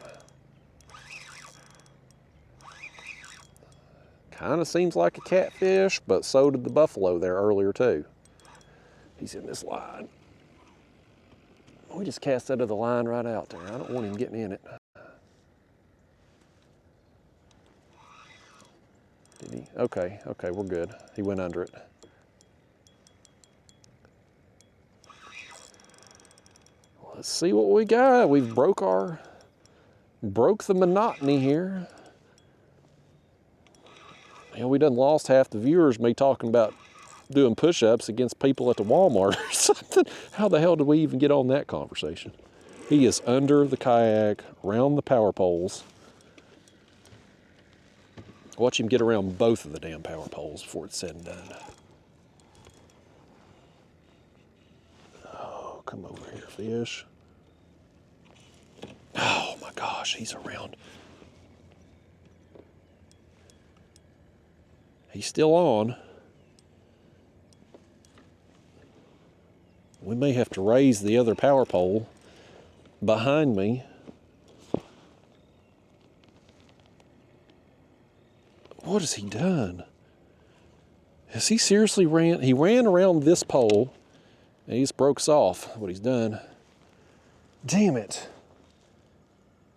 Kind of seems like a catfish, but so did the buffalo there earlier too. He's in this line. We just cast that other line right out there. I don't want him getting in it. okay, we're good. He went under it. Let's see what we got. We've broke the monotony here. And we done lost half the viewers, me talking about doing push-ups against people at the Walmart or something. How the hell did we even get on that conversation? He is under the kayak, around the power poles. Watch him get around both of the damn power poles before it's said and done. Oh, come over here, fish. Oh my gosh, he's around. He's still on. We may have to raise the other power pole behind me. What has he done? Has he seriously ran? He ran around this pole and he just broke us off. What he's done. Damn it.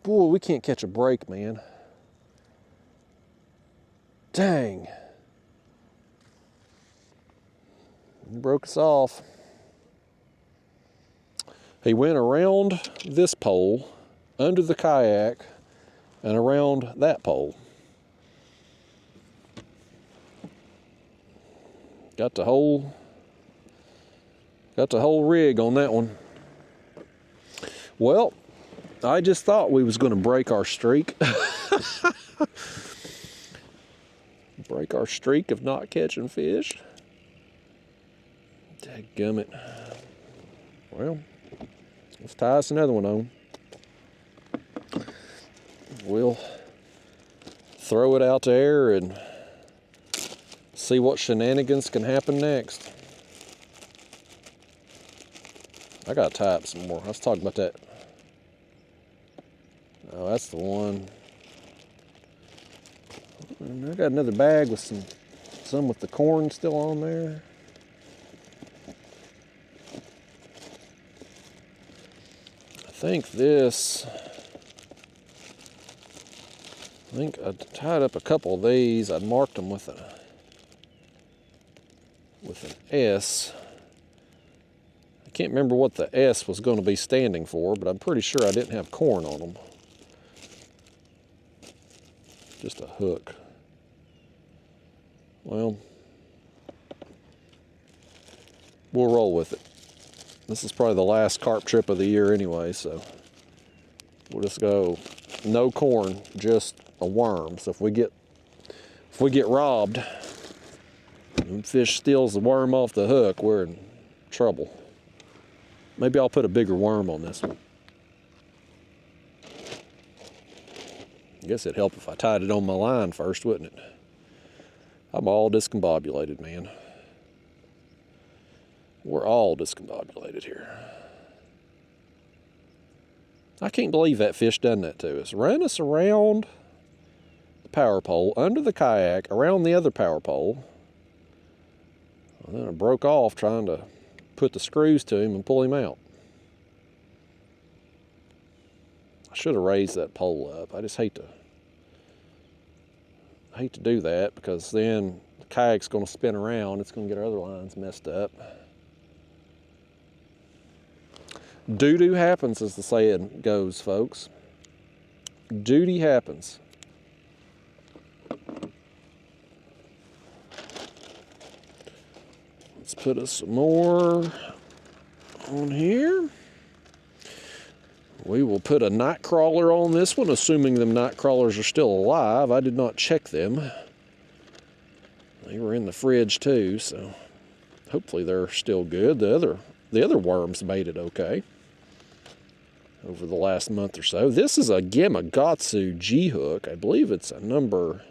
Boy, we can't catch a break, man. Dang. He broke us off. He went around this pole, under the kayak, and around that pole. Got the whole rig on that one. Well, I just thought we was going to break our streak. Break our streak of not catching fish. Dadgummit. Well, let's tie us another one on. We'll throw it out there and see what shenanigans can happen next. I gotta tie up some more. Let's talk about that. Oh, that's the one. And I got another bag with some with the corn still on there. I think I tied up a couple of these. I marked them with an S. I can't remember what the S was going to be standing for, but I'm pretty sure I didn't have corn on them. Just a hook. Well, we'll roll with it. This is probably the last carp trip of the year anyway, so we'll just go no corn, just a worm. So if we get robbed and fish steals the worm off the hook, we're in trouble. Maybe I'll put a bigger worm on this one. I guess it'd help if I tied it on my line first, wouldn't it? I'm all discombobulated, man. We're all discombobulated here. I can't believe that fish done that to us. Ran us around the power pole, under the kayak, around the other power pole. And then I broke off trying to put the screws to him and pull him out. I should have raised that pole up. I just hate to do that, because then the kayak's going to spin around. It's going to get our other lines messed up. Doo-doo happens, as the saying goes, folks. Duty happens. Let's put us some more on here. We will put a night crawler on this one, assuming them night crawlers are still alive. I did not check them. They were in the fridge too, so hopefully they're still good. The other worms made it okay over the last month or so. This is a Gamakatsu G-hook. I believe it's a number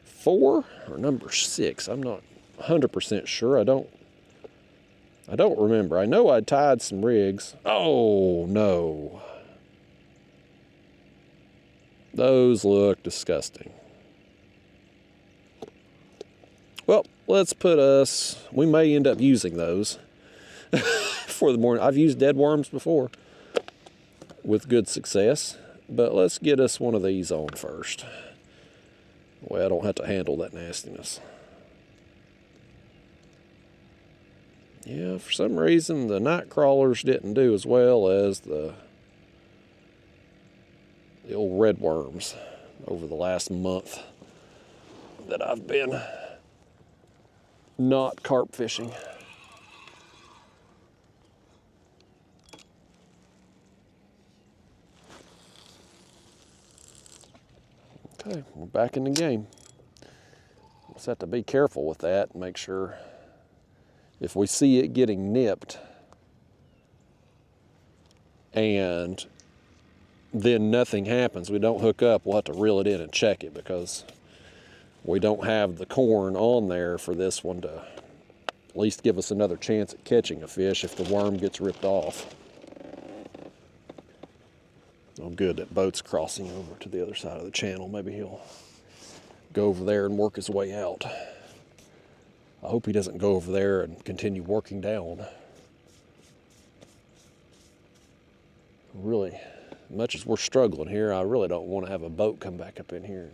4 or number 6. I'm not 100% sure. I don't remember. I know I tied some rigs. Oh, no. Those look disgusting. Well, let's put us... We may end up using those for the morning. I've used dead worms before with good success, but let's get us one of these on first. Well, I don't have to handle that nastiness. Yeah, for some reason the night crawlers didn't do as well as the old red worms over the last month that I've been not carp fishing. Okay, we're back in the game. Just have to be careful with that and make sure if we see it getting nipped and then nothing happens, we don't hook up, we'll have to reel it in and check it because we don't have the corn on there for this one to at least give us another chance at catching a fish if the worm gets ripped off. Oh good, that boat's crossing over to the other side of the channel. Maybe he'll go over there and work his way out. I hope he doesn't go over there and continue working down. Really, as much as we're struggling here, I really don't want to have a boat come back up in here and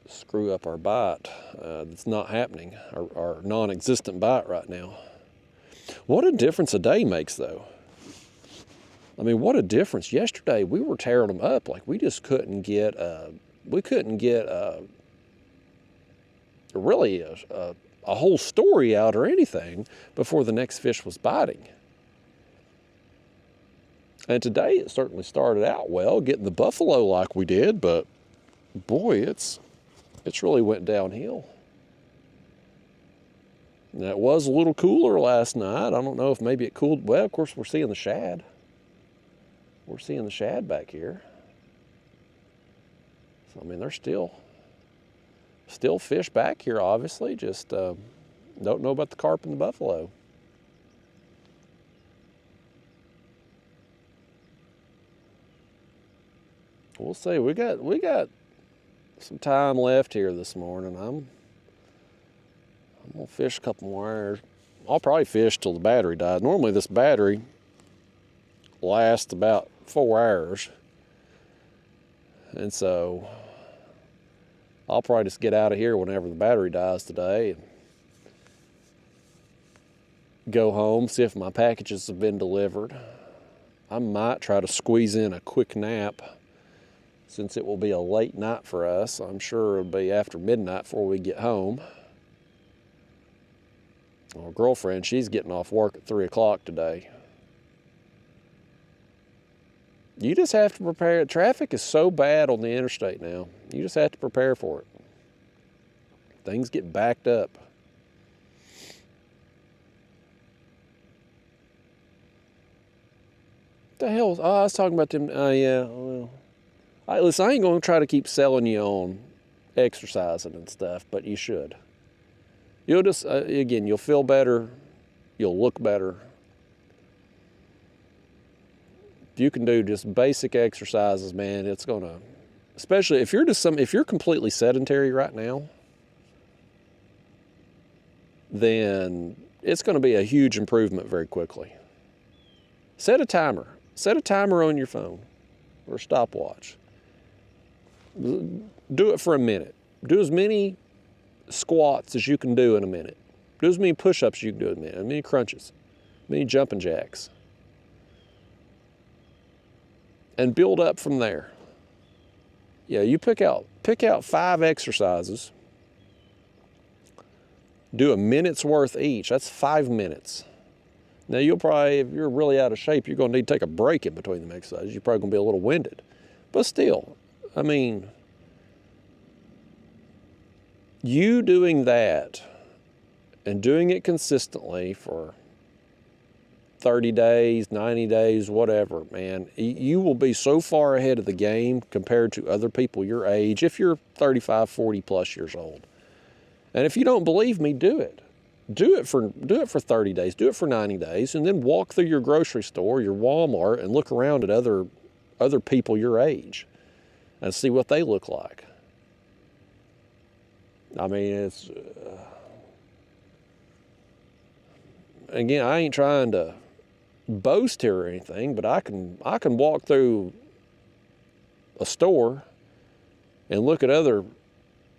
screw up our bite. It's not happening, our non-existent bite right now. What a difference a day makes though. I mean, what a difference. Yesterday we were tearing them up like we just couldn't get really a whole story out or anything before the next fish was biting. And today it certainly started out well, getting the buffalo like we did, but boy, it's really went downhill. And it was a little cooler last night. I don't know if maybe it cooled. Well, of course, we're seeing the shad. We're seeing the shad back here. So, I mean, there's still fish back here, obviously. Just don't know about the carp and the buffalo. We'll see. We got some time left here this morning. I'm gonna fish a couple more hours. I'll probably fish till the battery dies. Normally this battery lasts about 4 hours. And so I'll probably just get out of here whenever the battery dies today and go home, see if my packages have been delivered. I might try to squeeze in a quick nap since it will be a late night for us. I'm sure it'll be after midnight before we get home. Our girlfriend, she's getting off work at 3 o'clock today. You just have to prepare. Traffic is so bad on the interstate now. You just have to prepare for it. Things get backed up. What the hell? Oh, I was talking about them. Yeah, well. Listen, I ain't going to try to keep selling you on exercising and stuff, but you should. You'll just, again, you'll feel better. You'll look better. If you can do just basic exercises, man, it's going to, especially if you're completely sedentary right now, then it's going to be a huge improvement very quickly. Set a timer. Set a timer on your phone or a stopwatch. Do it for a minute. Do as many squats as you can do in a minute. Do as many push-ups as you can do in a minute. As many crunches. As many jumping jacks. And build up from there. Yeah, you pick out 5 exercises. Do a minute's worth each. That's 5 minutes. Now you'll probably, if you're really out of shape, you're going to need to take a break in between them exercises. You're probably going to be a little winded. But still, I mean, you doing that and doing it consistently for 30 days, 90 days, whatever, man, you will be so far ahead of the game compared to other people your age if you're 35, 40 plus years old. And if you don't believe me, do it. Do it for 30 days, do it for 90 days, and then walk through your grocery store, your Walmart, and look around at other people your age and see what they look like. I mean, it's, again, I ain't trying to boast here or anything, but I can walk through a store and look at other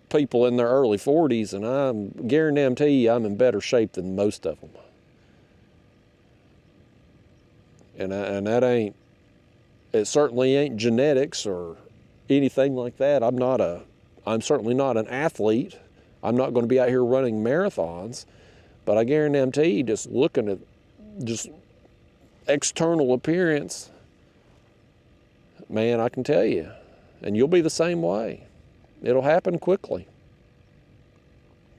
people in their early 40s, and I'm guarantee you I'm in better shape than most of them. And that ain't, it certainly ain't genetics or anything like that. I'm certainly not an athlete. I'm not going to be out here running marathons, but I guarantee you, just looking at just external appearance, man, I can tell you, and you'll be the same way. It'll happen quickly.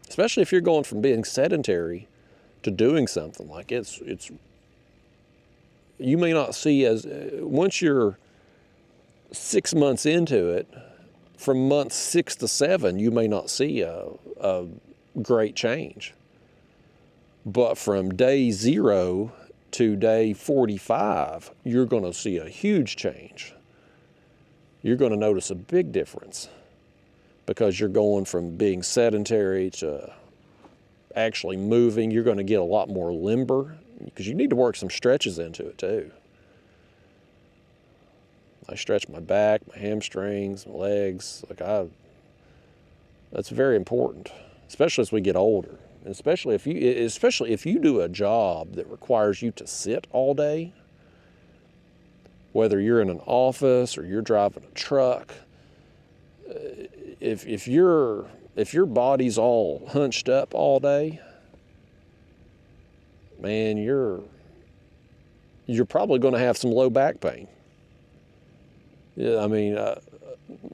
Especially if you're going from being sedentary to doing something. Like it's you may not see as, once you're 6 months into it, from months 6 to 7, you may not see a great change. But from day 0 to day 45, you're going to see a huge change. You're going to notice a big difference, because you're going from being sedentary to actually moving. You're going to get a lot more limber, because you need to work some stretches into it too. I stretch my back, my hamstrings, my legs. That's very important, especially as we get older. And especially if you do a job that requires you to sit all day, whether you're in an office or you're driving a truck. If your body's all hunched up all day, man, you're probably going to have some low back pain. Yeah, I mean,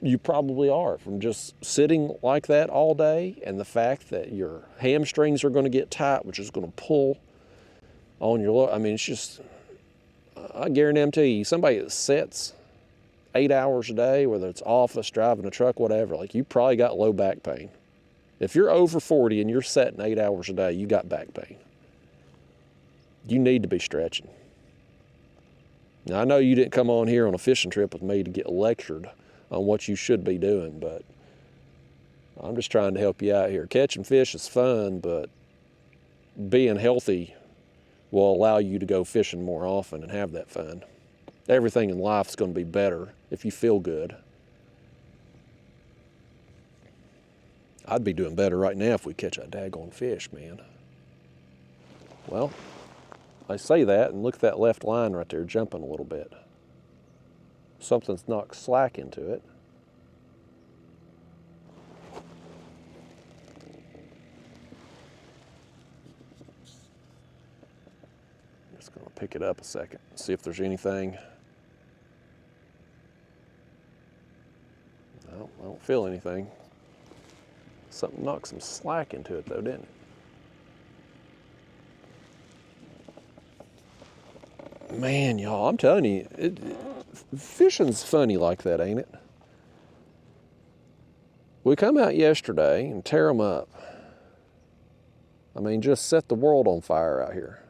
you probably are, from just sitting like that all day, and the fact that your hamstrings are going to get tight, which is going to pull on your. I mean, it's just. I guarantee you, somebody that sits 8 hours a day, whether it's office, driving a truck, whatever, like, you probably got low back pain. If you're over 40 and you're sitting 8 hours a day, you got back pain. You need to be stretching. Now, I know you didn't come on here on a fishing trip with me to get lectured on what you should be doing, but I'm just trying to help you out here. Catching fish is fun, but being healthy will allow you to go fishing more often and have that fun. Everything in life is going to be better if you feel good. I'd be doing better right now if we catch a daggone fish, man. Well, I say that, and look at that left line right there jumping a little bit. Something's knocked slack into it. Just going to pick it up a second, see if there's anything. No, I don't feel anything. Something knocked some slack into it though, didn't it? Man, y'all, I'm telling you, fishing's funny like that, ain't it? We come out yesterday and tear them up. I mean, just set the world on fire out here.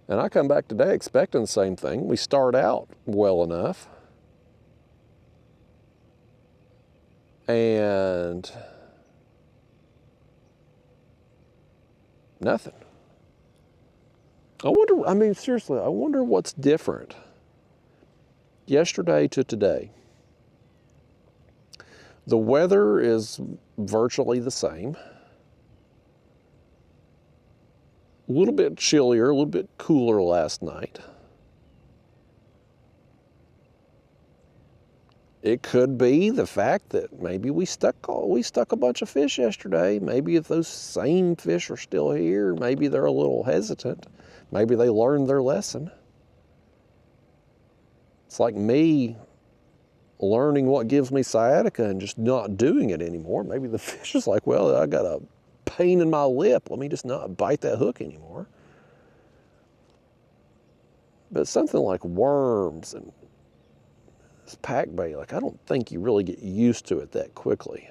And I come back today expecting the same thing. We start out well enough. And nothing. I wonder, I mean, seriously, I wonder what's different yesterday to today. The weather is virtually the same. A little bit chillier, a little bit cooler last night. It could be the fact that maybe we stuck a bunch of fish yesterday. Maybe if those same fish are still here, maybe they're a little hesitant. Maybe they learned their lesson. It's like me learning what gives me sciatica and just not doing it anymore. Maybe the fish is like, well, I got a pain in my lip. Let me just not bite that hook anymore. But something like worms and pack bait, like, I don't think you really get used to it that quickly.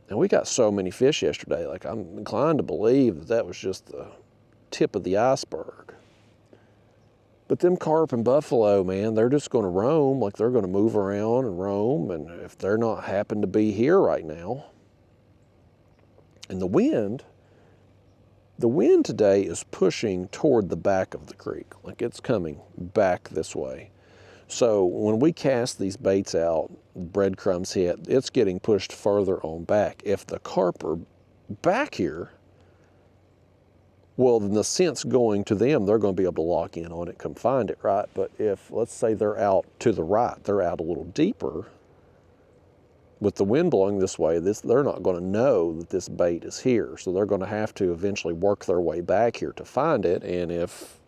And we got so many fish yesterday, like, I'm inclined to believe that that was just the tip of the iceberg. But them carp and buffalo, man, they're just going to roam, like, they're going to move around and roam, and if they're not happen to be here right now. And the wind today is pushing toward the back of the creek, like it's coming back this way. So when we cast these baits out, breadcrumbs hit, it's getting pushed further on back. If the carp are back here, well, then the scent's going to them. They're going to be able to lock in on it, come find it, right? But if, let's say they're out to the right, they're out a little deeper, with the wind blowing this way, they're not going to know that this bait is here. So they're going to have to eventually work their way back here to find it. And if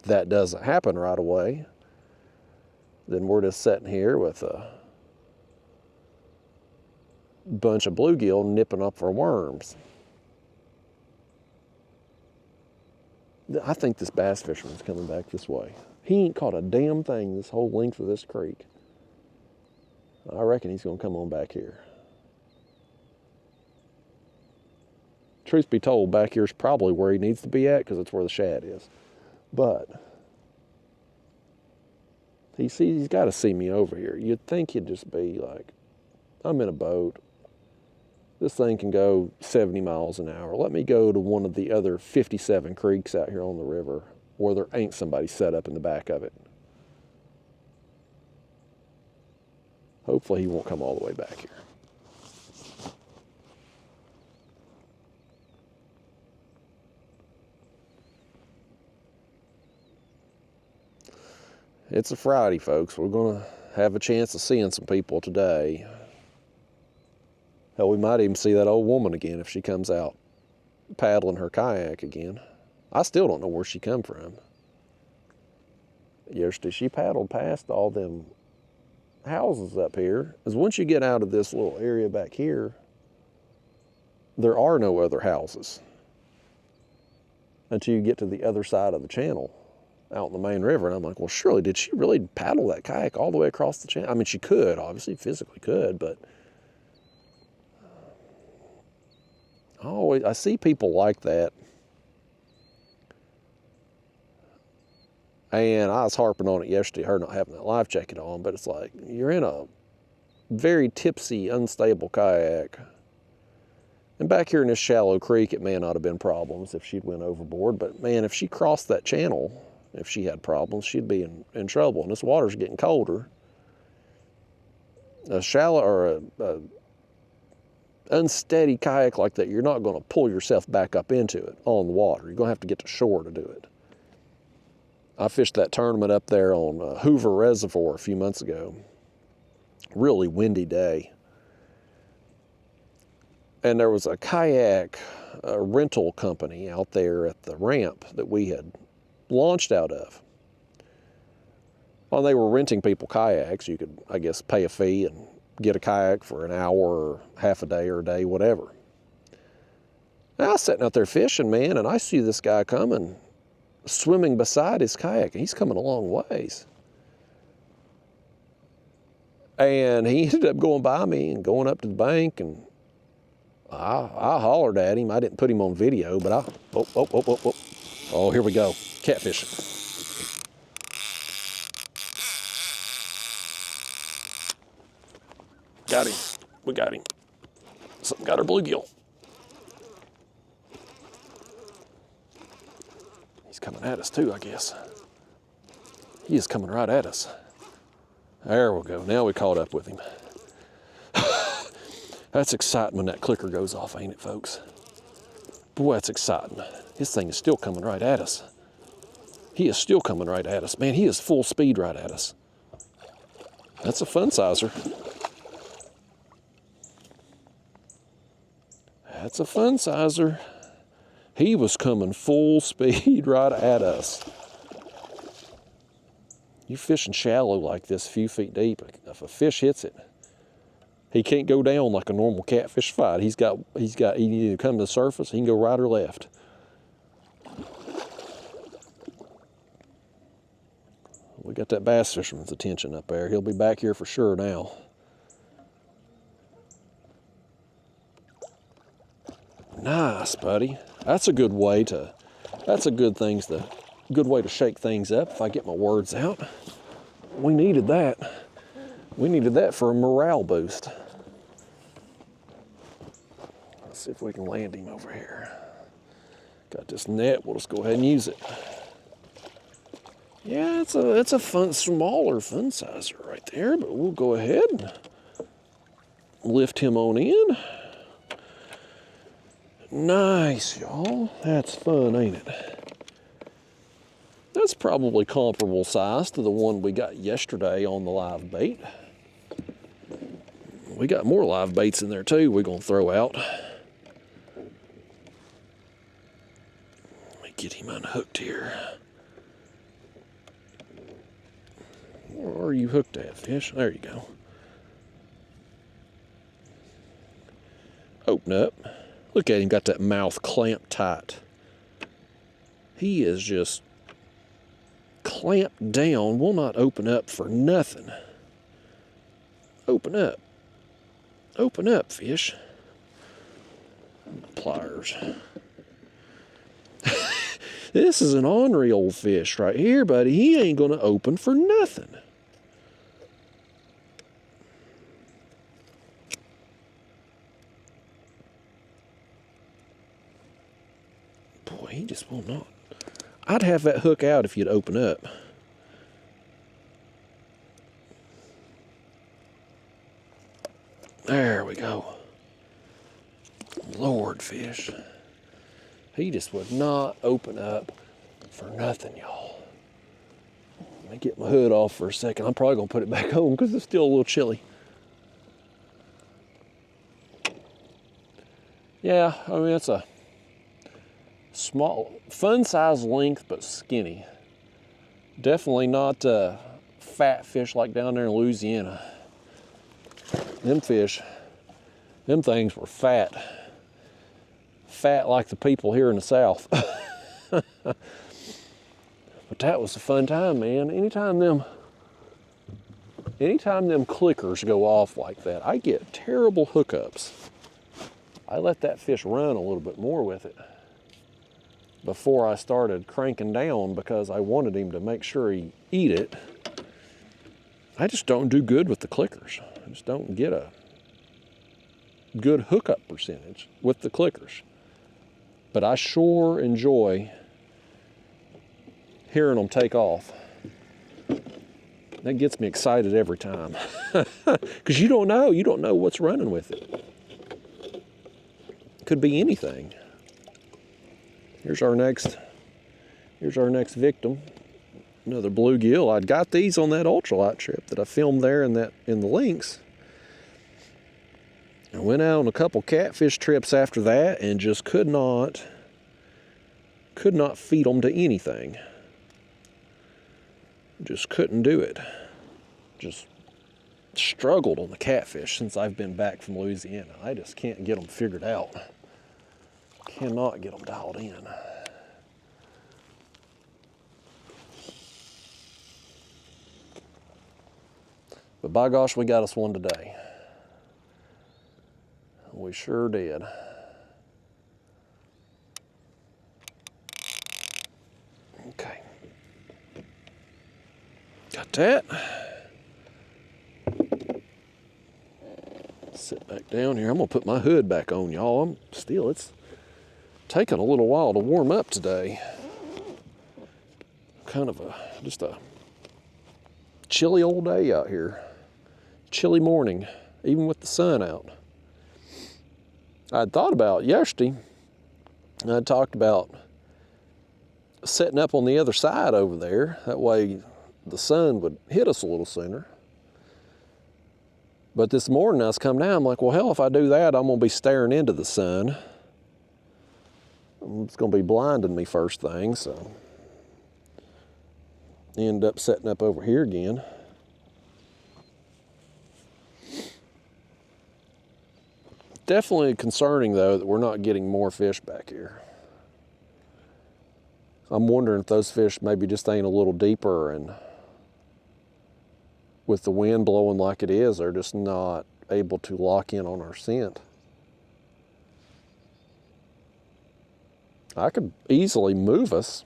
that doesn't happen right away, then we're just sitting here with a bunch of bluegill nipping up for worms. I think this bass fisherman's coming back this way. He ain't caught a damn thing this whole length of this creek. I reckon he's gonna come on back here. Truth be told, back here's probably where he needs to be at because it's where the shad is. But he's got to see me over here. You'd think he'd just be like, I'm in a boat. This thing can go 70 miles an hour. Let me go to one of the other 57 creeks out here on the river where there ain't somebody set up in the back of it. Hopefully he won't come all the way back here. It's a Friday, folks. We're gonna have a chance of seeing some people today. Hell, we might even see that old woman again if she comes out paddling her kayak again. I still don't know where she come from. Yesterday she paddled past all them houses up here. Because once you get out of this little area back here, there are no other houses until you get to the other side of the channel out in the main river. And I'm like, well, surely, did she really paddle that kayak all the way across the channel? I mean, she could, obviously, physically could, but I see people like that. And I was harping on it yesterday, her not having that life jacket on, but it's like, you're in a very tipsy, unstable kayak. And back here in this shallow creek, it may not have been problems if she'd went overboard, but man, if she crossed that channel, if she had problems, she'd be in trouble. And this water's getting colder. A shallow or a unsteady kayak like that, you're not going to pull yourself back up into it on the water. You're going to have to get to shore to do it. I fished that tournament up there on Hoover Reservoir a few months ago. Really windy day. And there was a kayak rental company out there at the ramp that we had launched out of. Well, they were renting people kayaks. You could, I guess, pay a fee and get a kayak for an hour or half a day or a day, whatever. And I was sitting out there fishing, man, and I see this guy coming, swimming beside his kayak, and he's coming a long ways. And he ended up going by me and going up to the bank, and I hollered at him. I didn't put him on video, but oh, here we go, catfishing. Got him. We got him. Something got our bluegill. He's coming at us too, I guess. He is coming right at us. There we go. Now we caught up with him. That's exciting when that clicker goes off, ain't it, folks? Boy, that's exciting. This thing is still coming right at us. He is still coming right at us. Man, he is full speed right at us. That's a fun sizer. That's a fun sizer. He was coming full speed right at us. You're fishing shallow like this, a few feet deep. If a fish hits it, he can't go down like a normal catfish fight. He either come to the surface, he can go right or left. We got that bass fisherman's attention up there. He'll be back here for sure now. Nice, buddy. That's a good way to shake things up if I get my words out. We needed that. We needed that for a morale boost. Let's see if we can land him over here. Got this net, we'll just go ahead and use it. Yeah, it's a fun, smaller fun sizer right there, but we'll go ahead and lift him on in. Nice, y'all. That's fun, ain't it? That's probably comparable size to the one we got yesterday on the live bait. We got more live baits in there too we're gonna throw out. Let me get him unhooked here. Where are you hooked at, fish? There you go. Open up. Look at him, got that mouth clamped tight. He is just clamped down, will not open up for nothing. Open up. Open up, fish. Pliers. This is an ornery old fish right here, buddy. He ain't gonna open for nothing. Boy, he just will not. I'd have that hook out if you'd open up. There we go. Lord, fish. He just would not open up for nothing, y'all. Let me get my hood off for a second. I'm probably gonna put it back on because it's still a little chilly. Yeah, I mean, it's a small, fun size length, but skinny. Definitely not fat fish like down there in Louisiana. Them fish, them things were fat. Fat like the people here in the South. But that was a fun time, man. Anytime them clickers go off like that, I get terrible hookups. I let that fish run a little bit more with it before I started cranking down because I wanted him to make sure he eat it. I just don't do good with the clickers. I just don't get a good hookup percentage with the clickers. But I sure enjoy hearing them take off. That gets me excited every time. Because you don't know what's running with it. Could be anything. Here's our next victim. Another bluegill. I'd got these on that ultralight trip that I filmed there in the links. I went out on a couple catfish trips after that and just could not feed them to anything. Just couldn't do it. Just struggled on the catfish since I've been back from Louisiana. I just can't get them figured out. Cannot get them dialed in. But by gosh, we got us one today. We sure did. Okay. Got that. Sit back down here. I'm gonna put my hood back on, y'all. It's taking a little while to warm up today. Kind of just a chilly old day out here. Chilly morning, even with the sun out. I'd thought about yesterday, I talked about setting up on the other side over there. That way the sun would hit us a little sooner. But this morning I was coming down, I'm like, well, hell, if I do that, I'm gonna be staring into the sun. It's gonna be blinding me first thing, so. End up setting up over here again. Definitely concerning though that we're not getting more fish back here. I'm wondering if those fish maybe just ain't a little deeper, and with the wind blowing like it is, they're just not able to lock in on our scent. I could easily move us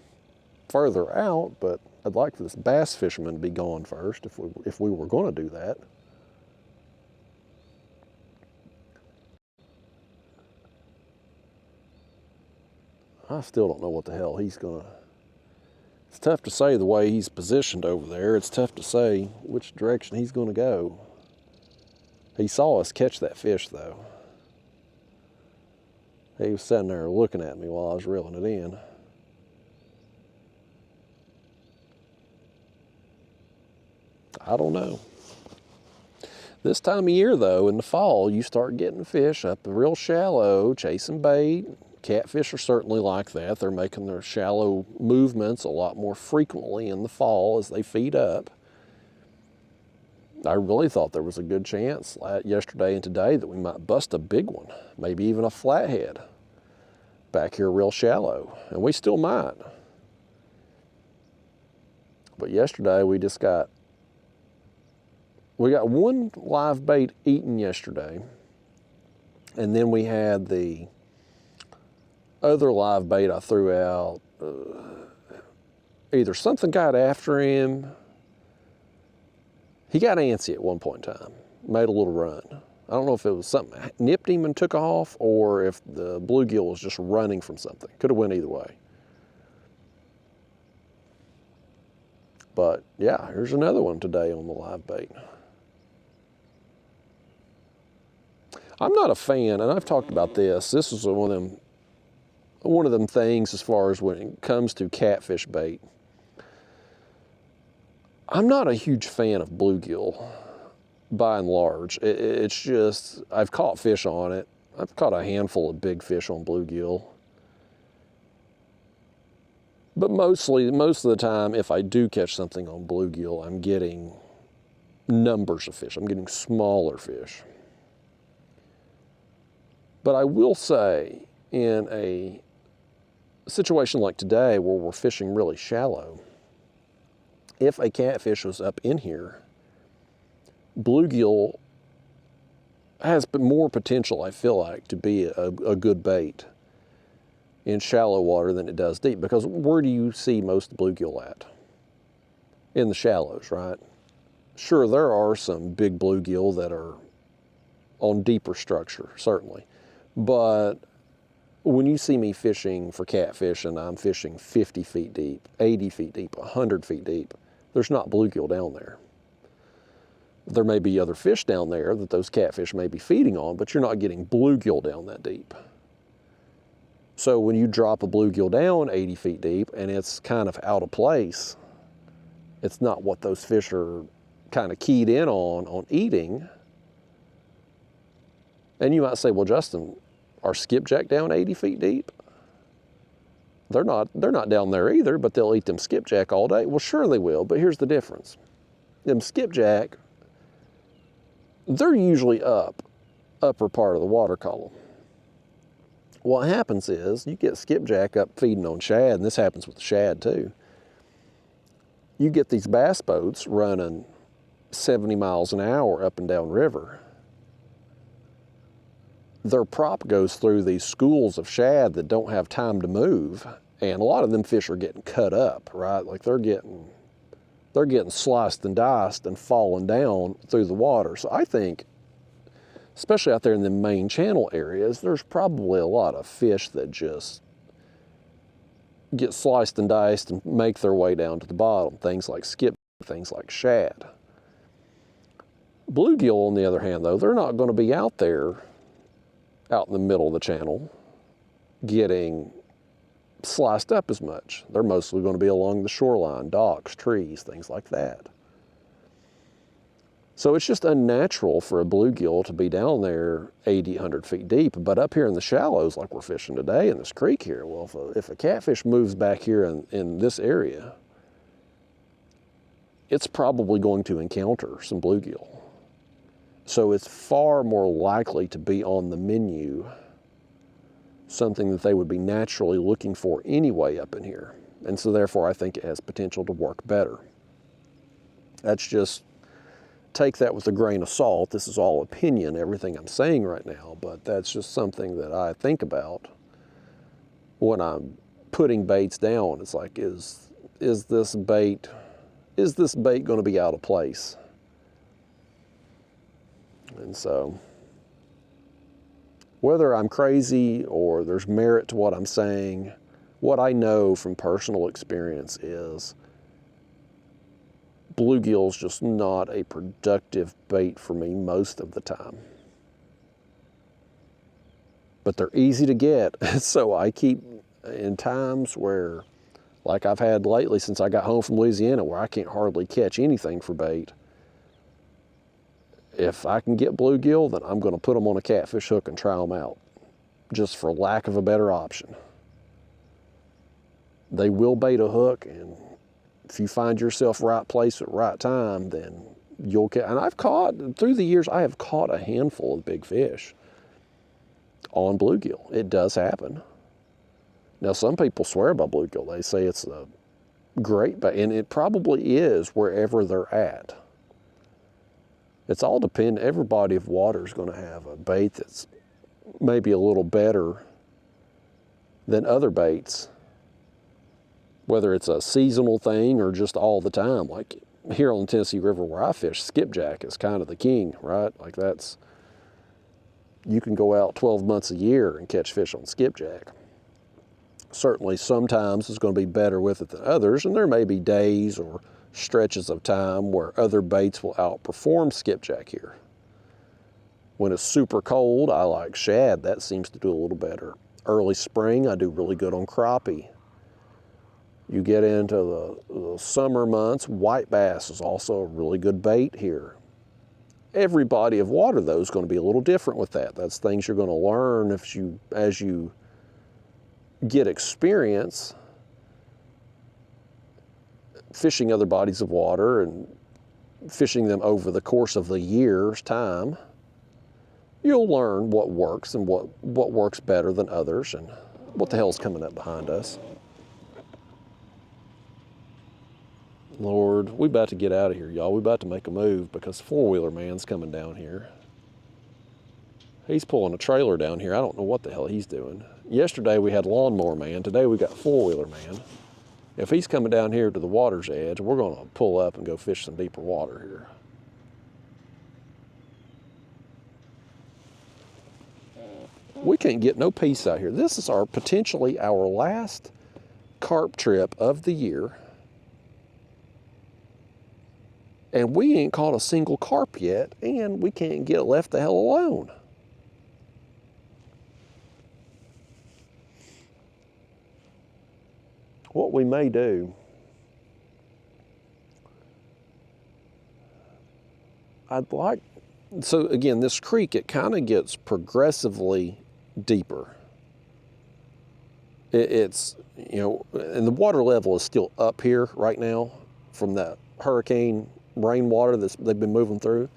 further out, but I'd like for this bass fisherman to be gone first if we were going to do that. I still don't know what the hell he's gonna. It's tough to say the way he's positioned over there. It's tough to say which direction he's going to go. He saw us catch that fish, though. He was sitting there looking at me while I was reeling it in. I don't know. This time of year, though, in the fall, you start getting fish up real shallow, chasing bait. Catfish are certainly like that. They're making their shallow movements a lot more frequently in the fall as they feed up. I really thought there was a good chance yesterday and today that we might bust a big one, maybe even a flathead back here real shallow, and we still might. But yesterday we got one live bait eaten yesterday, and then we had the other live bait I threw out. Either something got after him. He got antsy at one point in time, made a little run. I don't know if it was something nipped him and took off, or if the bluegill was just running from something. Could have went either way. But yeah, here's another one today on the live bait. I'm not a fan, and I've talked about this. This is one of them things as far as when it comes to catfish bait. I'm not a huge fan of bluegill, by and large. It's just, I've caught fish on it. I've caught a handful of big fish on bluegill. But most of the time, if I do catch something on bluegill, I'm getting numbers of fish. I'm getting smaller fish. But I will say, in a situation like today where we're fishing really shallow, if a catfish was up in here, bluegill has more potential, I feel like, to be a good bait in shallow water than it does deep. Because where do you see most bluegill at? In the shallows, right? Sure, there are some big bluegill that are on deeper structure, certainly. But when you see me fishing for catfish and I'm fishing 50 feet deep, 80 feet deep, 100 feet deep, there's not bluegill down there. There may be other fish down there that those catfish may be feeding on, but you're not getting bluegill down that deep. So when you drop a bluegill down 80 feet deep and it's kind of out of place, it's not what those fish are kind of keyed in on eating. And you might say, well, Justin, are skipjack down 80 feet deep? They're not down there either, but they'll eat them skipjack all day. Well, sure they will, but here's the difference. Them skipjack, they're usually upper part of the water column. What happens is you get skipjack up feeding on shad, and this happens with the shad too. You get these bass boats running 70 miles an hour up and down river. Their prop goes through these schools of shad that don't have time to move, and a lot of them fish are getting cut up, right? Like they're getting sliced and diced and falling down through the water. So I think, especially out there in the main channel areas, there's probably a lot of fish that just get sliced and diced and make their way down to the bottom. Things like skip, things like shad. Bluegill, on the other hand, though, they're not going to be out there out in the middle of the channel getting sliced up as much. They're mostly going to be along the shoreline, docks, trees, things like that. So it's just unnatural for a bluegill to be down there 80, 100 feet deep. But up here in the shallows, like we're fishing today in this creek here, well, if a catfish moves back here in this area, it's probably going to encounter some bluegill. So it's far more likely to be on the menu, something that they would be naturally looking for anyway up in here. And so therefore I think it has potential to work better. That's just, take that with a grain of salt. This is all opinion, everything I'm saying right now, but that's just something that I think about when I'm putting baits down. It's like, is this bait going to be out of place? And so, whether I'm crazy or there's merit to what I'm saying, what I know from personal experience is bluegill's just not a productive bait for me most of the time. But they're easy to get, so I keep, in times where, like I've had lately since I got home from Louisiana, where I can't hardly catch anything for bait, if I can get bluegill, then I'm going to put them on a catfish hook and try them out, just for lack of a better option. They will bait a hook, and if you find yourself right place at right time, then you'll catch. And I've caught, through the years, I have caught a handful of big fish on bluegill. It does happen. Now, some people swear by bluegill. They say it's a great bait, and it probably is wherever they're at. It's all dependent. Every body of water is going to have a bait that's maybe a little better than other baits, whether it's a seasonal thing or just all the time. Like here on the Tennessee River where I fish, skipjack is kind of the king, right? Like that's, you can go out 12 months a year and catch fish on skipjack. Certainly sometimes it's going to be better with it than others, and there may be days or stretches of time where other baits will outperform skipjack here. When it's super cold, I like shad. That seems to do a little better. Early spring, I do really good on crappie. You get into the summer months, white bass is also a really good bait here. Every body of water, though, is going to be a little different with that. That's things you're going to learn as you get experience fishing other bodies of water and fishing them over the course of the year's time. You'll learn what works and what works better than others. And what the hell's coming up behind us? Lord, we about to get out of here, y'all. We about to make a move because four-wheeler man's coming down here. He's pulling a trailer down here. I don't know what the hell he's doing. Yesterday we had lawnmower man. Today we got four-wheeler man. If he's coming down here to the water's edge, we're going to pull up and go fish some deeper water here. We can't get no peace out here. This is potentially our last carp trip of the year. And we ain't caught a single carp yet, and we can't get left the hell alone. What we may do, so again, this creek, it kind of gets progressively deeper. It's, you know, and the water level is still up here right now from that hurricane rainwater they've been moving through.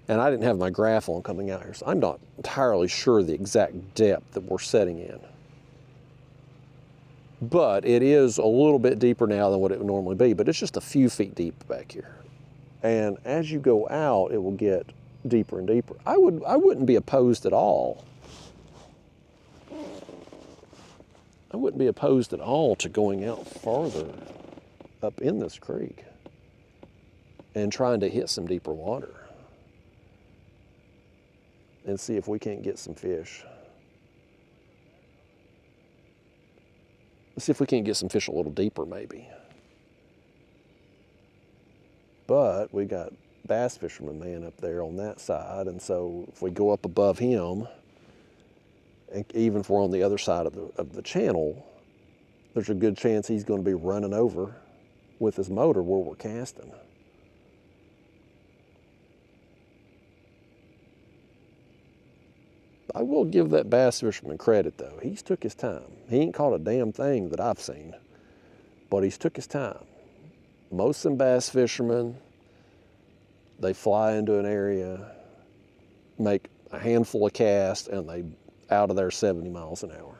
And I didn't have my graph on coming out here, so I'm not entirely sure the exact depth that we're setting in. But it is a little bit deeper now than what it would normally be, but it's just a few feet deep back here. And as you go out, it will get deeper and deeper. I wouldn't be opposed at all. I wouldn't be opposed at all to going out farther up in this creek and trying to hit some deeper water and see if we can't get some fish. Let's see if we can't get some fish a little deeper, maybe. But we got bass fisherman man up there on that side, and so if we go up above him, and even if we're on the other side of the channel, there's a good chance he's going to be running over with his motor where we're casting. I will give that bass fisherman credit, though. He's took his time. He ain't caught a damn thing that I've seen, but he's took his time. Most of them bass fishermen, they fly into an area, make a handful of casts, and they out of there 70 miles an hour.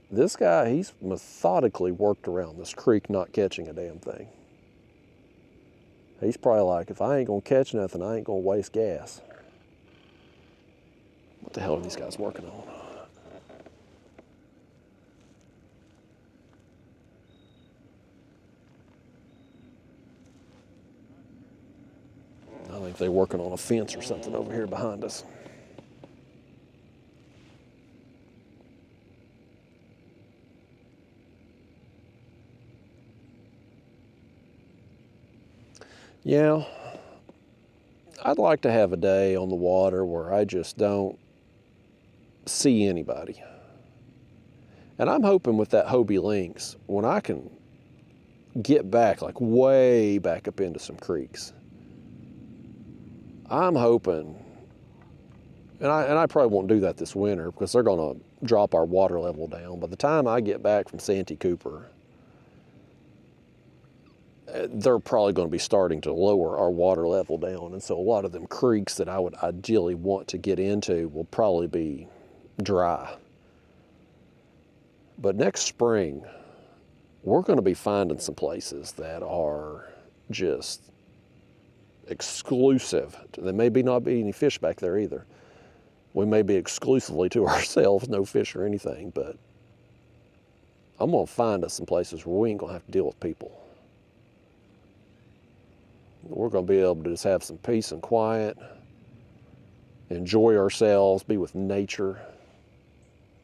This guy, he's methodically worked around this creek not catching a damn thing. He's probably like, if I ain't gonna catch nothing, I ain't gonna waste gas. What the hell are these guys working on? I think they're working on a fence or something over here behind us. Yeah, I'd like to have a day on the water where I just don't see anybody. And I'm hoping with that Hobie Lynx, when I can get back, like way back up into some creeks, I'm hoping, and I probably won't do that this winter because they're going to drop our water level down. By the time I get back from Santee Cooper, they're probably going to be starting to lower our water level down. And so a lot of them creeks that I would ideally want to get into will probably be dry. But next spring, we're going to be finding some places that are just exclusive. There may not be any fish back there either. We may be exclusively to ourselves, no fish or anything, but I'm going to find us some places where we ain't going to have to deal with people. We're going to be able to just have some peace and quiet, enjoy ourselves, be with nature.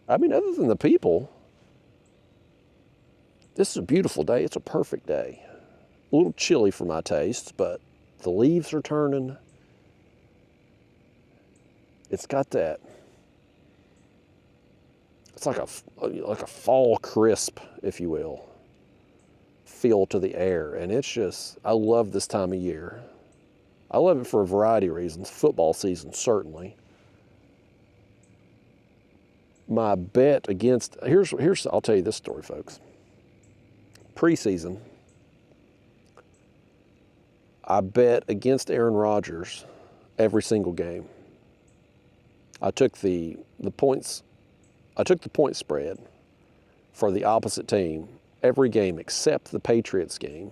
I mean, other than the people, this is a beautiful day. It's a perfect day. A little chilly for my tastes, but the leaves are turning. It's got that, it's like a fall crisp, if you will, feel to the air. And it's just, I love this time of year. I love it for a variety of reasons. Football season, certainly. My bet against, here's I'll tell you this story, folks. Preseason, I bet against Aaron Rodgers every single game. I took the point spread for the opposite team every game except the Patriots game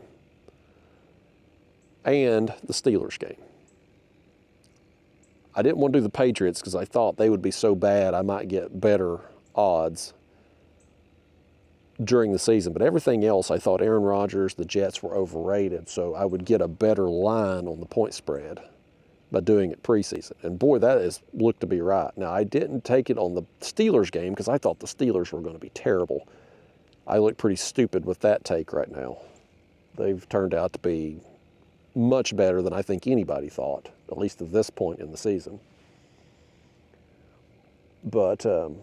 and the Steelers game. I didn't want to do the Patriots because I thought they would be so bad I might get better odds during the season. But everything else, I thought Aaron Rodgers, the Jets were overrated, so I would get a better line on the point spread by doing it preseason. And boy, that has looked to be right. Now, I didn't take it on the Steelers game because I thought the Steelers were going to be terrible. I look pretty stupid with that take right now. They've turned out to be much better than I think anybody thought, at least at this point in the season. But, man,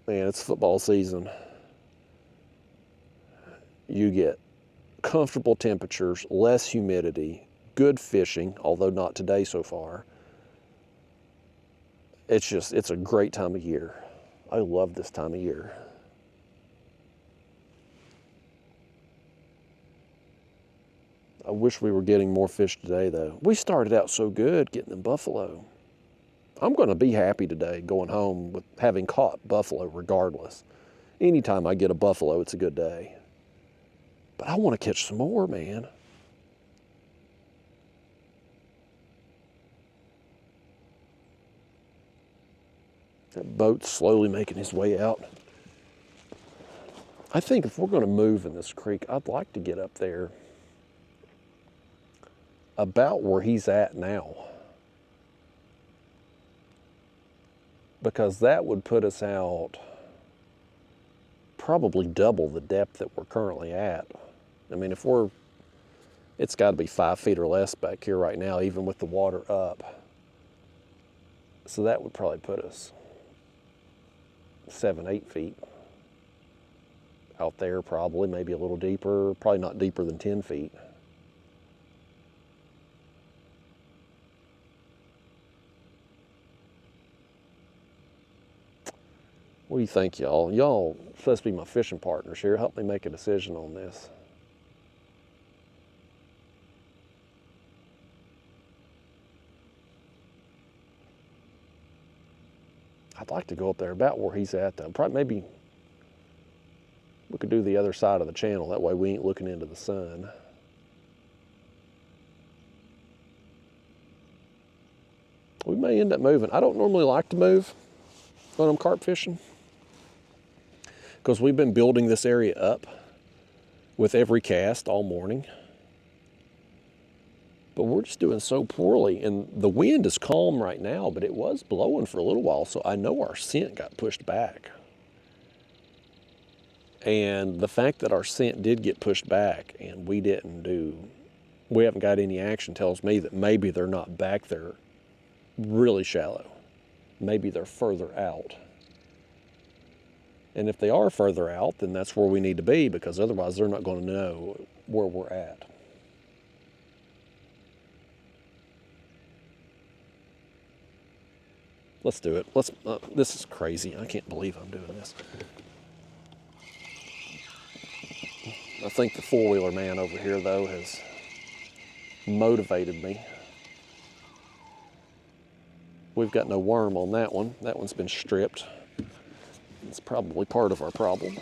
it's football season. You get comfortable temperatures, less humidity, good fishing, although not today so far. It's a great time of year. I love this time of year. I wish we were getting more fish today, though. We started out so good getting them buffalo. I'm going to be happy today going home with having caught buffalo regardless. Anytime I get a buffalo, it's a good day. But I want to catch some more, man. That boat's slowly making his way out. I think if we're going to move in this creek, I'd like to get up there about where he's at now, because that would put us out probably double the depth that we're currently at. I mean, it's got to be 5 feet or less back here right now, even with the water up. So that would probably put us 7, 8 feet out there, probably, maybe a little deeper, probably not deeper than 10 feet. What do you think, y'all? Y'all supposed to be my fishing partners here. Help me make a decision on this. I'd like to go up there about where he's at, though. Probably, maybe we could do the other side of the channel. That way we ain't looking into the sun. We may end up moving. I don't normally like to move when I'm carp fishing, because we've been building this area up with every cast all morning. But we're just doing so poorly, and the wind is calm right now, but it was blowing for a little while, so I know our scent got pushed back. And the fact that our scent did get pushed back and we didn't do we haven't got any action tells me that maybe they're not back there really shallow. Maybe they're further out. And if they are further out, then that's where we need to be, because otherwise they're not going to know where we're at. Let's do it. This is crazy. I can't believe I'm doing this. I think the four-wheeler man over here, though, has motivated me. We've got no worm on that one. That one's been stripped. It's probably part of our problem.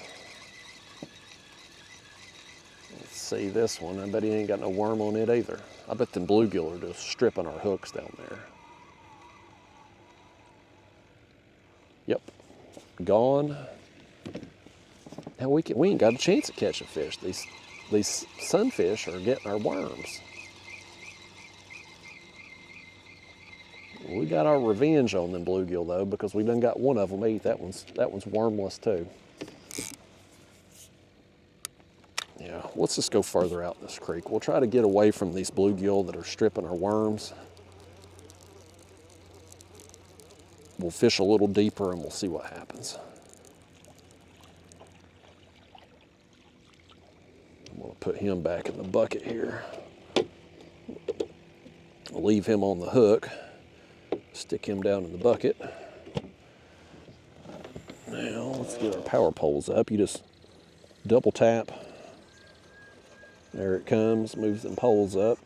Let's see this one. I bet he ain't got no worm on it either. I bet them bluegill are just stripping our hooks down there. Yep, gone. Hell, we ain't got a chance at catching fish. These sunfish are getting our worms. We got our revenge on them bluegill though, because we done got one of them eat. That one's wormless too. Yeah, let's just go further out in this creek. We'll try to get away from these bluegill that are stripping our worms. We'll fish a little deeper and we'll see what happens. I'm gonna put him back in the bucket here. I'll leave him on the hook. Stick him down in the bucket. Now let's get our power poles up. You just double tap. There it comes, moves them poles up.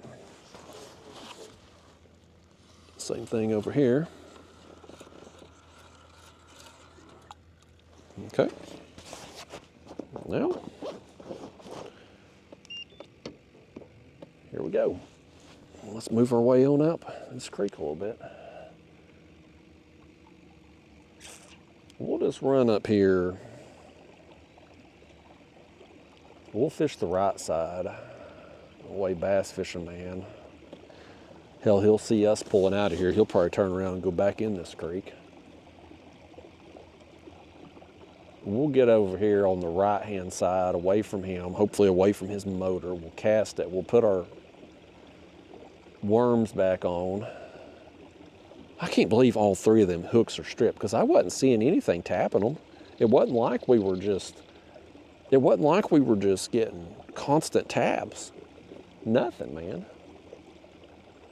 Same thing over here. Okay. Now, here we go. Let's move our way on up this creek a little bit. We'll just run up here. We'll fish the right side, the way bass fishing man. Hell, he'll see us pulling out of here. He'll probably turn around and go back in this creek. We'll get over here on the right-hand side, away from him, hopefully away from his motor. We'll cast it. We'll put our worms back on. I can't believe all three of them hooks are stripped, because I wasn't seeing anything tapping them. It wasn't like we were just getting constant taps. Nothing, man.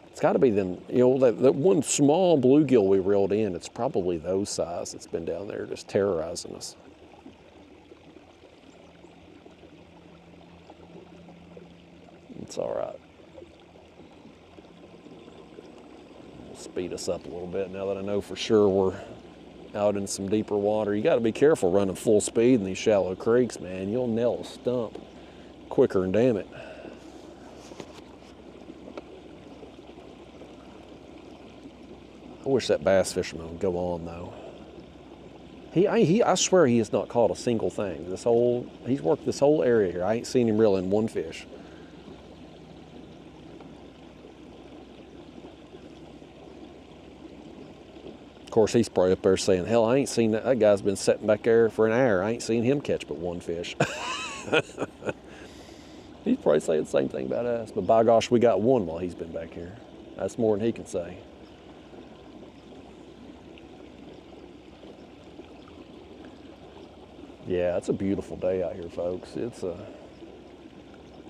It's got to be them, you know, that one small bluegill we reeled in, it's probably those size that's been down there just terrorizing us. It's all right. We'll speed us up a little bit now that I know for sure we're out in some deeper water. You got to be careful running full speed in these shallow creeks, man. You'll nail a stump quicker than damn it. I wish that bass fisherman would go on though. I swear he has not caught a single thing. He's worked this whole area here. I ain't seen him reel in one fish. Of course, he's probably up there saying, hell, I ain't seen that. That guy's been sitting back there for an hour. I ain't seen him catch but one fish. He's probably saying the same thing about us. But by gosh, we got one while he's been back here. That's more than he can say. Yeah, it's a beautiful day out here, folks. It's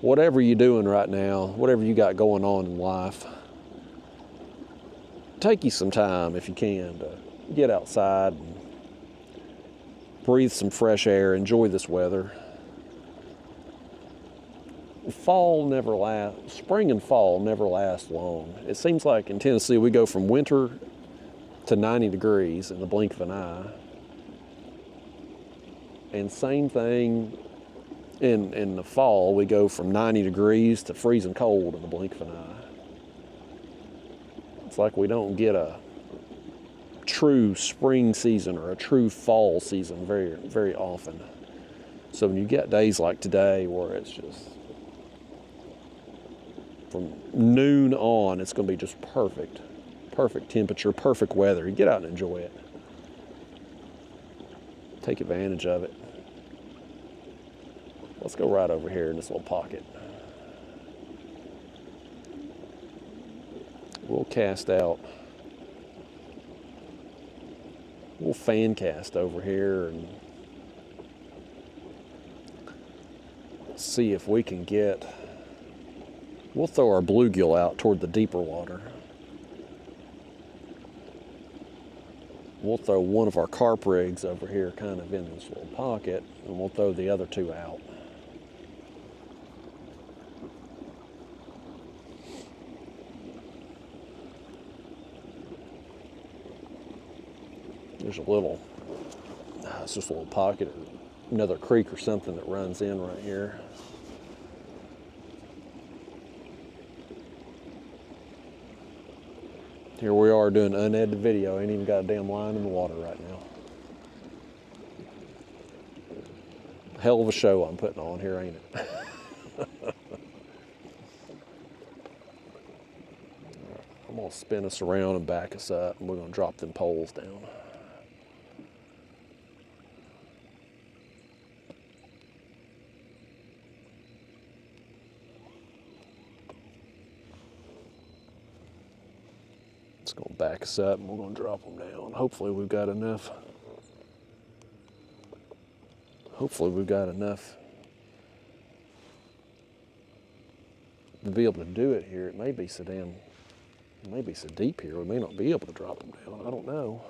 whatever you're doing right now, whatever you got going on in life, take you some time, if you can, to get outside and breathe some fresh air, enjoy this weather. Spring and fall never last long. It seems like in Tennessee we go from winter to 90 degrees in the blink of an eye. And same thing in the fall, we go from 90 degrees to freezing cold in the blink of an eye. It's like we don't get a true spring season or a true fall season very, very often. So when you get days like today where it's just from noon on, it's going to be just perfect temperature, perfect weather. You get out and enjoy it. Take advantage of it. Let's go right over here in this little pocket. cast out. We'll fan cast over here and see if we can get, we'll throw our bluegill out toward the deeper water. We'll throw one of our carp rigs over here kind of in this little pocket, and we'll throw the other two out. There's a little, it's just a little pocket, another creek or something that runs in right here. Here we are doing unedited video. Ain't even got a damn line in the water right now. Hell of a show I'm putting on here, ain't it? I'm gonna spin us around and back us up, and we're gonna drop them poles down. It's gonna back us up and we're gonna drop them down. Hopefully we've got enough. Hopefully we've got enough to be able to do it here. It may be so deep here, we may not be able to drop them down. I don't know.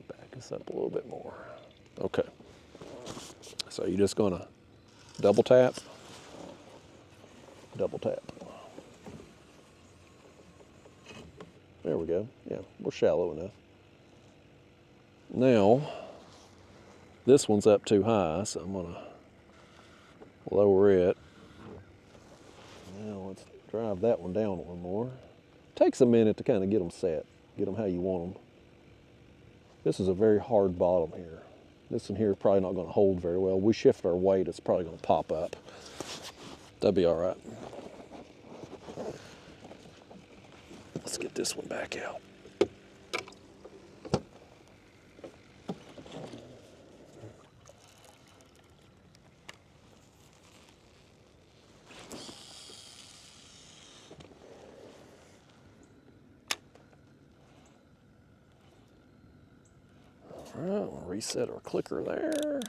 Back us up a little bit more. Okay. So you're just gonna double tap. Double tap. There we go. Yeah, we're shallow enough. Now, this one's up too high, so I'm gonna lower it. Now let's drive that one down a little more. Takes a minute to kind of get them set, get them how you want them. This is a very hard bottom here. This one here is probably not gonna hold very well. We shift our weight, it's probably gonna pop up. That'll be all right. Let's get this one back out. All right, we'll reset our clicker there.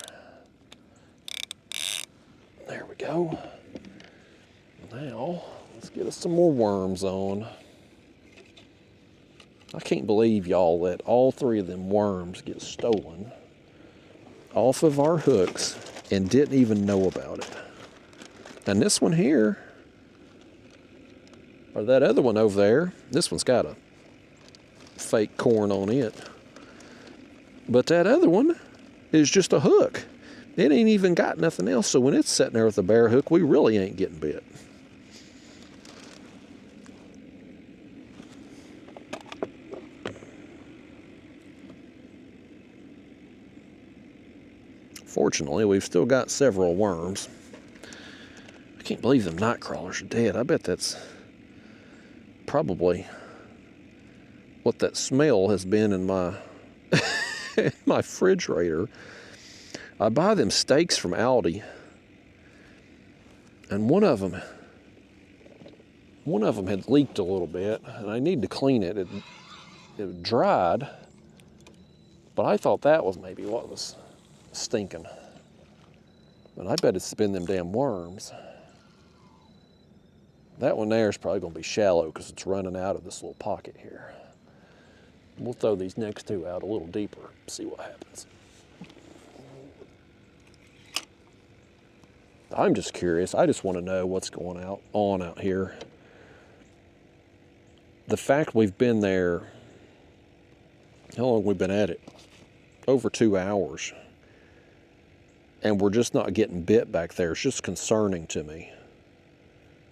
There we go. Now, let's get us some more worms on. I can't believe y'all let all three of them worms get stolen off of our hooks and didn't even know about it. And this one here, or that other one over there, this one's got a fake corn on it. But that other one is just a hook. It ain't even got nothing else. So when it's sitting there with a bare hook, we really ain't getting bit. Fortunately, we've still got several worms. I can't believe them night crawlers are dead. I bet that's probably what that smell has been in my my refrigerator. I buy them steaks from Aldi, and one of them had leaked a little bit, and I need to clean it. It dried, but I thought that was maybe what was stinking. But I bet it's been them damn worms. That one there is probably going to be shallow because it's running out of this little pocket here. We'll throw these next two out a little deeper, see what happens. I'm just curious. I just want to know what's going on out here. The fact we've been there, how long have we been at it? Over 2 hours. And we're just not getting bit back there. It's just concerning to me.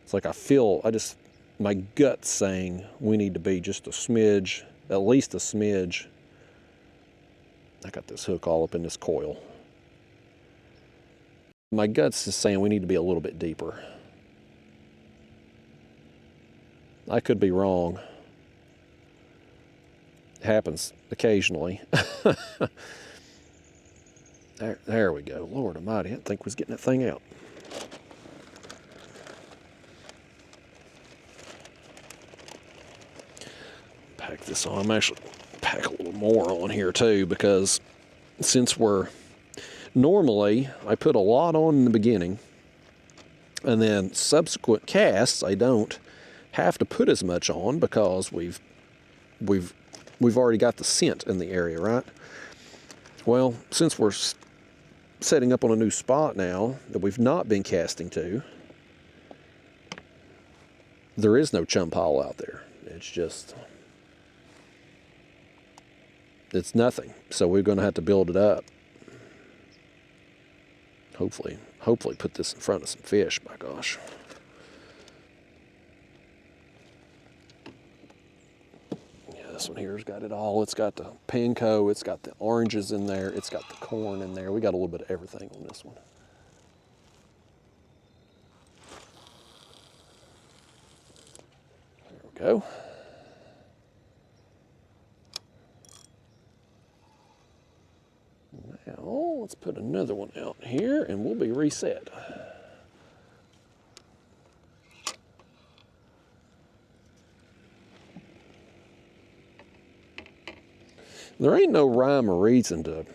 It's like my gut's saying we need to be just a smidge, at least a smidge. I got this hook all up in this coil. My gut's just saying we need to be a little bit deeper. I could be wrong. It happens occasionally. There we go. Lord Almighty, I didn't think we was getting that thing out. pack this on. I'm actually pack a little more on here too, because since normally I put a lot on in the beginning, and then subsequent casts I don't have to put as much on because we've already got the scent in the area, right? Well, since we're setting up on a new spot now that we've not been casting to, there is no chum pile out there. It's nothing. So we're going to have to build it up. Hopefully put this in front of some fish, my gosh. Yeah, this one here's got it all. It's got the panko, it's got the oranges in there, it's got the corn in there. We got a little bit of everything on this one. There we go. Now, let's put another one out here and we'll be reset. There ain't no rhyme or reason to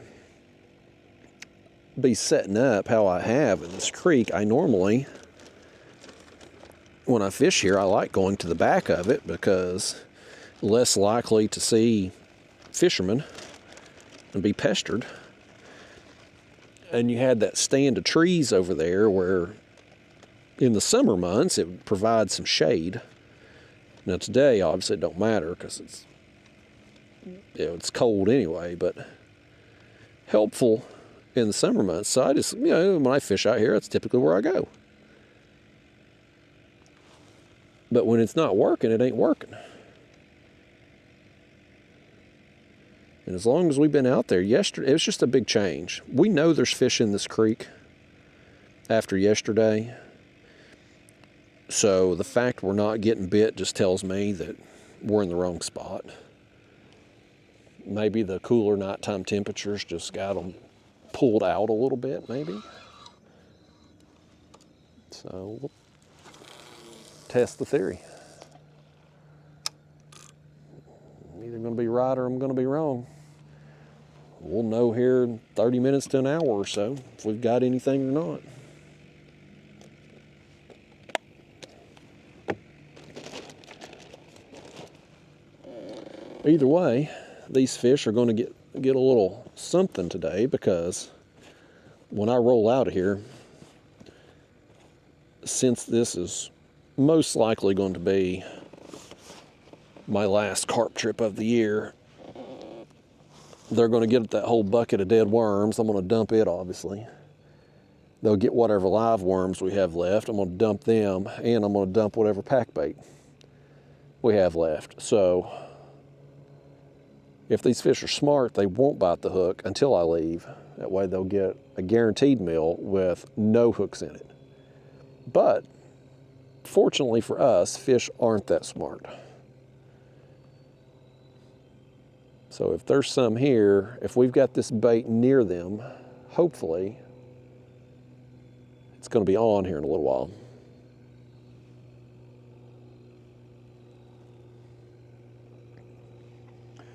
be setting up how I have in this creek. I normally, when I fish here, I like going to the back of it because less likely to see fishermen and be pestered. And you had that stand of trees over there where in the summer months it provides some shade. Now today obviously it don't matter because it's cold anyway, but helpful in the summer months. So I just, when I fish out here, that's typically where I go. But when it's not working, it ain't working. And as long as we've been out there yesterday, it was just a big change. We know there's fish in this creek after yesterday. So the fact we're not getting bit just tells me that we're in the wrong spot. Maybe the cooler nighttime temperatures just got them pulled out a little bit, maybe. So we'll test the theory. I'm either going to be right or I'm going to be wrong. We'll know here in 30 minutes to an hour or so if we've got anything or not. Either way, these fish are going to get a little something today, because when I roll out of here, since this is most likely going to be my last carp trip of the year, they're going to get that whole bucket of dead worms. I'm going to dump it, obviously. They'll get whatever live worms we have left. I'm going to dump them, and I'm going to dump whatever pack bait we have left. So if these fish are smart, they won't bite the hook until I leave. That way they'll get a guaranteed meal with no hooks in it. But fortunately for us, fish aren't that smart. So if there's some here, if we've got this bait near them, hopefully it's going to be on here in a little while.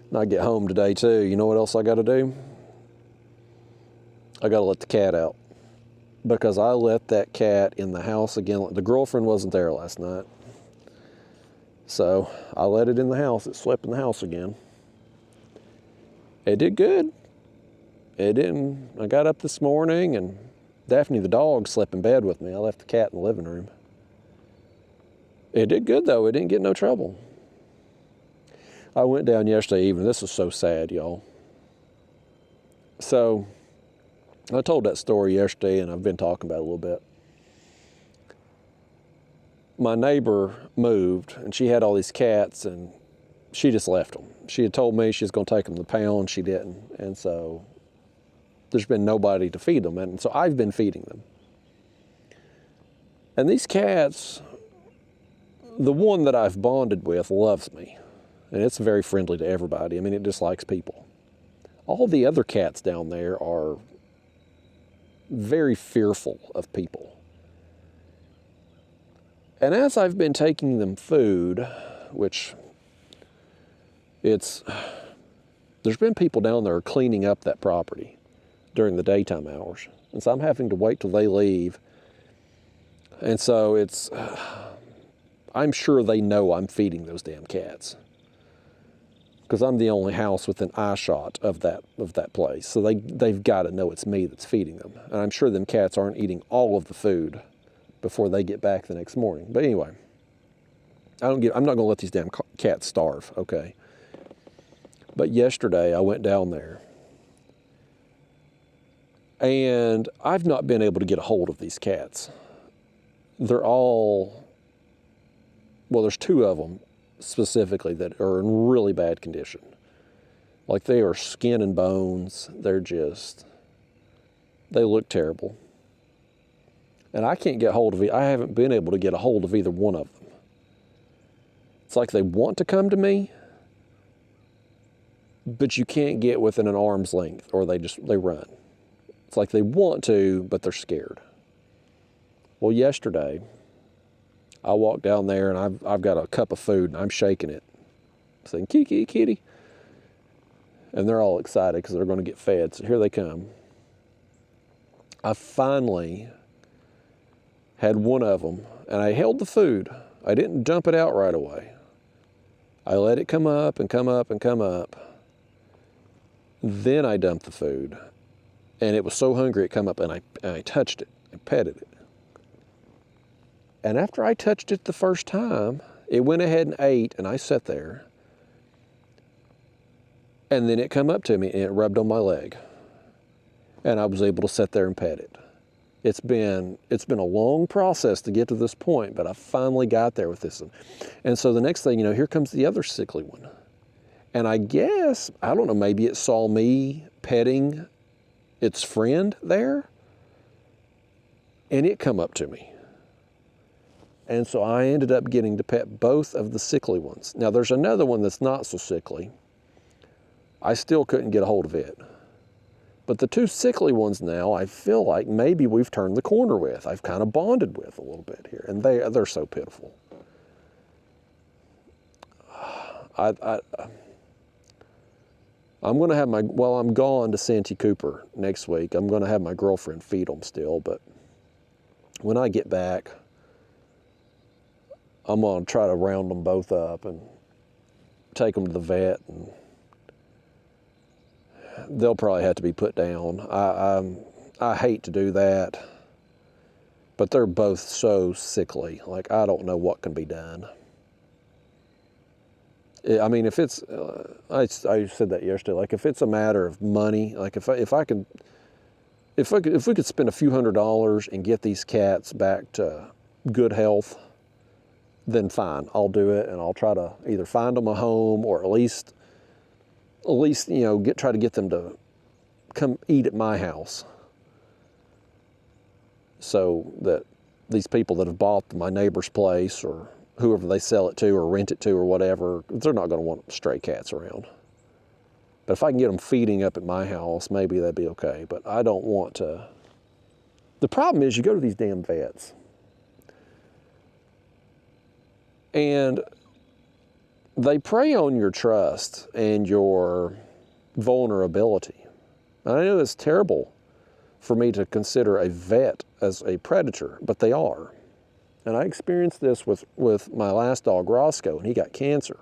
And I get home today too, you know what else I got to do? I got to let the cat out, because I let that cat in the house again. The girlfriend wasn't there last night, so I let it in the house. It slept in the house again. It did good. It didn't. I got up this morning and Daphne the dog slept in bed with me. I left the cat in the living room. It did good though. It didn't get no trouble. I went down yesterday evening. This is so sad, y'all. So I told that story yesterday, and I've been talking about it a little bit. My neighbor moved, and she had all these cats, and she just left them. She had told me she was going to take them to the pound. She didn't. And so there's been nobody to feed them. And so I've been feeding them. And these cats, the one that I've bonded with loves me. And it's very friendly to everybody. I mean, it just likes people. All the other cats down there are very fearful of people. And as I've been taking them food, which there's been people down there cleaning up that property during the daytime hours. And so I'm having to wait till they leave. And so I'm sure they know I'm feeding those damn cats, because I'm the only house within eyeshot of that place. So they've got to know it's me that's feeding them. And I'm sure them cats aren't eating all of the food before they get back the next morning. But anyway, I'm not going to let these damn cats starve, okay? But yesterday I went down there, and I've not been able to get a hold of these cats. They're all, well, there's 2 of them specifically that are in really bad condition. Like, they are skin and bones. They look terrible. And I can't get hold of I haven't been able to get a hold of either one of them. It's like they want to come to me, but you can't get within an arm's length, or they run. It's like they want to, but they're scared. Well, yesterday, I walked down there, and I've got a cup of food, and I'm shaking it, saying, "Kitty, kitty." And they're all excited because they're going to get fed. So here they come. I finally had one of them, and I held the food. I didn't dump it out right away. I let it come up and come up and come up. Then I dumped the food, and it was so hungry it come up, and I touched it. I petted it. And after I touched it the first time, it went ahead and ate, and I sat there. And then it come up to me, and it rubbed on my leg. And I was able to sit there and pet it. It's been a long process to get to this point, but I finally got there with this one. And so the next thing you know, here comes the other sickly one. And I guess, I don't know, maybe it saw me petting its friend there, and it come up to me. And so I ended up getting to pet both of the sickly ones. Now, there's another one that's not so sickly. I still couldn't get a hold of it. But the 2 sickly ones now, I feel like maybe we've turned the corner with. I've kind of bonded with a little bit here. And they're so pitiful. I'm going to have while I'm gone to Santee Cooper next week, I'm going to have my girlfriend feed them still. But when I get back, I'm going to try to round them both up and take them to the vet, and they'll probably have to be put down. I hate to do that, but they're both so sickly. Like, I don't know what can be done. I mean, if it's, I said that yesterday, like, if it's a matter of money, like if we could spend a few $100s and get these cats back to good health, then fine, I'll do it, and I'll try to either find them a home, or at least try to get them to come eat at my house, so that these people that have bought my neighbor's place, or whoever they sell it to or rent it to or whatever, they're not going to want stray cats around. But if I can get them feeding up at my house, maybe that'd be okay. But I don't want to. The problem is, you go to these damn vets, and they prey on your trust and your vulnerability. And I know it's terrible for me to consider a vet as a predator, but they are. And I experienced this with my last dog, Roscoe, and he got cancer.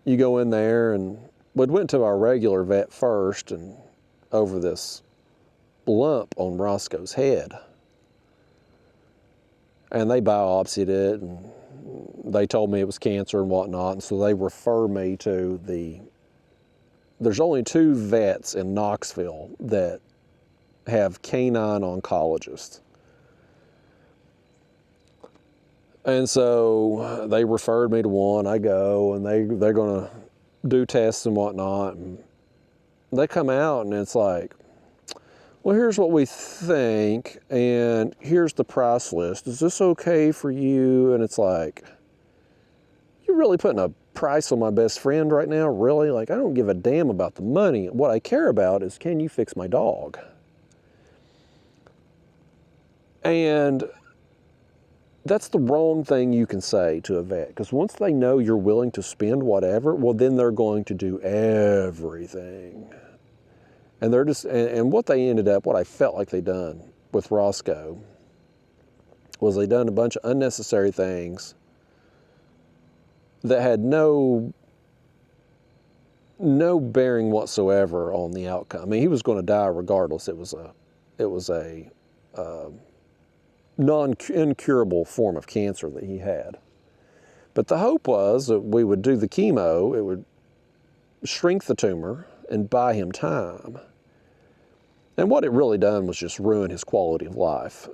You go in there, and we went to our regular vet first, and over this lump on Roscoe's head. And they biopsied it, and they told me it was cancer and whatnot, and so they refer me to there's only 2 vets in Knoxville that have canine oncologists. And so they referred me to one. I go, and they're going to do tests and whatnot, and they come out, and it's like, well, here's what we think, and here's the price list. Is this okay for you? And it's like, you're really putting a price on my best friend right now? Really? Like, I don't give a damn about the money. What I care about is, can you fix my dog? And that's the wrong thing you can say to a vet, because once they know you're willing to spend whatever, well, then they're going to do everything. And they're just, and what they ended up, what I felt like they done with Roscoe was they done a bunch of unnecessary things that had no bearing whatsoever on the outcome. I mean, he was going to die regardless. It was a incurable form of cancer that he had. But the hope was that we would do the chemo, it would shrink the tumor and buy him time. And what it really done was just ruin his quality of life.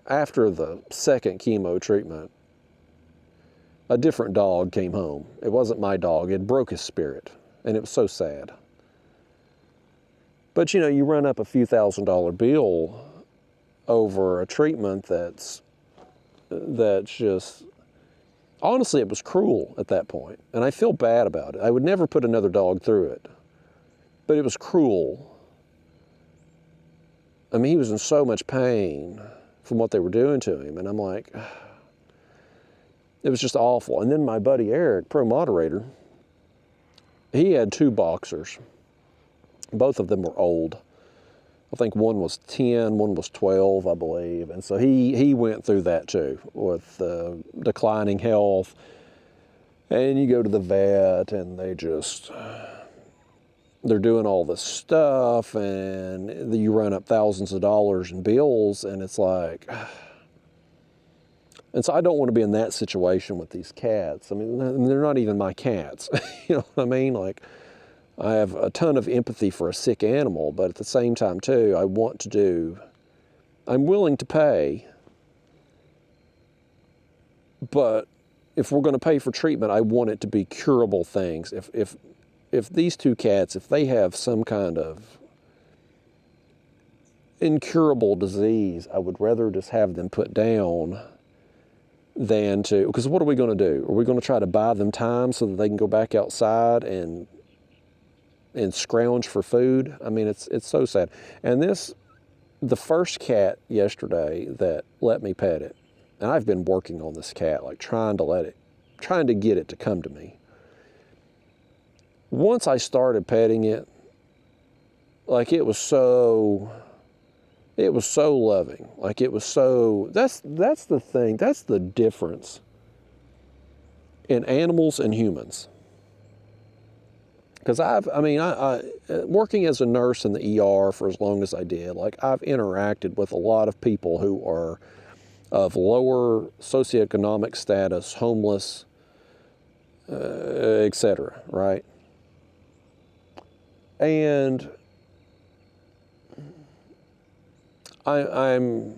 After the second chemo treatment, a different dog came home. It wasn't my dog. It broke his spirit, and it was so sad. But you know, you run up a few $1,000 bill over a treatment that's just, honestly, it was cruel at that point, and I feel bad about it. I would never put another dog through it, but it was cruel. I mean, he was in so much pain from what they were doing to him, and I'm like, it was just awful. And then my buddy Eric, pro moderator, he had 2 boxers. Both of them were old. I think one was 10, one was 12, I believe. And so he went through that too, with declining health. And you go to the vet and they're doing all this stuff, and you run up thousands of dollars in bills, and it's like, and so I don't want to be in that situation with these cats. I mean, they're not even my cats. You know what I mean? Like, I have a ton of empathy for a sick animal, but at the same time too, I'm willing to pay, but if we're going to pay for treatment, I want it to be curable things. If these 2 cats, if they have some kind of incurable disease, I would rather just have them put down than to, because what are we going to do? Are we going to try to buy them time so that they can go back outside and scrounge for food? I mean, it's so sad. And the first cat yesterday that let me pet it, and I've been working on this cat, like trying to get it to come to me. Once I started petting it, like it was so loving. Like it was so, that's the thing, that's the difference in animals and humans. Because I working as a nurse in the ER for as long as I did, like I've interacted with a lot of people who are of lower socioeconomic status, homeless, etc., right? And when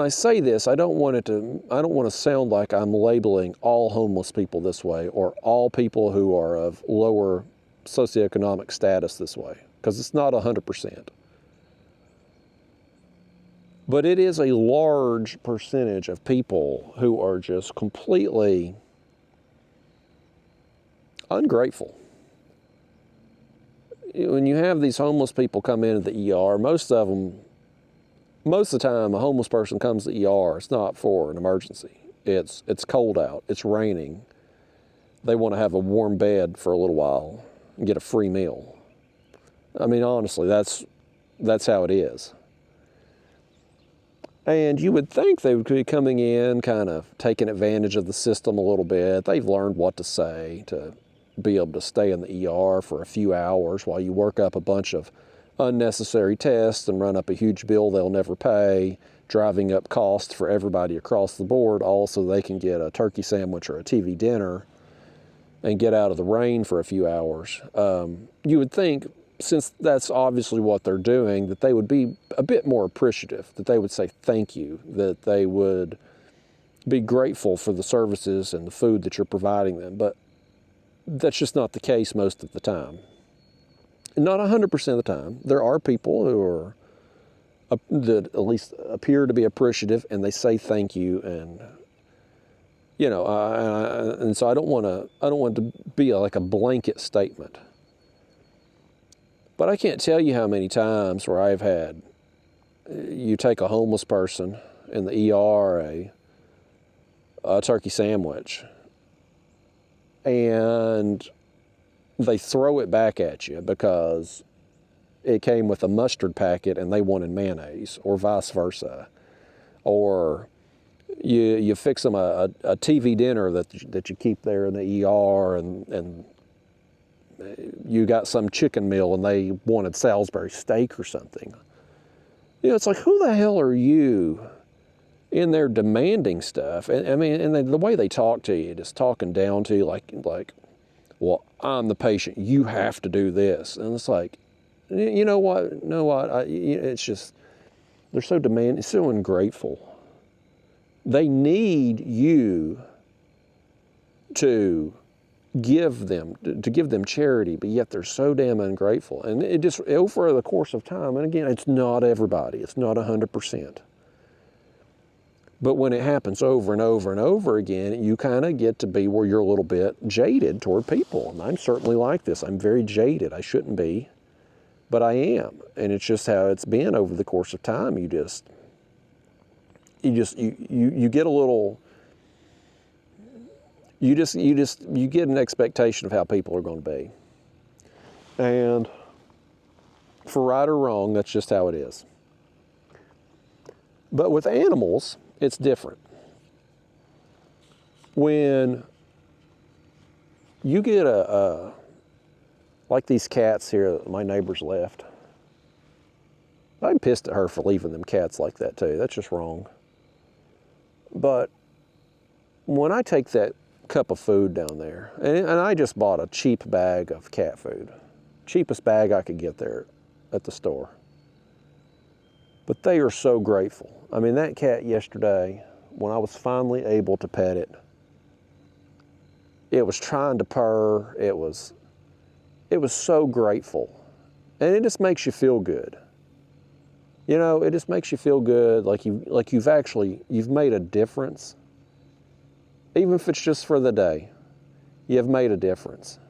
I say this, I don't want to sound like I'm labeling all homeless people this way or all people who are of lower socioeconomic status this way, because it's not 100%. But it is a large percentage of people who are just completely ungrateful. When you have these homeless people come into the ER, most of the time a homeless person comes to the ER, it's not for an emergency. It's cold out, it's raining. They want to have a warm bed for a little while and get a free meal. I mean, honestly, that's how it is. And you would think they would be coming in, kind of taking advantage of the system a little bit. They've learned what to say to be able to stay in the ER for a few hours while you work up a bunch of unnecessary tests and run up a huge bill they'll never pay, driving up costs for everybody across the board, all so they can get a turkey sandwich or a TV dinner and get out of the rain for a few hours. You would think, since that's obviously what they're doing, that they would be a bit more appreciative, that they would say thank you, that they would be grateful for the services and the food that you're providing them. But that's just not the case most of the time. Not 100% of the time. There are people who are that at least appear to be appreciative, and they say thank you, and you know, and so I don't want to be like a blanket statement. But I can't tell you how many times where I've had you take a homeless person in the ER, a turkey sandwich, and they throw it back at you because it came with a mustard packet and they wanted mayonnaise, or vice versa. Or you fix them a TV dinner that you keep there in the ER, and you got some chicken meal and they wanted Salisbury steak or something. You know, it's like, who the hell are you in there demanding stuff? And I mean, and the way they talk to you, just talking down to you like, well, I'm the patient, you have to do this. And it's like, you know what, it's just, they're so demanding, so ungrateful. They need you to give them charity, but yet they're so damn ungrateful. And it just, over the course of time, and again, it's not everybody, it's not 100%. But when it happens over and over and over again, you kind of get to be where you're a little bit jaded toward people. And I'm certainly like this. I'm very jaded. I shouldn't be, but I am. And it's just how it's been over the course of time. You get a little, you get an expectation of how people are going to be. And for right or wrong, that's just how it is. But with animals, it's different. When you get like these cats here that my neighbors left, I'm pissed at her for leaving them cats like that too. That's just wrong. But when I take that cup of food down there, and I just bought a cheap bag of cat food, cheapest bag I could get there at the store. But they are so grateful. I mean, that cat yesterday, when I was finally able to pet it, it was trying to purr. It was so grateful. And it just makes you feel good. You know, it just makes you feel good, like you've made a difference. Even if it's just for the day, you've made a difference.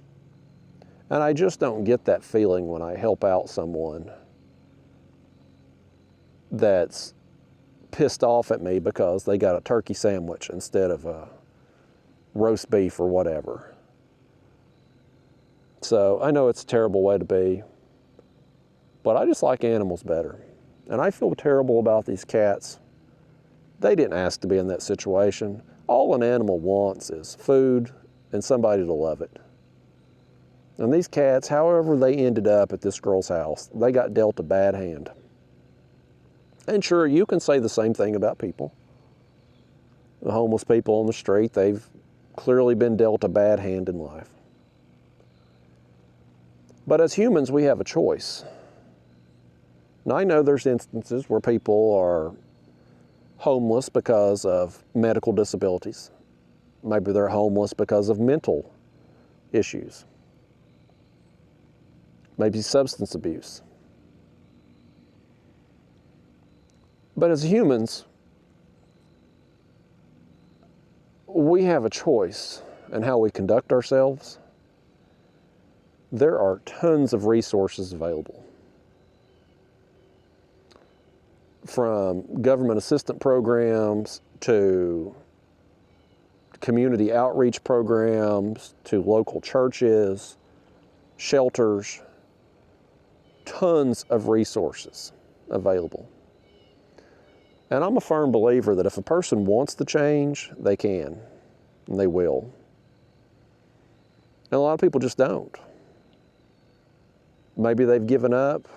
And I just don't get that feeling when I help out someone that's pissed off at me because they got a turkey sandwich instead of a roast beef or whatever. So I know it's a terrible way to be, but I just like animals better. And I feel terrible about these cats. They didn't ask to be in that situation. All an animal wants is food and somebody to love it. And these cats, however they ended up at this girl's house, they got dealt a bad hand. And sure, you can say the same thing about people. The homeless people on the street, they've clearly been dealt a bad hand in life. But as humans, we have a choice. Now, I know there's instances where people are homeless because of medical disabilities. Maybe they're homeless because of mental issues. Maybe substance abuse. But as humans, we have a choice in how we conduct ourselves. There are tons of resources available. From government assistance programs to community outreach programs to local churches, shelters, tons of resources available. And I'm a firm believer that if a person wants to change, they can, and they will. And a lot of people just don't. Maybe they've given up.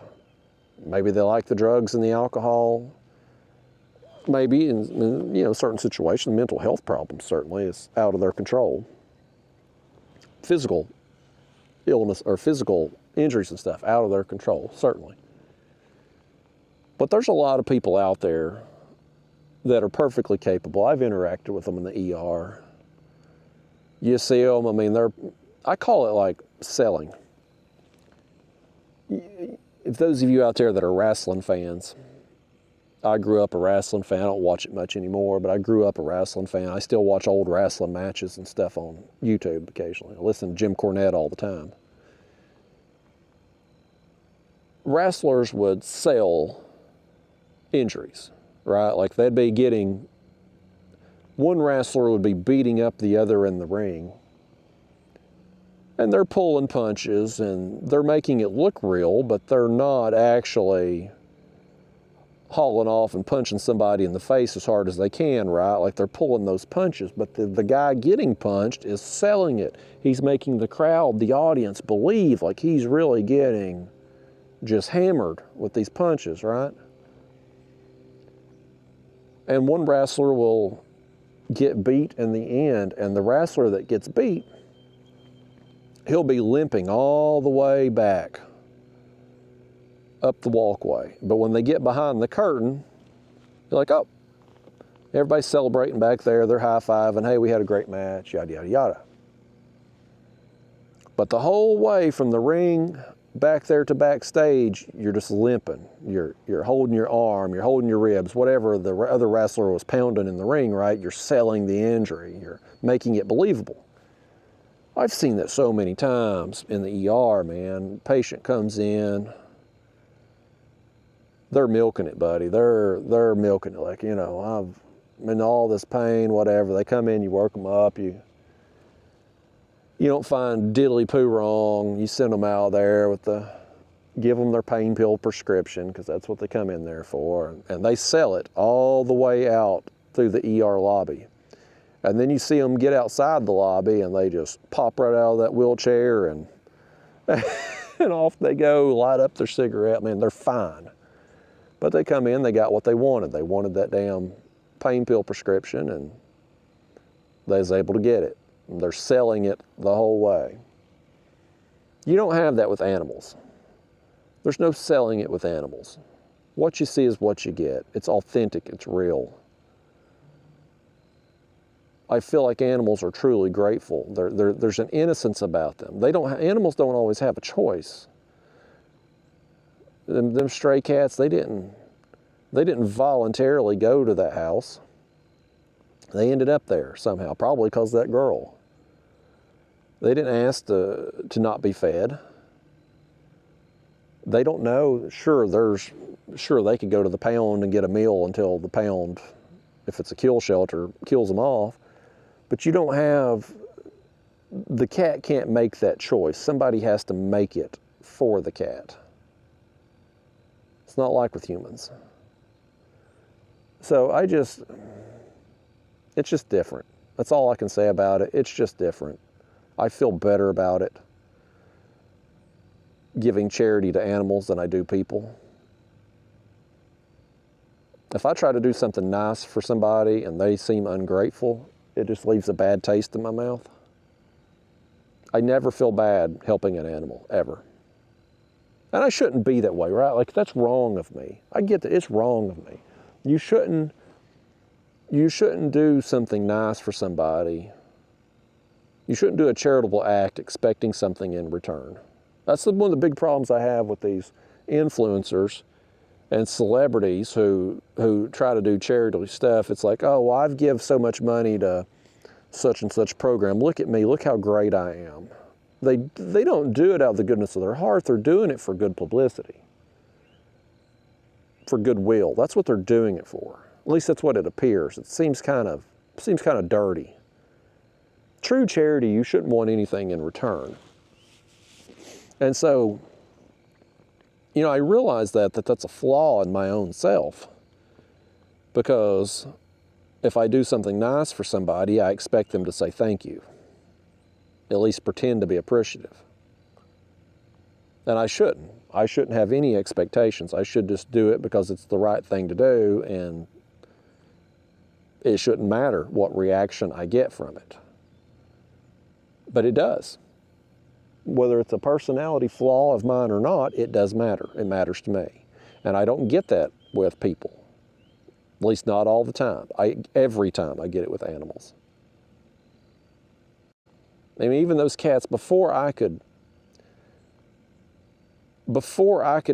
Maybe they like the drugs and the alcohol. Maybe in certain situations, mental health problems certainly is out of their control. Physical illness or physical injuries and stuff out of their control, certainly. But there's a lot of people out there that are perfectly capable. I've interacted with them in the ER. You see them, I mean, I call it like selling. If those of you out there that are wrestling fans, I grew up a wrestling fan. I don't watch it much anymore, but I grew up a wrestling fan. I still watch old wrestling matches and stuff on YouTube occasionally. I listen to Jim Cornette all the time. Wrestlers would sell injuries, right? Like they'd be getting, one wrestler would be beating up the other in the ring, and they're pulling punches and they're making it look real, but they're not actually hauling off and punching somebody in the face as hard as they can, right? Like they're pulling those punches, but the guy getting punched is selling it. He's making the crowd, the audience, believe like he's really getting just hammered with these punches, right? And one wrestler will get beat in the end, and the wrestler that gets beat, he'll be limping all the way back up the walkway. But when they get behind the curtain, you're like, oh, everybody's celebrating back there, they're high-fiving, hey, we had a great match, yada, yada, yada. But the whole way from the ring back there to backstage, you're just limping. You're holding your arm, you're holding your ribs, whatever the other wrestler was pounding in the ring, right? You're selling the injury, you're making it believable. I've seen that so many times in the ER, man. Patient comes in, they're milking it, buddy. They're milking it, like, you know, I'm in all this pain, whatever. They come in, you work them up, you don't find diddly poo wrong. You send them out there with give them their pain pill prescription, because that's what they come in there for, and they sell it all the way out through the ER lobby. And then you see them get outside the lobby and they just pop right out of that wheelchair and and off they go, light up their cigarette. Man, they're fine. But they come in, they got what they wanted. They wanted that damn pain pill prescription, and they was able to get it. And they're selling it the whole way. You don't have that with animals. There's no selling it with animals. What you see is what you get. It's authentic, it's real. I feel like animals are truly grateful. There's an innocence about them. Animals don't always have a choice. Them stray cats, they didn't voluntarily go to that house. They ended up there somehow, probably because of that girl. They didn't ask to not be fed. They don't know. Sure, they could go to the pound and get a meal until the pound, if it's a kill shelter, kills them off. But you don't have, the cat can't make that choice. Somebody has to make it for the cat. It's not like with humans. So it's just different. That's all I can say about it. It's just different. I feel better about it, giving charity to animals, than I do people. If I try to do something nice for somebody and they seem ungrateful, it just leaves a bad taste in my mouth. I never feel bad helping an animal, ever. And I shouldn't be that way, right? Like, that's wrong of me. I get that it's wrong of me. You shouldn't do something nice for somebody. You shouldn't do a charitable act expecting something in return. That's one of the big problems I have with these influencers and celebrities who try to do charitable stuff. It's like, oh, well, I've given so much money to such and such program. Look at me, look how great I am. They don't do it out of the goodness of their heart. They're doing it for good publicity, for goodwill. That's what they're doing it for. At least that's what it appears. It seems kind of dirty. True charity, you shouldn't want anything in return. And so, I realize that's a flaw in my own self, because if I do something nice for somebody, I expect them to say thank you, at least pretend to be appreciative. And I shouldn't. I shouldn't have any expectations. I should just do it because it's the right thing to do, and it shouldn't matter what reaction I get from it. But it does. Whether it's a personality flaw of mine or not, it does matter. It matters to me. And I don't get that with people. At least not all the time. Every time I get it with animals. I mean, even those cats, before I could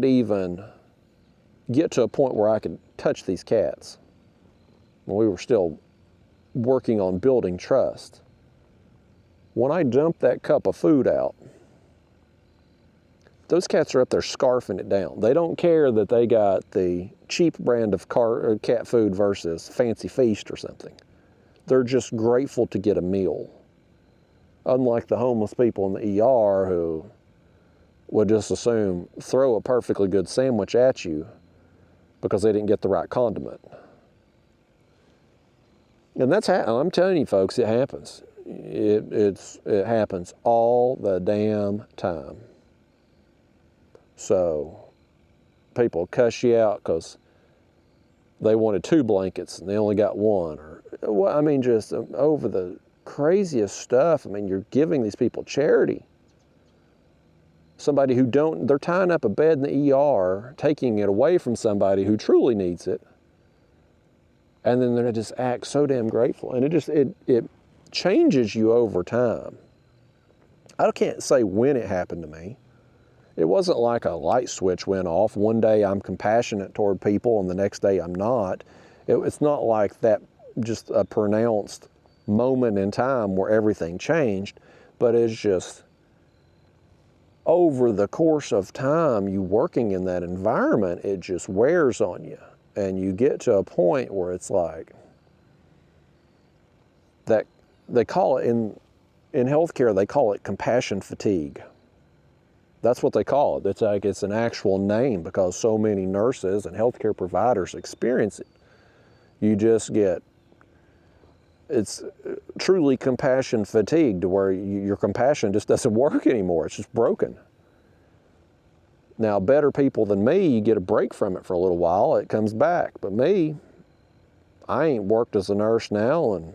even get to a point where I could touch these cats, when we were still working on building trust, when I dumped that cup of food out, those cats are up there scarfing it down. They don't care that they got the cheap brand of cat food versus Fancy Feast or something. They're just grateful to get a meal. Unlike the homeless people in the ER who would just assume throw a perfectly good sandwich at you because they didn't get the right condiment. And that's I'm telling you folks, it happens. It happens all the damn time. So people cuss you out because they wanted 2 blankets and they only got 1, or well, I mean, just over the craziest stuff. I mean, you're giving these people charity. Somebody who they're tying up a bed in the ER, taking it away from somebody who truly needs it, and then they just act so damn grateful, and it changes you over time. I can't say when it happened to me. It wasn't like a light switch went off. One day I'm compassionate toward people and the next day I'm not. It's not like that, just a pronounced moment in time where everything changed, but it's just over the course of time, you working in that environment, it just wears on you. And you get to a point where it's like, that they call it, in healthcare, they call it compassion fatigue. That's what they call it. It's like, it's an actual name because so many nurses and healthcare providers experience it. You just get, it's truly compassion fatigue, to where your compassion just doesn't work anymore. It's just broken. Now, better people than me, you get a break from it for a little while, it comes back. But me, I ain't worked as a nurse now in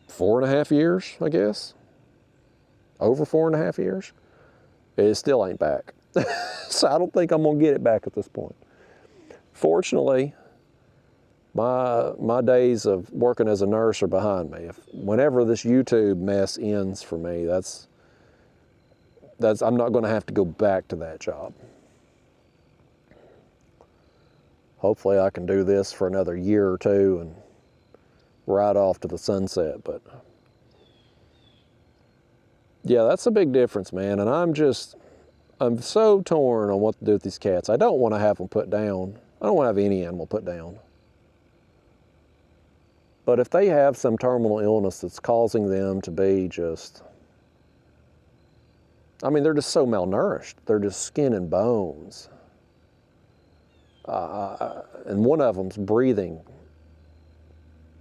4.5 years, I guess. Over 4.5 years. It still ain't back. So I don't think I'm gonna get it back at this point. Fortunately, my days of working as a nurse are behind me. Whenever this YouTube mess ends for me, I'm not gonna have to go back to that job. Hopefully I can do this for another year or 2 and ride off to the sunset, but yeah, that's a big difference, man. And I'm so torn on what to do with these cats. I don't want to have them put down. I don't want to have any animal put down. But if they have some terminal illness that's causing them to be just, I mean, they're just so malnourished. They're just skin and bones. And one of them's breathing.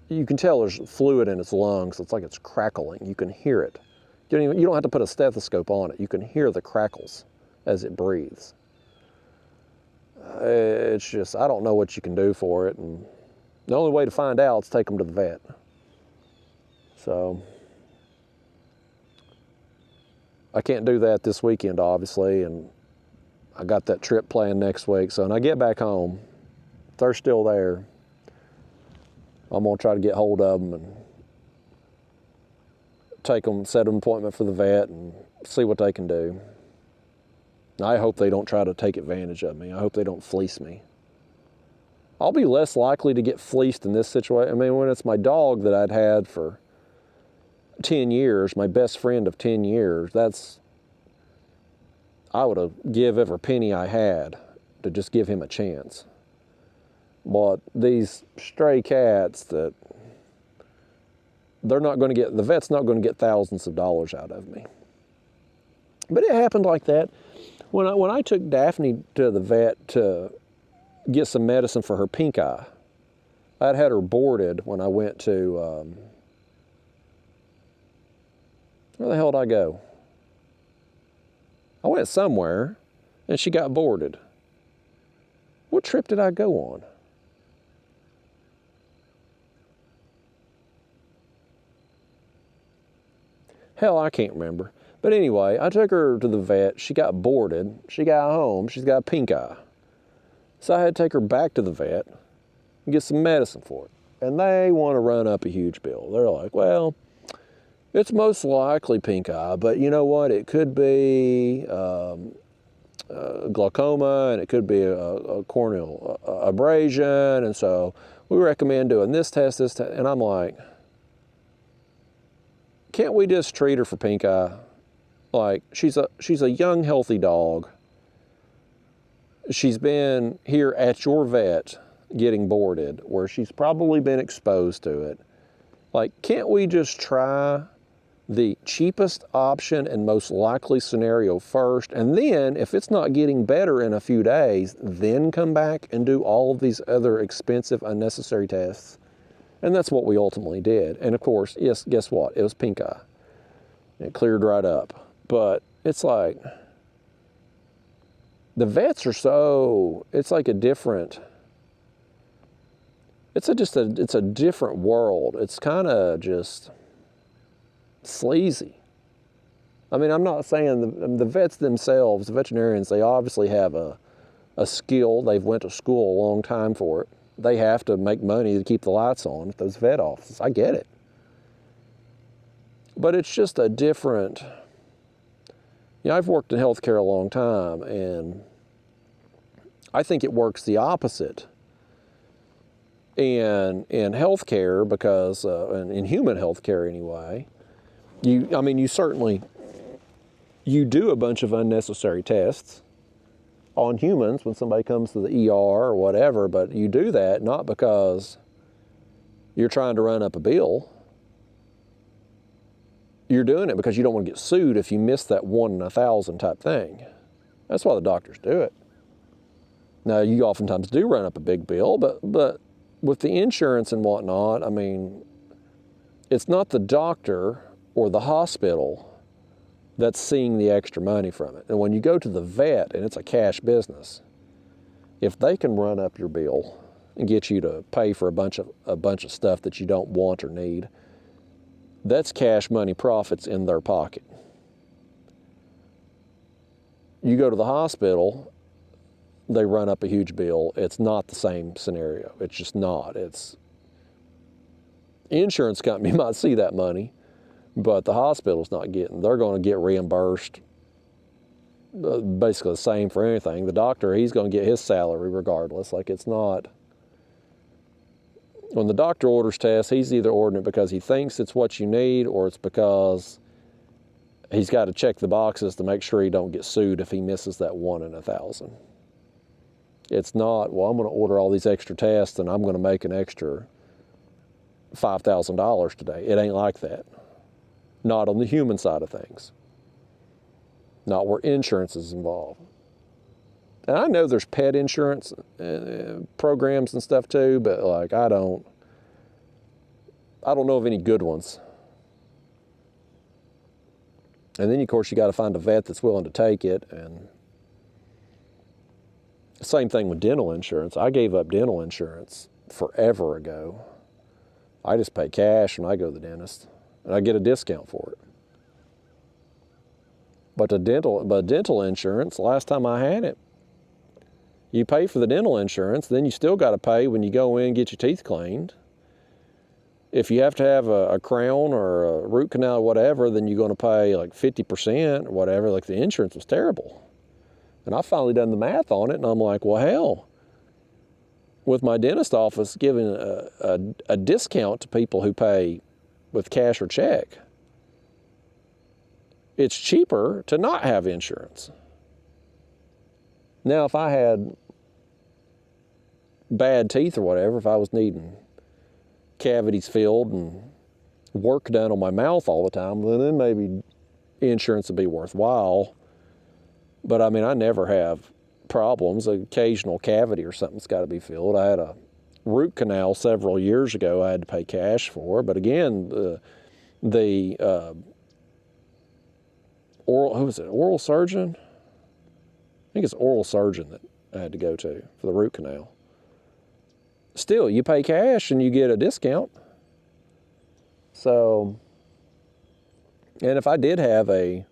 You can tell there's fluid in its lungs. It's like it's crackling. You can hear it. You don't have to put a stethoscope on it. You can hear the crackles as it breathes. It's just, I don't know what you can do for it. And the only way to find out is take them to the vet. So I can't do that this weekend, obviously. And I got that trip planned next week. So when I get back home, if they're still there, I'm gonna try to get hold of them and take them, set an appointment for the vet and see what they can do. I hope they don't try to take advantage of me. I hope they don't fleece me. I'll be less likely to get fleeced in this situation. I mean, when it's my dog that I'd had for 10 years, my best friend of 10 years, I would have give every penny I had to just give him a chance. But these stray cats that the vet's not going to get thousands of dollars out of me. But it happened like that. When I took Daphne to the vet to get some medicine for her pink eye, I'd had her boarded when I went to, where the hell did I go? I went somewhere and she got boarded. What trip did I go on? Hell, I can't remember. But anyway, I took her to the vet. She got boarded. She got home. She's got a pink eye. So I had to take her back to the vet and get some medicine for it. And they want to run up a huge bill. They're like, well, it's most likely pink eye, but you know what? It could be glaucoma, and it could be a corneal abrasion. And so we recommend doing this test. And I'm like, can't we just treat her for pink eye? Like, she's a young, healthy dog. She's been here at your vet getting boarded, where she's probably been exposed to it. Like, can't we just try the cheapest option and most likely scenario first, and then if it's not getting better in a few days, then come back and do all of these other expensive, unnecessary tests? And that's what we ultimately did. And of course, yes, guess what? It was pink eye. It cleared right up. But it's like, the vets are so, it's like a different, it's a different world. It's kind of just sleazy. I mean, I'm not saying the vets themselves, the veterinarians, they obviously have a skill. They've went to school a long time for it. They have to make money to keep the lights on at those vet offices. I get it. But it's just a different, I've worked in healthcare a long time, and I think it works the opposite in healthcare, because, in human healthcare anyway, you do a bunch of unnecessary tests on humans when somebody comes to the ER or whatever, but you do that not because you're trying to run up a bill. You're doing it because you don't want to get sued if you miss that 1 in 1,000 type thing. That's why the doctors do it. Now, you oftentimes do run up a big bill, but with the insurance and whatnot, I mean, it's not the doctor or the hospital that's seeing the extra money from it. And when you go to the vet and it's a cash business, if they can run up your bill and get you to pay for a bunch of stuff that you don't want or need, that's cash money profits in their pocket. You go to the hospital, they run up a huge bill. It's not the same scenario. It's just not. It's, insurance company might see that money, but the hospital's not getting. They're going to get reimbursed basically the same for anything. The doctor, he's going to get his salary regardless. Like, it's not, when the doctor orders tests, he's either ordering it because he thinks it's what you need, or it's because he's got to check the boxes to make sure he don't get sued if he misses that 1 in 1,000. It's not, well, I'm going to order all these extra tests and I'm going to make an extra $5,000 today. It ain't like that. Not on the human side of things. Not where insurance is involved. And I know there's pet insurance programs and stuff too, but like, I don't know of any good ones. And then, of course, you got to find a vet that's willing to take it. And same thing with dental insurance. I gave up dental insurance forever ago. I just pay cash when I go to the dentist, and I get a discount for it. But dental insurance, last time I had it, you pay for the dental insurance, then you still got to pay when you go in and get your teeth cleaned. If you have to have a crown or a root canal or whatever, then you're going to pay like 50% or whatever. Like, the insurance was terrible. And I finally done the math on it, and I'm like, well, hell, with my dentist office giving a discount to people who pay with cash or check, it's cheaper to not have insurance. Now, if I had bad teeth or whatever, if I was needing cavities filled and work done on my mouth all the time, then maybe insurance would be worthwhile. But I mean, I never have problems. An occasional cavity or something's got to be filled. I had a root canal several years ago I had to pay cash for. But again, the oral surgeon? I think it's oral surgeon that I had to go to for the root canal. Still, you pay cash and you get a discount. So, and if I did have a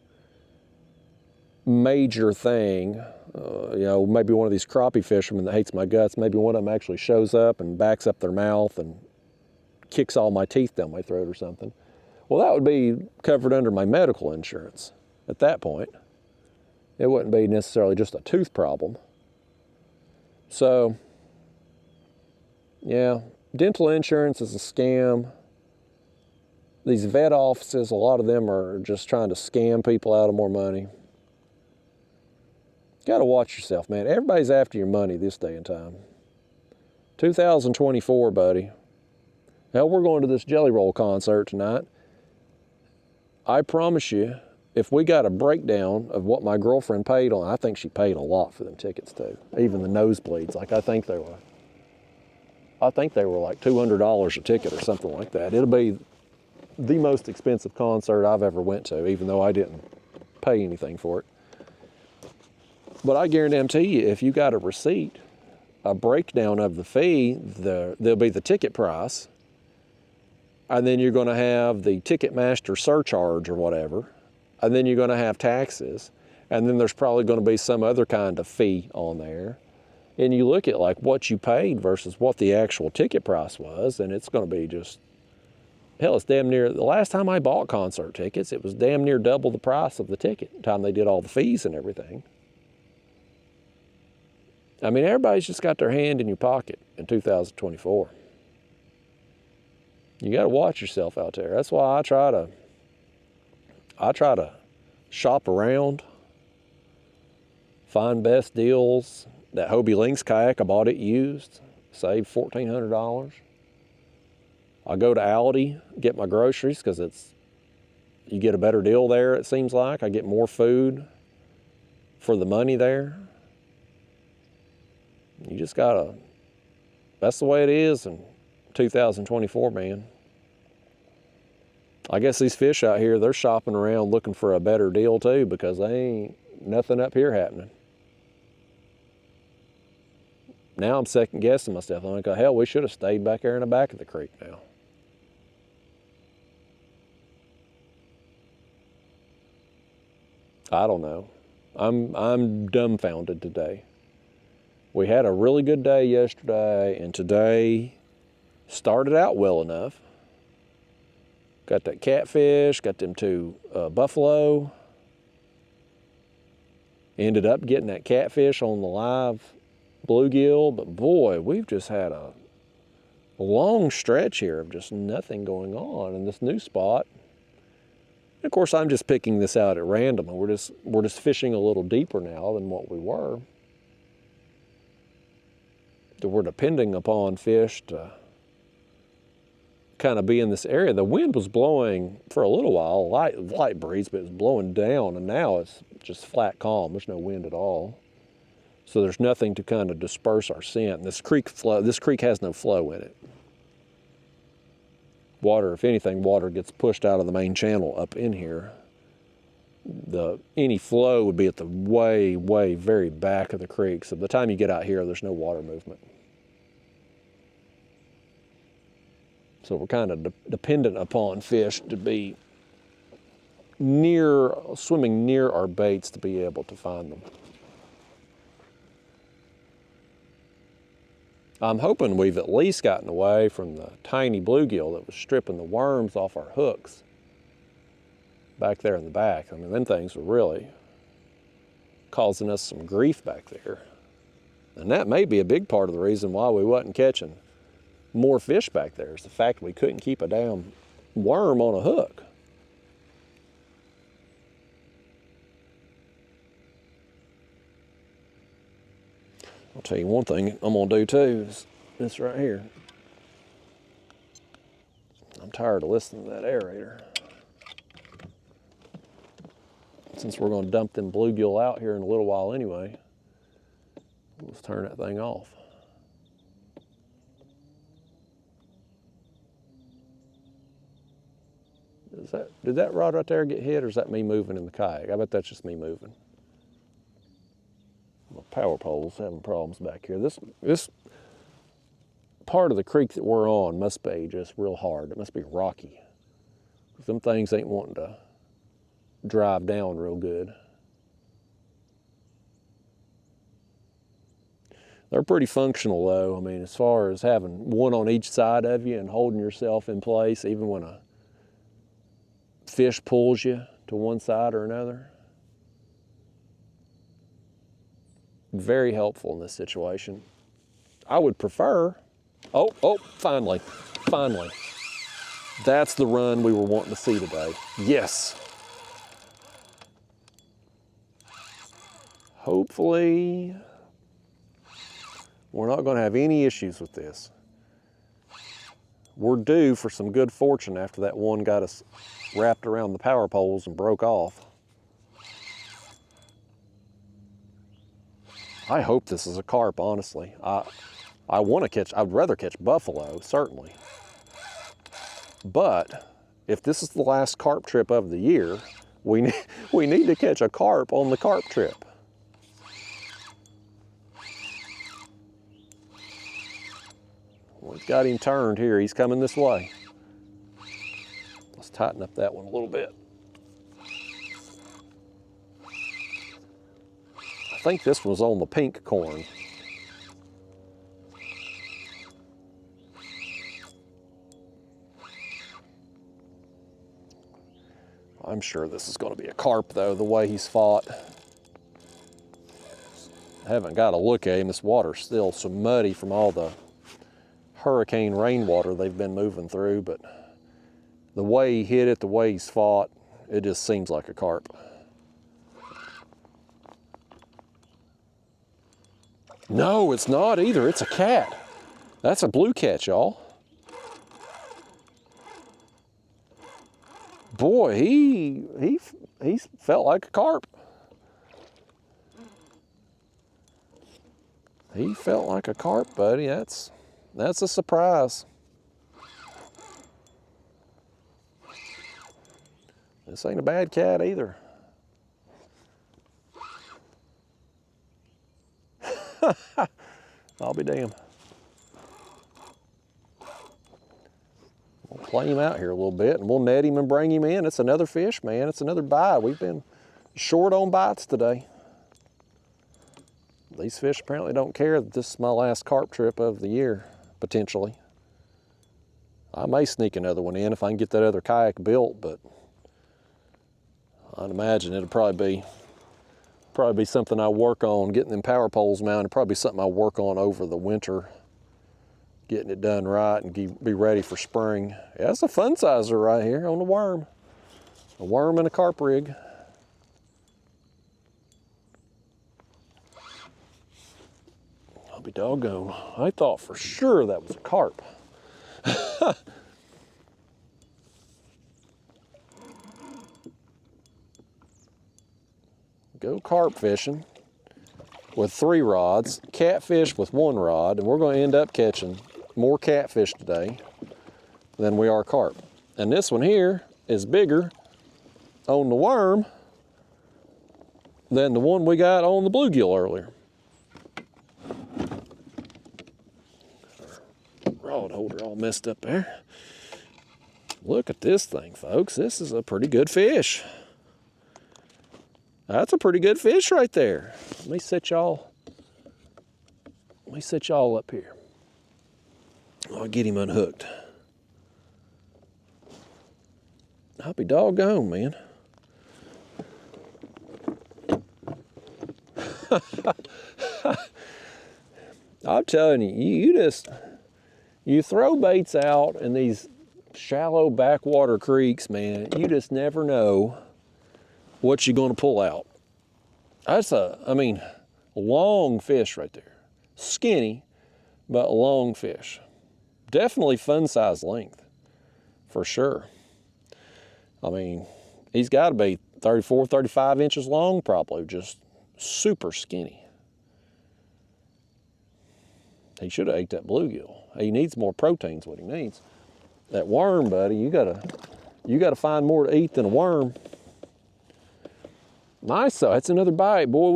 major thing, maybe one of these crappie fishermen that hates my guts, maybe one of them actually shows up and backs up their mouth and kicks all my teeth down my throat or something, well, that would be covered under my medical insurance at that point. It wouldn't be necessarily just a tooth problem. So, yeah, dental insurance is a scam. these vet offices, a lot of them are just trying to scam people out of more money. Got to watch yourself, man. Everybody's after your money this day and time. 2024, buddy. Hell, we're going to this Jelly Roll concert tonight. I promise you, if we got a breakdown of what my girlfriend paid on, I think she paid a lot for them tickets too. Even the nosebleeds, like I think they were like $200 a ticket or something like that. It'll be the most expensive concert I've ever went to, even though I didn't pay anything for it. But I guarantee you, if you got a receipt, a breakdown of the fee, there'll be the ticket price, and then you're going to have the Ticketmaster surcharge or whatever, and then you're going to have taxes, and then there's probably going to be some other kind of fee on there. And you look at like what you paid versus what the actual ticket price was, and it's going to be just, hell, it's damn near, the last time I bought concert tickets, it was damn near double the price of the ticket, the time they did all the fees and everything. I mean, everybody's just got their hand in your pocket in 2024. You got to watch yourself out there. That's why I try to shop around, find best deals. That Hobie Lynx kayak, I bought it used, saved $1,400. I go to Aldi, get my groceries because you get a better deal there, it seems like. I get more food for the money there. You just gotta, that's the way it is in 2024, man. I guess these fish out here, they're shopping around looking for a better deal too, because they ain't nothing up here happening. Now I'm second guessing myself. I'm like, oh, hell, we should have stayed back there in the back of the creek now. I don't know. I'm dumbfounded today. We had a really good day yesterday, and today started out well enough. Got that catfish, got them two buffalo. Ended up getting that catfish on the live bluegill, but boy, we've just had a long stretch here of just nothing going on in this new spot. And of course, I'm just picking this out at random, and we're just fishing a little deeper now than what we were. We're depending upon fish to kind of be in this area. The wind was blowing for a little while, light breeze, but it was blowing down, and now it's just flat calm. There's no wind at all. So there's nothing to kind of disperse our scent. And this creek has no flow in it. Water, if anything, water gets pushed out of the main channel up in here. Any flow would be at the way, very back of the creek. So by the time you get out here, there's no water movement. So we're kind of dependent upon fish to be swimming near our baits to be able to find them. I'm hoping we've at least gotten away from the tiny bluegill that was stripping the worms off our hooks back there in the back. I mean, them things were really causing us some grief back there. And that may be a big part of the reason why we wasn't catching more fish back there, is the fact we couldn't keep a damn worm on a hook. I'll tell you one thing I'm gonna do too is this right here. I'm tired of listening to that aerator. Since we're gonna dump them bluegill out here in a little while anyway, let's turn that thing off. Did that rod right there get hit, or is that me moving in the kayak? I bet that's just me moving. My power pole's having problems back here. This part of the creek that we're on must be just real hard. It must be rocky. Them things ain't wanting to drive down real good. They're pretty functional though. I mean, as far as having one on each side of you and holding yourself in place, even when a fish pulls you to one side or another. Very helpful in this situation. I would prefer, finally. That's the run we were wanting to see today. Yes. Hopefully, we're not gonna have any issues with this. We're due for some good fortune after that one got us wrapped around the power poles and broke off. I hope this is a carp, honestly. I want to catch, I'd rather catch buffalo, certainly. But if this is the last carp trip of the year, we need to catch a carp on the carp trip. We've got him turned here. He's coming this way. Let's tighten up that one a little bit. I think this was on the pink corn. I'm sure this is going to be a carp though, the way he's fought. I haven't got a look at him. This water's still so muddy from all the hurricane rainwater they've been moving through, but the way he hit it, the way he's fought, it just seems like a carp. No, it's not either. It's a cat. That's a blue cat, y'all. Boy, he felt like a carp. He felt like a carp, buddy. That's a surprise. This ain't a bad cat either. I'll be damned. We'll play him out here a little bit and we'll net him and bring him in. It's another fish, man. It's another bite. We've been short on bites today. These fish apparently don't care that this is my last carp trip of the year, potentially. I may sneak another one in if I can get that other kayak built, but I'd imagine it'll probably be something I work on, getting them power poles mounted, probably something I work on over the winter, getting it done right and be ready for spring. Yeah, that's a fun sizer right here on the worm. A worm and a carp rig. I'll be doggone. I thought for sure that was a carp. Go carp fishing with 3 rods, catfish with 1 rod, and we're going to end up catching more catfish today than we are carp. And this one here is bigger on the worm than the one we got on the bluegill earlier. Rod holder all messed up there. Look at this thing, folks. This is a pretty good fish. That's a pretty good fish right there. Let me set y'all up here. I'll get him unhooked. I'll be doggone, man. I'm telling you, you throw baits out in these shallow backwater creeks, man, you just never know what you're going to pull out. That's a long fish right there. Skinny, but long fish. Definitely fun size length, for sure. I mean, he's got to be 34, 35 inches long probably, just super skinny. He should have ate that bluegill. He needs more proteins, what he needs. That worm, buddy, you gotta find more to eat than a worm. Nice though, that's another bite. Boy,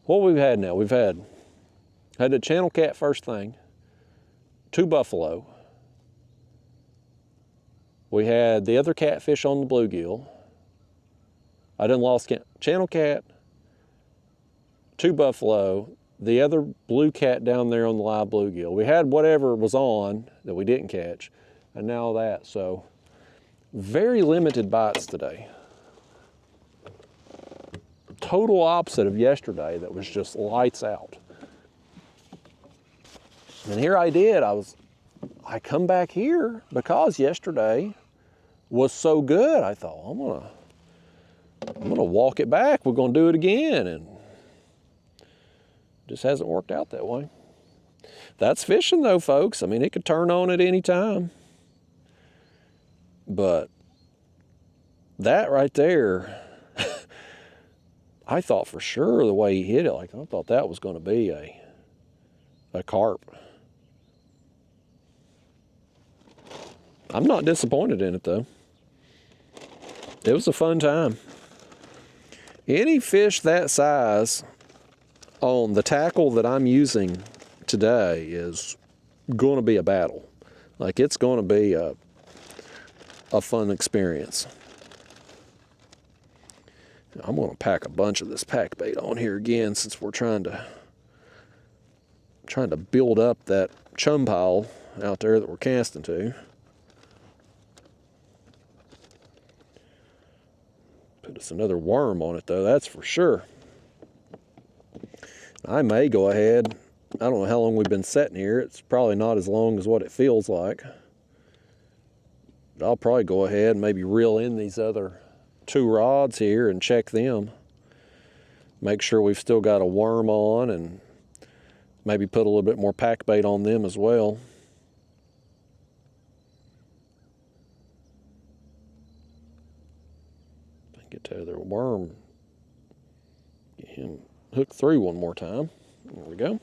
what we've had now? We've had a channel cat first thing, 2 buffalo. We had the other catfish on the bluegill. I done lost channel cat, 2 buffalo, the other blue cat down there on the live bluegill. We had whatever was on that we didn't catch, and now that. So very limited bites today. Total opposite of yesterday that was just lights out. And here I did, I I come back here because yesterday was so good. I thought, I'm gonna walk it back. We're gonna do it again, and just hasn't worked out that way. That's fishing though, folks. I mean, it could turn on at any time. But that right there, I thought for sure the way he hit it, like I thought that was gonna be a carp. I'm not disappointed in it though. It was a fun time. Any fish that size on the tackle that I'm using today is going to be a battle. Like, it's going to be a fun experience. I'm going to pack a bunch of this pack bait on here again, since we're trying to build up that chum pile out there that we're casting to. Put us another worm on it though, that's for sure. I may go ahead, I don't know how long we've been sitting here. It's probably not as long as what it feels like. But I'll probably go ahead and maybe reel in these other 2 rods here and check them. Make sure we've still got a worm on, and maybe put a little bit more pack bait on them as well. Get to their worm, get him hooked through one more time. There we go.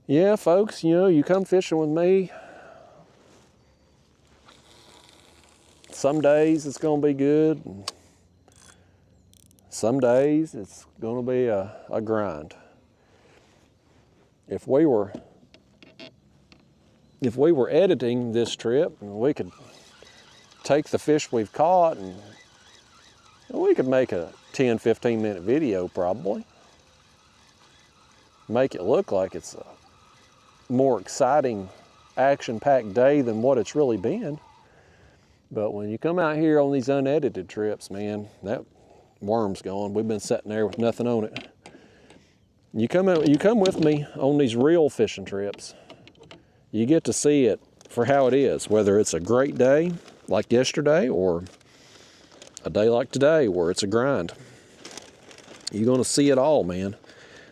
Yeah, folks, you know, you come fishing with me, some days it's going to be good, and some days it's going to be a grind. If we were editing this trip, we could take the fish we've caught and we could make a 10-15 minute video probably. Make it look like it's a more exciting, action-packed day than what it's really been. But when you come out here on these unedited trips, man, that worm's gone. We've been sitting there with nothing on it. You come with me on these real fishing trips, you get to see it for how it is, whether it's a great day like yesterday or a day like today where it's a grind. You're going to see it all, man.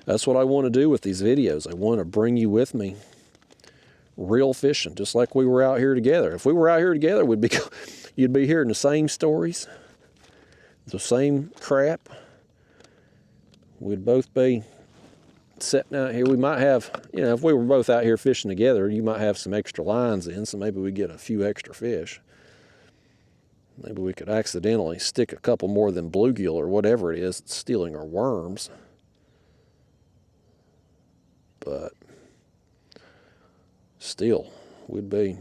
That's what I want to do with these videos. I want to bring you with me real fishing, just like we were out here together. If we were out here together, you'd be hearing the same stories, the same crap. We'd both be sitting out here. We might have, you know, if we were both out here fishing together, you might have some extra lines in, so maybe we get a few extra fish. Maybe we could accidentally stick a couple more than bluegill or whatever it is that's stealing our worms. But still, we'd be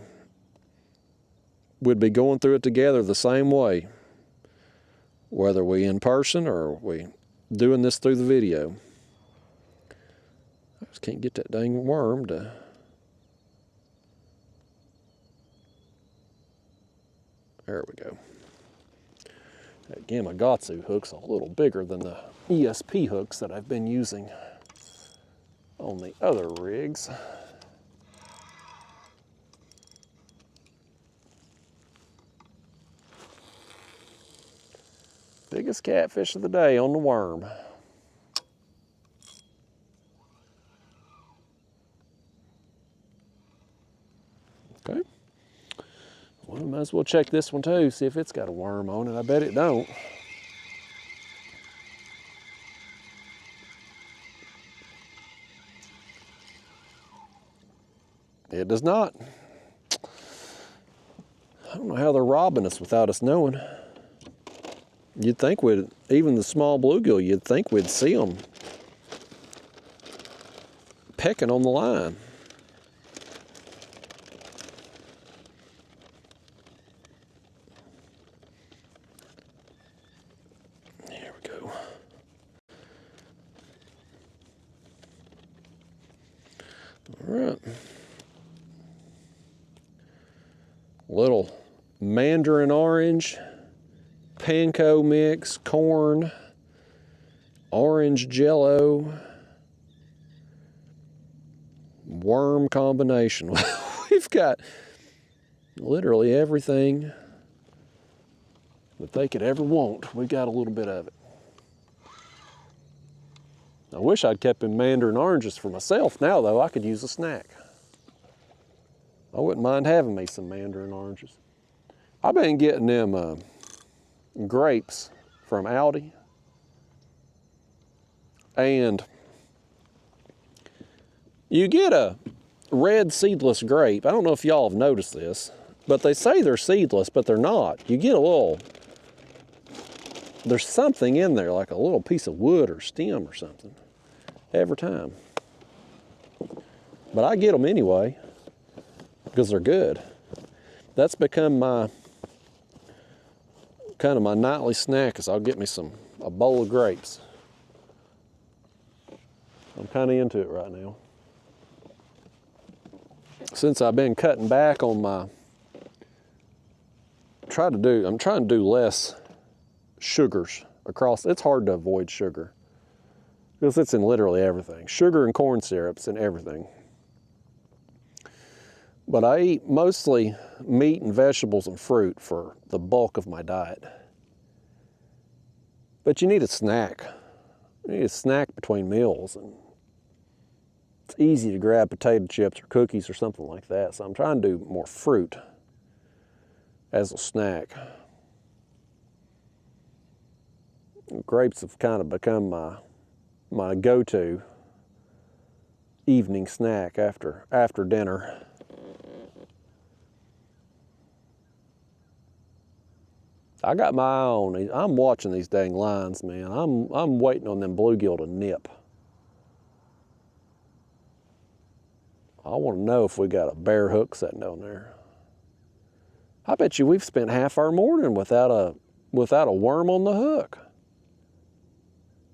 going through it together the same way, whether we in person or we doing this through the video. I just can't get that dang worm to... There we go. That Gamakatsu hook's a little bigger than the ESP hooks that I've been using on the other rigs. Biggest catfish of the day on the worm. Okay. Well, might as well check this one too, see if it's got a worm on it. I bet it don't. It does not. I don't know how they're robbing us without us knowing. You'd think even the small bluegill, you'd think we'd see them pecking on the line. There we go. All right. Little Mandarin orange, panko mix, corn, orange jello, worm combination. We've got literally everything that they could ever want. We got a little bit of it. I wish I'd kept in Mandarin oranges for myself. Now though, I could use a snack. I wouldn't mind having me some Mandarin oranges. I've been getting them grapes from Aldi. And you get a red seedless grape. I don't know if y'all have noticed this, but they say they're seedless, but they're not. You get a little, there's something in there, like a little piece of wood or stem or something, every time. But I get them anyway, because they're good. That's become my, kind of my nightly snack, is I'll get me a bowl of grapes. I'm kind of into it right now. Since I've been cutting back on my, I'm trying to do less sugars across. It's hard to avoid sugar because it's in literally everything. Sugar and corn syrups and everything. But I eat mostly meat and vegetables and fruit for the bulk of my diet. But you need a snack. You need a snack between meals, and it's easy to grab potato chips or cookies or something like that. So I'm trying to do more fruit as a snack. Grapes have kind of become my go-to evening snack after dinner. I got my eye on these. I'm watching these dang lines, man. I'm waiting on them bluegill to nip. I want to know if we got a bare hook sitting down there. I bet you we've spent half our morning without a worm on the hook.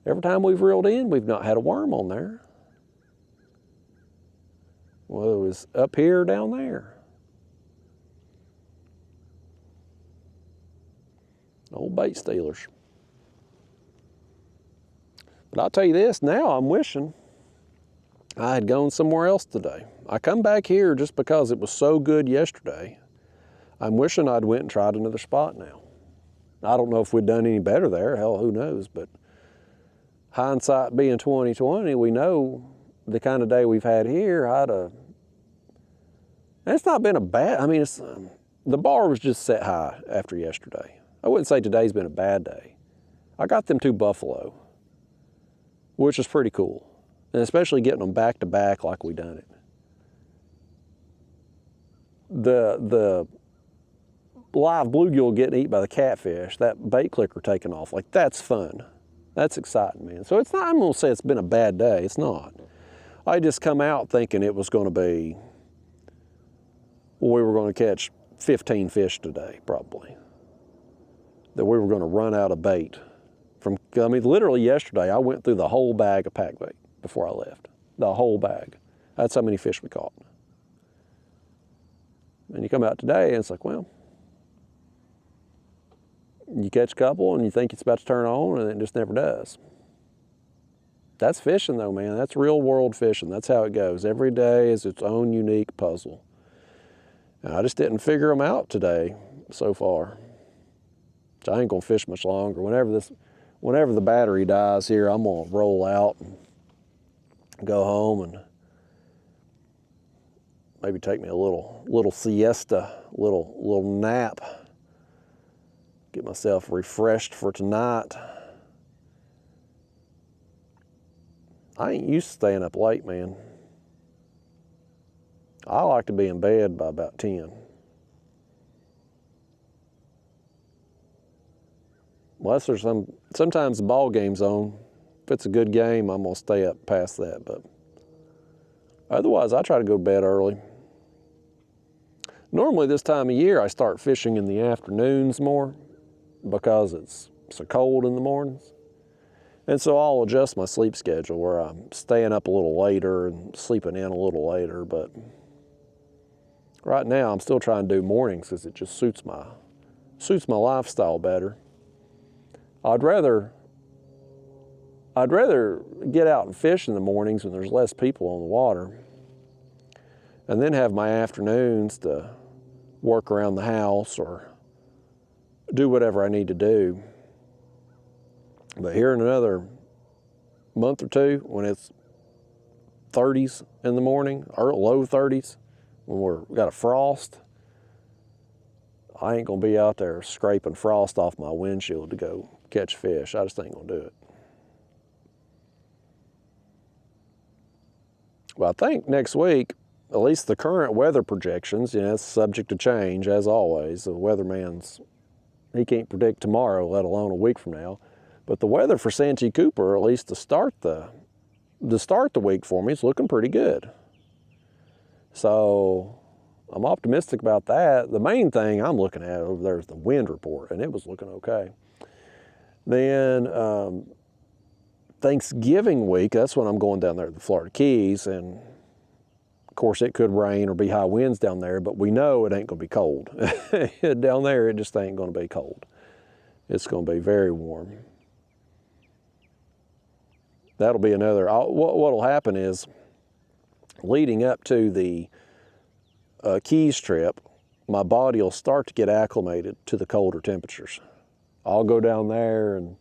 Every time we've reeled in, we've not had a worm on there. Well, it was up here or down there. Old bait stealers. But I'll tell you this, now I'm wishing I had gone somewhere else today. I come back here just because it was so good yesterday. I'm wishing I'd went and tried another spot now. I don't know if we'd done any better there, hell, who knows, but hindsight being 2020, we know the kind of day we've had here, and it's not been a bad, I mean, the bar was just set high after yesterday. I wouldn't say today's been a bad day. I got them 2 buffalo, which is pretty cool. And especially getting them back to back like we done it. The live bluegill getting eaten by the catfish, that bait clicker taking off, like that's fun. That's exciting, man. So it's not, I'm gonna say it's been a bad day, it's not. I just come out thinking it was gonna be, well, we were gonna catch 15 fish today, probably. That we were gonna run out of bait. I mean, literally yesterday, I went through the whole bag of pack bait before I left. The whole bag. That's how many fish we caught. And you come out today and it's like, well, you catch a couple and you think it's about to turn on and it just never does. That's fishing though, man. That's real world fishing. That's how it goes. Every day is its own unique puzzle. And I just didn't figure them out today so far. So I ain't gonna fish much longer. Whenever the battery dies here, I'm gonna roll out and go home and maybe take me a little siesta, little nap. Get myself refreshed for tonight. I ain't used to staying up late, man. I like to be in bed by about 10. Unless there's sometimes the ball game's on. If it's a good game, I'm gonna stay up past that, but otherwise I try to go to bed early. Normally this time of year I start fishing in the afternoons more because it's so cold in the mornings. And so I'll adjust my sleep schedule where I'm staying up a little later and sleeping in a little later, but right now I'm still trying to do mornings because it just suits my lifestyle better. I'd rather get out and fish in the mornings when there's less people on the water. and then have my afternoons to work around the house or do whatever I need to do. But here in another month or two, when it's 30s in the morning, or low 30s, when we got a frost, I ain't gonna be out there scraping frost off my windshield to go catch fish. I just ain't gonna do it. Well, I think next week, at least the current weather projections, it's subject to change as always. The he can't predict tomorrow, let alone a week from now. But the weather for Santee Cooper, at least to start the week for me, is looking pretty good. So I'm optimistic about that. The main thing I'm looking at over there is the wind report, and it was looking okay. Then Thanksgiving week, that's when I'm going down there to the Florida Keys, and of course it could rain or be high winds down there, but we know it ain't gonna be cold. Down there, it just ain't gonna be cold. It's gonna be very warm. That'll be another, what'll happen is, leading up to the Keys trip, my body will start to get acclimated to the colder temperatures. I'll go down there and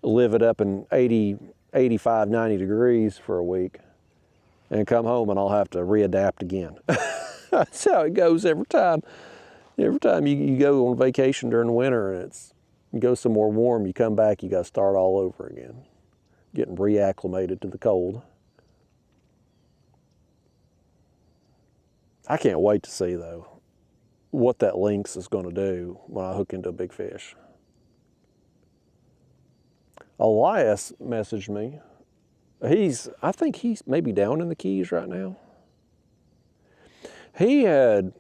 live it up in 80, 85, 90 degrees for a week and come home and I'll have to readapt again. That's how it goes every time. Every time you go on vacation during the winter and you go somewhere warm, you come back, you got to start all over again, getting reacclimated to the cold. I can't wait to see, though, what that lynx is going to do when I hook into a big fish. Elias messaged me. I think he's maybe down in the Keys right now. He has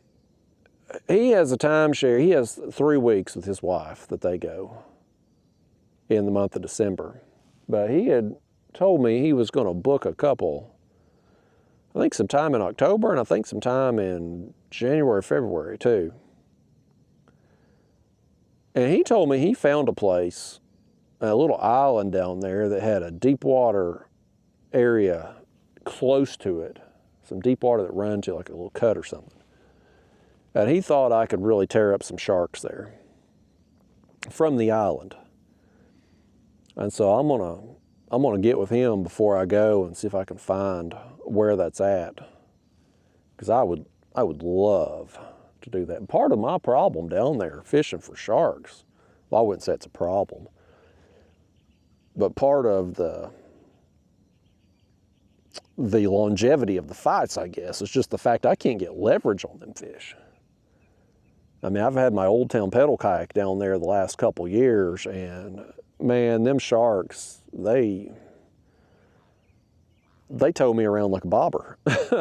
a timeshare. He has 3 weeks with his wife that they go in the month of December. But he had told me he was going to book a couple, I think sometime in October, and I think sometime in January, February too. And he told me he found a place, a little island down there that had a deep water area close to it. Some deep water that ran to like a little cut or something. And he thought I could really tear up some sharks there from the island. And so I'm gonna get with him before I go and see if I can find where that's at. Because I would love to do that. And part of my problem down there fishing for sharks, well, I wouldn't say it's a problem, but part of the longevity of the fights, I guess, is just the fact I can't get leverage on them fish. I mean, I've had my Old Town pedal kayak down there the last couple years, and man, them sharks, they tow me around like a bobber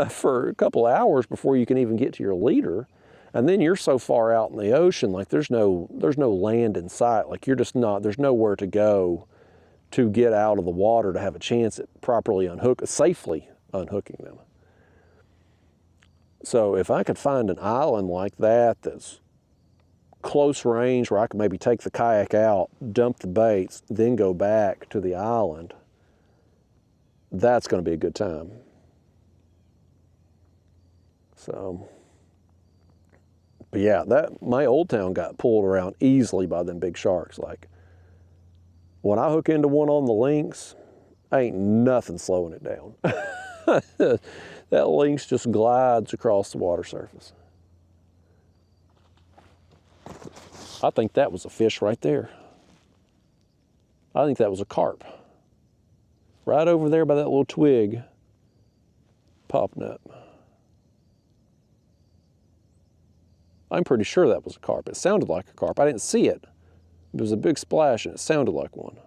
for a couple of hours before you can even get to your leader. And then you're so far out in the ocean, like there's no land in sight. Like there's nowhere to go to get out of the water to have a chance at safely unhooking them. So if I could find an island like that that's close range where I could maybe take the kayak out, dump the baits, then go back to the island, that's going to be a good time. So, but yeah, my Old Town got pulled around easily by them big sharks. Like, when I hook into one on the lynx, ain't nothing slowing it down. That lynx just glides across the water surface. I think that was a fish right there. I think that was a carp. Right over there by that little twig, popping up. I'm pretty sure that was a carp. It sounded like a carp. I didn't see it. It was a big splash and it sounded like one.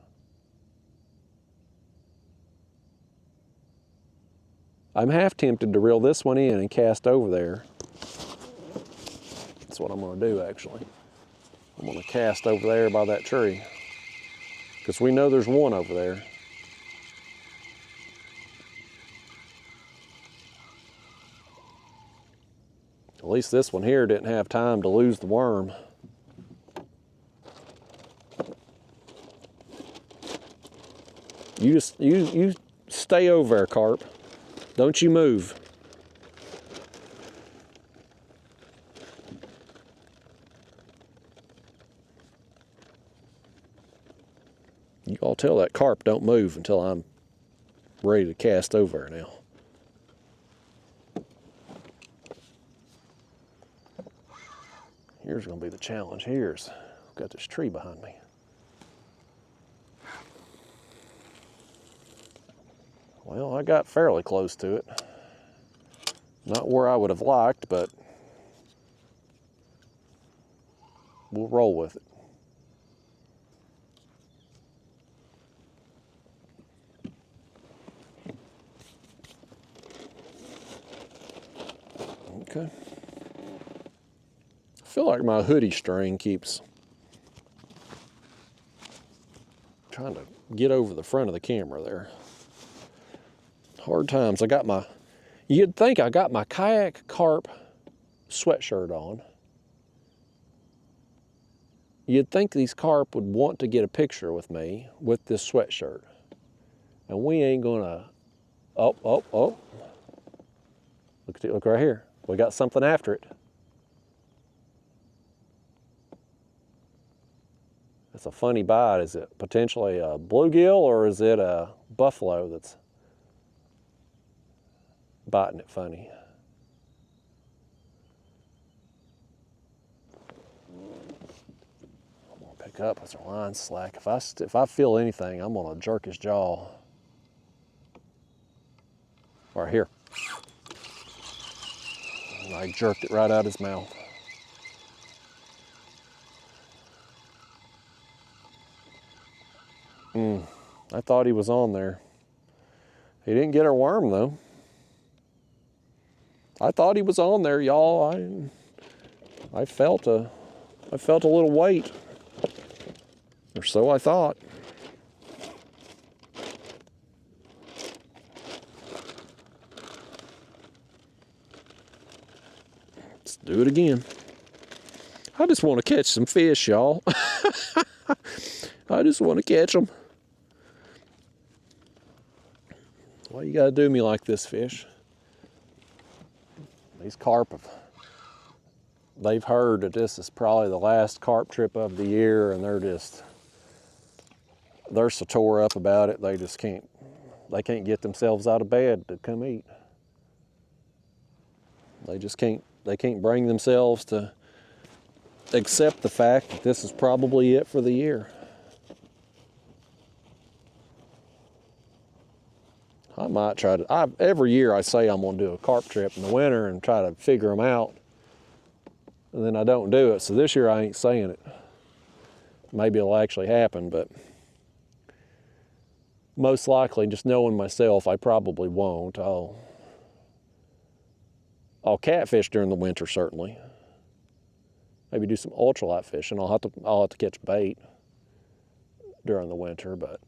I'm half tempted to reel this one in and cast over there. That's what I'm going to do, actually. I'm going to cast over there by that tree, because we know there's one over there. At least this one here didn't have time to lose the worm. You stay over there, Carp. Don't you move. You all tell that carp don't move until I'm ready to cast over now. Here's gonna be the challenge. I've got this tree behind me. Well, I got fairly close to it. Not where I would have liked, but we'll roll with it. Okay. I feel like my hoodie string keeps trying to get over the front of the camera there. Hard times. You'd think I got my Kayak Carp sweatshirt on. You'd think these carp would want to get a picture with me with this sweatshirt. And we ain't gonna, oh. Look right here. We got something after it. That's a funny bite. Is it potentially a bluegill or is it a buffalo that's biting it funny? I'm gonna pick up as our line's slack. If I feel anything, I'm gonna jerk his jaw. Right here. I jerked it right out of his mouth. I thought he was on there. He didn't get our worm though. I thought he was on there, y'all. I felt a little weight, or so I thought. Let's do it again. I just want to catch some fish, y'all. I just want to catch them. Why you gotta do me like this, fish? These carp, they've heard that this is probably the last carp trip of the year, and they're so tore up about it, they can't get themselves out of bed to come eat. They can't bring themselves to accept the fact that this is probably it for the year. I might try to, every year I say I'm gonna do a carp trip in the winter and try to figure them out, and then I don't do it. So this year I ain't saying it. Maybe it'll actually happen, but most likely, just knowing myself, I probably won't. I'll catfish during the winter, certainly. Maybe do some ultralight fishing. I'll have to catch bait during the winter, but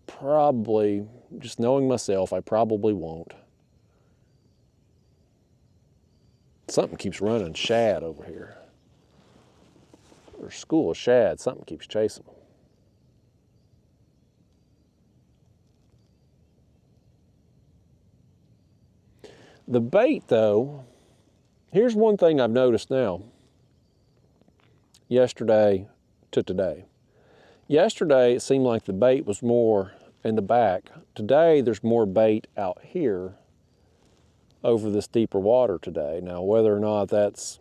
probably, just knowing myself, I probably won't. Something keeps running shad over here. There's a school of shad. Something keeps chasing them. The bait, though, here's one thing I've noticed now, yesterday to today. Yesterday, it seemed like the bait was more in the back. Today, there's more bait out here over this deeper water today. Now, whether or not that's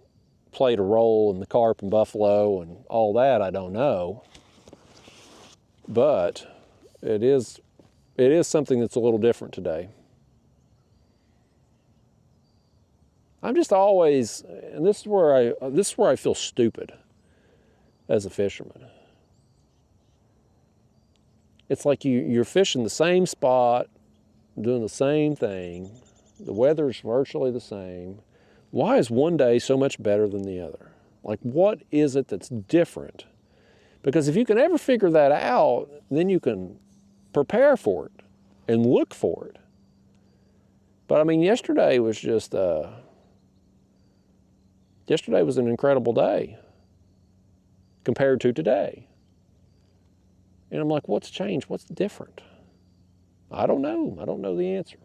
played a role in the carp and buffalo and all that, I don't know. But it is something that's a little different today. I'm just always, and this is where I feel stupid as a fisherman. It's like you're fishing the same spot, doing the same thing. The weather's virtually the same. Why is one day so much better than the other? Like, what is it that's different? Because if you can ever figure that out, then you can prepare for it and look for it. But I mean, yesterday was just, yesterday was an incredible day compared to today. And I'm like, what's changed? What's different? I don't know. I don't know the answer.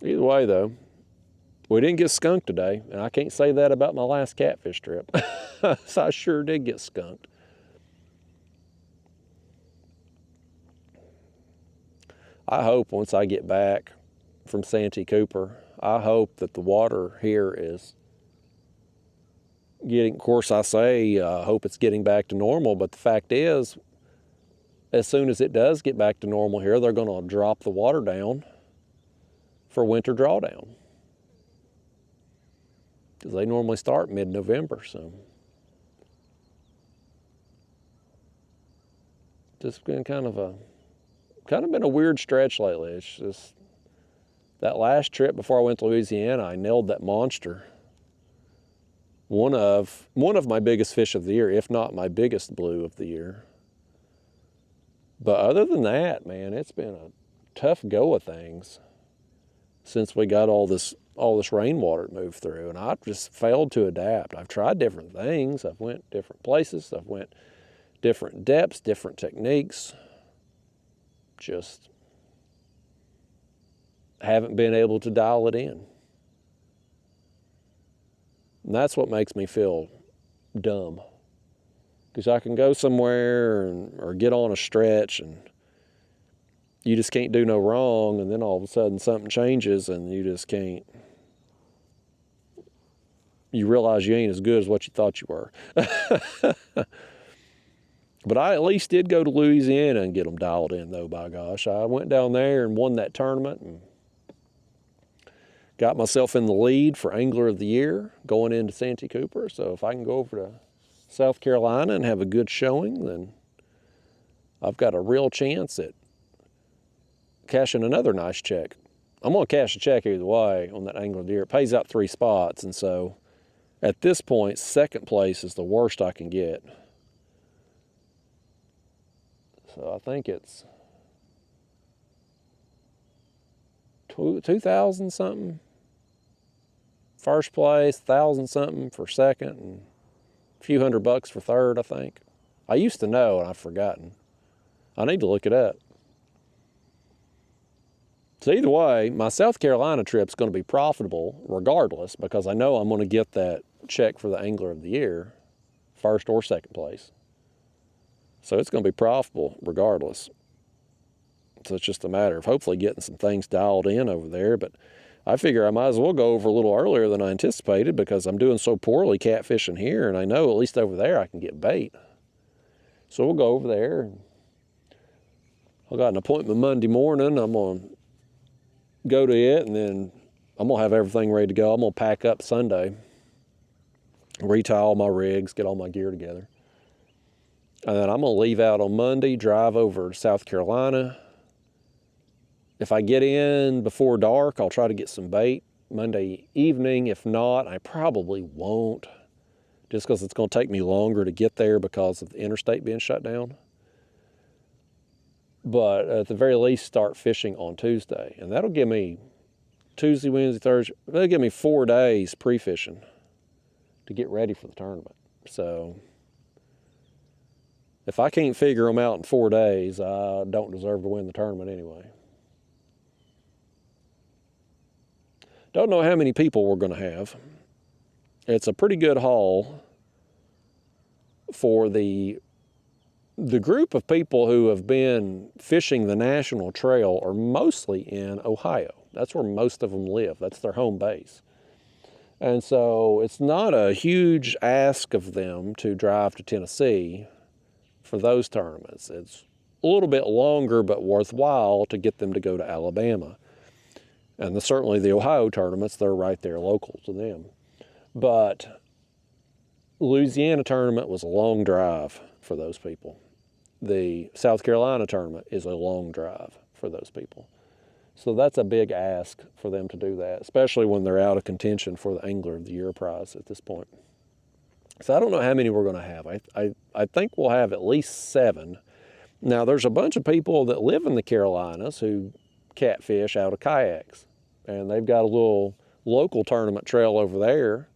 Either way, though, we didn't get skunked today, and I can't say that about my last catfish trip. So I sure did get skunked. I hope once I get back from Santee Cooper, I hope that the water here is getting, of course I say, I hope it's getting back to normal, but the fact is, as soon as it does get back to normal here, they're going to drop the water down for winter drawdown. Because they normally start mid-November, so. Just been kind of been a weird stretch lately. It's just, that last trip before I went to Louisiana, I nailed that monster. One of my biggest fish of the year, if not my biggest blue of the year. But other than that, man, it's been a tough go of things since we got all this rainwater to move through, and I've just failed to adapt. I've tried different things. I've went different places. I've went different depths, different techniques. Just haven't been able to dial it in. And that's what makes me feel dumb. Because I can go somewhere or get on a stretch and you just can't do no wrong, and then all of a sudden something changes and you just can't. You realize you ain't as good as what you thought you were. But I at least did go to Louisiana and get them dialed in, though, by gosh. I went down there and won that tournament and got myself in the lead for Angler of the Year going into Santee Cooper. So if I can go over to South Carolina and have a good showing, then I've got a real chance at cashing another nice check. I'm going to cash a check either way on that Angler of the Year. It pays out 3 spots, and so at this point, second place is the worst I can get. So I think it's 2,000 something first place, 1,000 something for second, and a few $100 for third, I think. I used to know and I've forgotten. I need to look it up. So either way, my South Carolina trip's going to be profitable regardless, because I know I'm going to get that check for the Angler of the Year, first or second place. So it's going to be profitable regardless. So it's just a matter of hopefully getting some things dialed in over there. But I figure I might as well go over a little earlier than I anticipated, because I'm doing so poorly catfishing here, and I know at least over there I can get bait. So we'll go over there. I got an appointment Monday morning. I'm going to go to it, and then I'm going to have everything ready to go. I'm going to pack up Sunday, retie all my rigs, get all my gear together. And then I'm going to leave out on Monday, drive over to South Carolina. If I get in before dark, I'll try to get some bait Monday evening. If not, I probably won't, just because it's going to take me longer to get there because of the interstate being shut down. But at the very least, start fishing on Tuesday. And that'll give me Tuesday, Wednesday, Thursday. That'll give me 4 days pre-fishing to get ready for the tournament. So if I can't figure them out in 4 days, I don't deserve to win the tournament anyway. Don't know how many people we're going to have. It's a pretty good haul for the group of people who have been fishing the National Trail are mostly in Ohio. That's where most of them live. That's their home base. And so it's not a huge ask of them to drive to Tennessee for those tournaments. It's a little bit longer but worthwhile to get them to go to Alabama. And certainly the Ohio tournaments, they're right there local to them. But Louisiana tournament was a long drive for those people. The South Carolina tournament is a long drive for those people. So that's a big ask for them to do that, especially when they're out of contention for the Angler of the Year prize at this point. So I don't know how many we're going to have. I think we'll have at least 7. Now, there's a bunch of people that live in the Carolinas who catfish out of kayaks, and they've got a little local tournament trail over there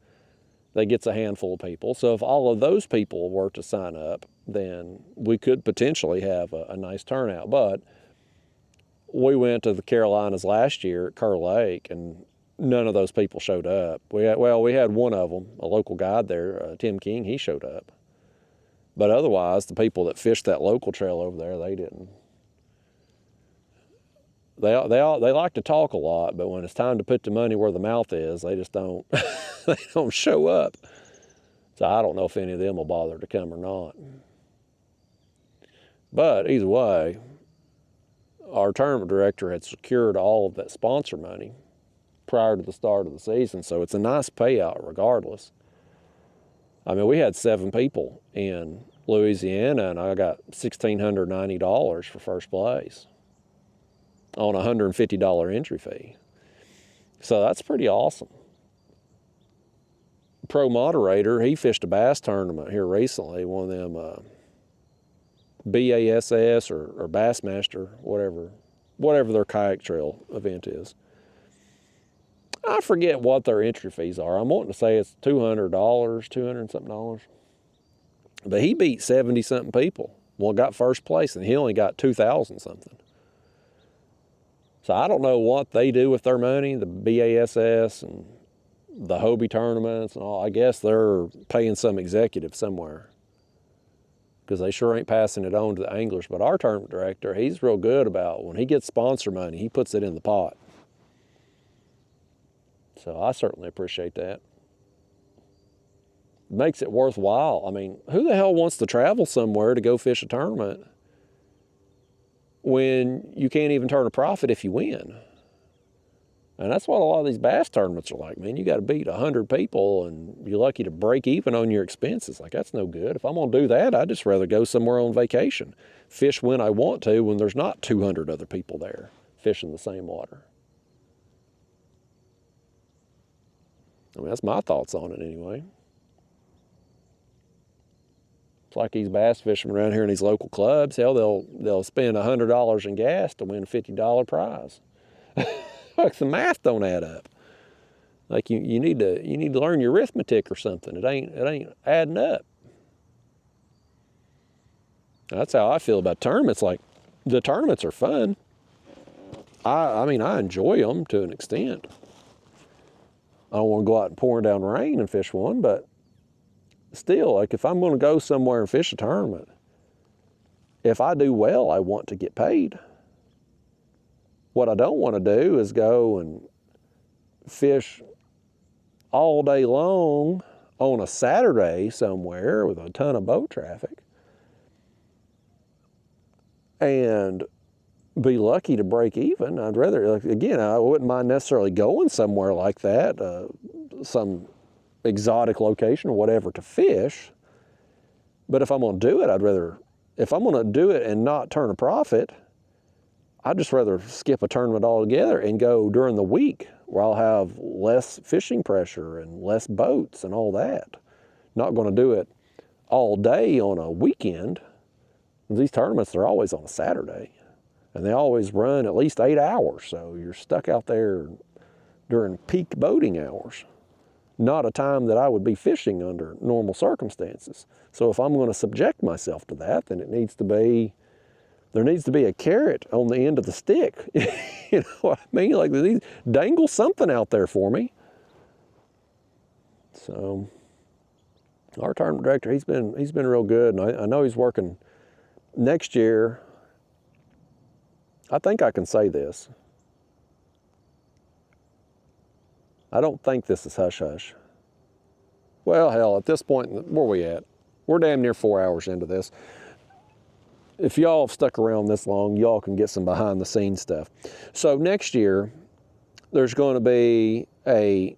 that gets a handful of people. So if all of those people were to sign up, then we could potentially have a nice turnout. But we went to the Carolinas last year at Kerr Lake, and none of those people showed up. We had one of them, a local guide there, Tim King, he showed up. But otherwise, the people that fished that local trail over there, they didn't. They like to talk a lot, but when it's time to put the money where the mouth is, they just don't, they don't show up. So I don't know if any of them will bother to come or not. But either way, our tournament director had secured all of that sponsor money prior to the start of the season, so it's a nice payout regardless. I mean, we had 7 people in Louisiana, and I got $1,690 for first place on a $150 entry fee. So that's pretty awesome. Pro moderator, he fished a bass tournament here recently, one of them BASS or Bassmaster, whatever their kayak trail event is. I forget what their entry fees are. I'm wanting to say it's $200, $200 something. But he beat 70 something people. Well, got first place, and he only got 2,000 something. So I don't know what they do with their money, the BASS and the Hobie tournaments and all. I guess they're paying some executive somewhere, because they sure ain't passing it on to the anglers. But our tournament director, he's real good about when he gets sponsor money, he puts it in the pot. So I certainly appreciate that. It makes it worthwhile. I mean, who the hell wants to travel somewhere to go fish a tournament when you can't even turn a profit if you win? And that's what a lot of these bass tournaments are like, man. You got to beat 100 people and you're lucky to break even on your expenses. Like, that's no good. If I'm going to do that, I'd just rather go somewhere on vacation. Fish when I want to, when there's not 200 other people there fishing the same water. I mean, that's my thoughts on it anyway. It's like these bass fishermen around here in these local clubs. Hell, they'll spend $100 in gas to win a $50 prize. Like, the math don't add up. Like, you need to learn your arithmetic or something. It ain't adding up. That's how I feel about tournaments. Like, the tournaments are fun. I mean, I enjoy them to an extent. I don't want to go out and pouring down rain and fish one, but still, like, if I'm going to go somewhere and fish a tournament, if I do well, I want to get paid. What I don't want to do is go and fish all day long on a Saturday somewhere with a ton of boat traffic and be lucky to break even. I'd rather, like, again, I wouldn't mind necessarily going somewhere like that, some exotic location or whatever to fish. But if I'm going to do it, if I'm going to do it and not turn a profit, I'd just rather skip a tournament altogether and go during the week where I'll have less fishing pressure and less boats and all that. Not going to do it all day on a weekend. These tournaments, they're always on a Saturday. And they always run at least 8 hours, so you're stuck out there during peak boating hours. Not a time that I would be fishing under normal circumstances. So if I'm going to subject myself to that, then there needs to be a carrot on the end of the stick. You know what I mean? Like, dangle something out there for me. So our tournament director, he's been real good, and I know he's working next year. I think I can say this. I don't think this is hush-hush. Well, hell, at this point, where are we at? We're damn near 4 hours into this. If y'all have stuck around this long, y'all can get some behind-the-scenes stuff. So next year, there's going to be a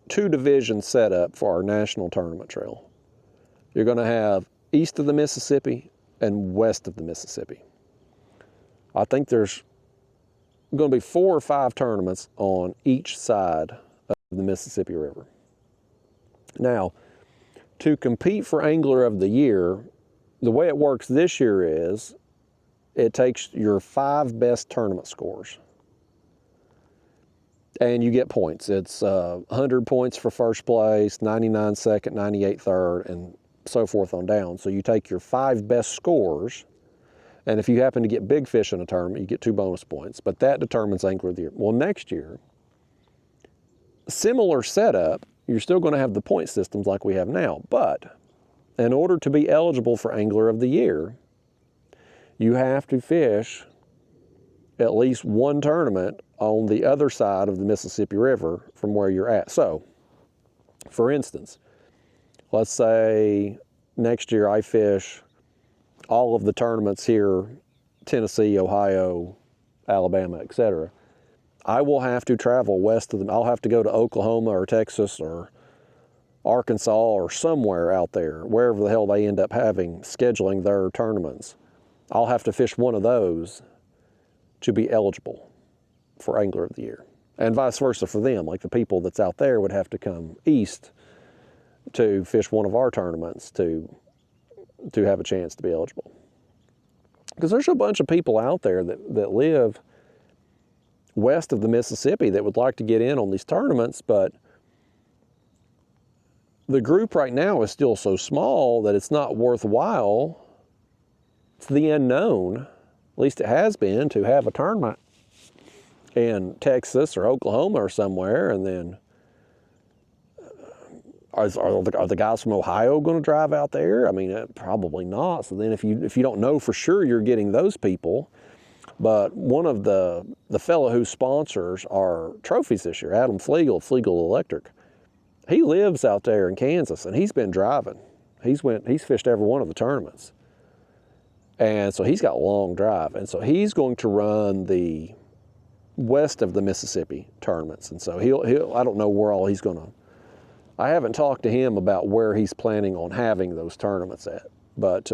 2-division setup for our national tournament trail. You're going to have east of the Mississippi and west of the Mississippi. I think there's going to be 4 or 5 tournaments on each side of the Mississippi River. Now, to compete for Angler of the Year, the way it works this year is it takes your 5 best tournament scores and you get points. It's 100 points for first place, 99 second, 98 third, and so forth on down. So you take your 5 best scores, and if you happen to get big fish in a tournament, you get 2 bonus points, but that determines Angler of the Year. Well, next year, Similar setup, you're still going to have the point systems like we have now, but in order to be eligible for Angler of the Year, you have to fish at least one tournament on the other side of the Mississippi River from where you're at. So, for instance, let's say next year I fish all of the tournaments here, Tennessee, Ohio, Alabama, etc. I will have to travel west of them. I'll have to go to Oklahoma or Texas or Arkansas or somewhere out there, wherever the hell they end up scheduling their tournaments. I'll have to fish one of those to be eligible for Angler of the Year. And vice versa for them. Like the people that's out there would have to come east to fish one of our tournaments to have a chance to be eligible. Because there's a bunch of people out there that live west of the Mississippi that would like to get in on these tournaments, but the group right now is still so small that it's not worthwhile. It's the unknown, at least it has been, to have a tournament in Texas or Oklahoma or somewhere, and then are the guys from Ohio going to drive out there? I mean, probably not. So then if you don't know for sure you're getting those people, but one of the fellow who sponsors our trophies this year, Adam Flegel, Flegel Electric, he lives out there in Kansas, and he's been driving. He's fished every one of the tournaments. And so he's got a long drive. And so he's going to run the west of the Mississippi tournaments. And so I don't know where all he's going to, I haven't talked to him about where he's planning on having those tournaments at. But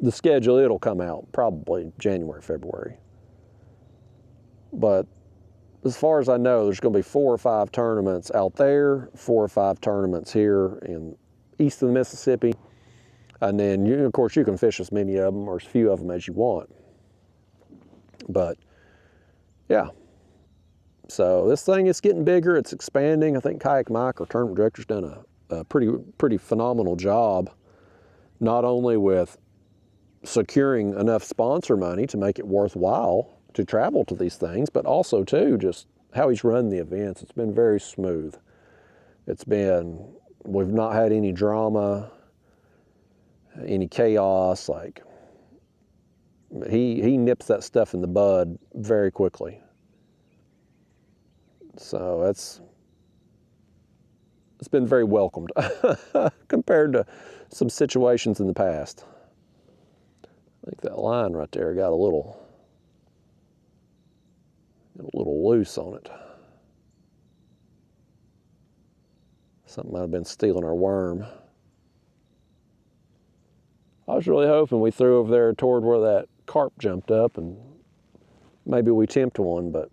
the schedule, it'll come out probably January, February. But as far as I know, there's going to be 4 or 5 tournaments out there, 4 or 5 tournaments here in east of the Mississippi. And then, of course, you can fish as many of them or as few of them as you want. But, yeah. So this thing is getting bigger. It's expanding. I think Kayak Mike, our tournament director, has done a pretty phenomenal job, not only with securing enough sponsor money to make it worthwhile to travel to these things, but also, too, just how he's run the events. It's been very smooth. We've not had any drama, any chaos. Like, he nips that stuff in the bud very quickly. So it's been very welcomed compared to some situations in the past. I think that line right there got a little loose on it. Something might have been stealing our worm. I was really hoping we threw over there toward where that carp jumped up and maybe we tempt one, but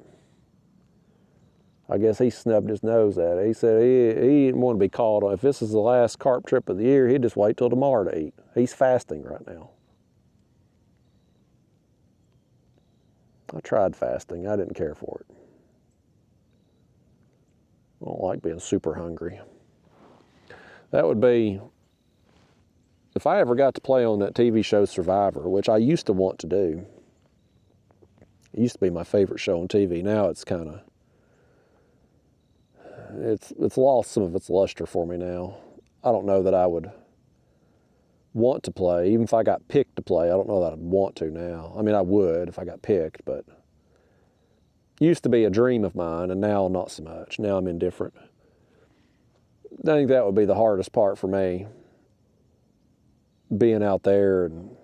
I guess he snubbed his nose at it. He said he didn't want to be called on. If this is the last carp trip of the year, he'd just wait till tomorrow to eat. He's fasting right now. I tried fasting. I didn't care for it. I don't like being super hungry. That would be, if I ever got to play on that TV show Survivor, which I used to want to do. It used to be my favorite show on TV. Now it's kind of, it's lost some of its luster for me now. I don't know that I would want to play. Even if I got picked to play, I don't know that I'd want to now. I mean, I would if I got picked, but it used to be a dream of mine, and now not so much. Now I'm indifferent. I think that would be the hardest part for me, being out there and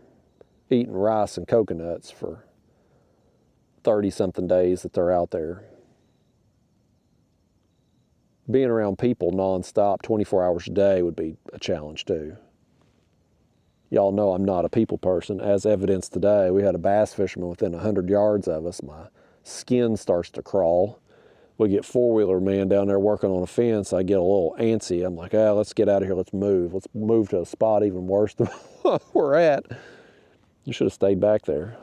eating rice and coconuts for 30-something days that they're out there. Being around people nonstop, 24 hours a day would be a challenge too. Y'all know I'm not a people person. As evidenced today, we had a bass fisherman within 100 yards of us. My skin starts to crawl. We get four-wheeler man down there working on a fence. I get a little antsy. I'm like, let's get out of here. Let's move. Let's move to a spot even worse than where we're at. You should have stayed back there.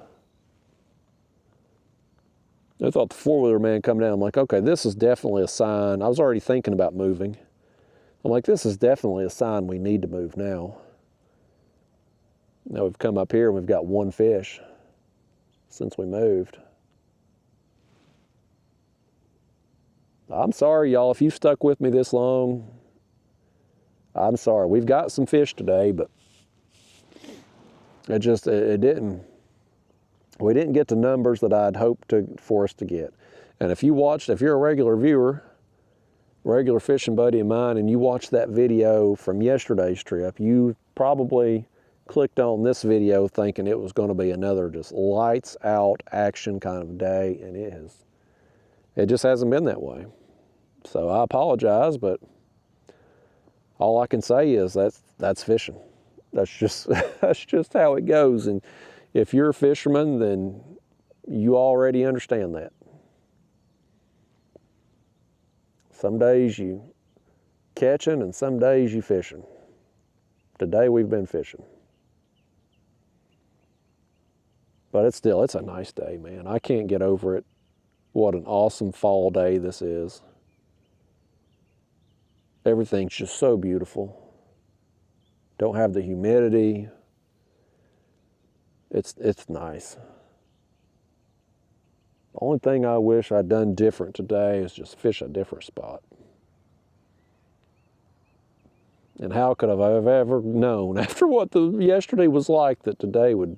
I thought the four-wheeler man come down. I'm like, okay, this is definitely a sign. I was already thinking about moving. I'm like, this is definitely a sign we need to move now. Now we've come up here and we've got one fish since we moved. I'm sorry, y'all, if you've stuck with me this long, I'm sorry. We've got some fish today, but it didn't, we didn't get the numbers that I'd hoped for us to get. And if you're a regular viewer, regular fishing buddy of mine, and you watched that video from yesterday's trip, you probably clicked on this video thinking it was going to be another just lights out action kind of day, and it just hasn't been that way. So I apologize, but all I can say is that's fishing. That's just that's just how it goes. And if you're a fisherman, then you already understand that. Some days you catching and some days you fishing. Today we've been fishing. But it's a nice day, man. I can't get over it. What an awesome fall day this is. Everything's just so beautiful. Don't have the humidity. It's nice. The only thing I wish I'd done different today is just fish a different spot. And how could I have ever known after what yesterday was like that today would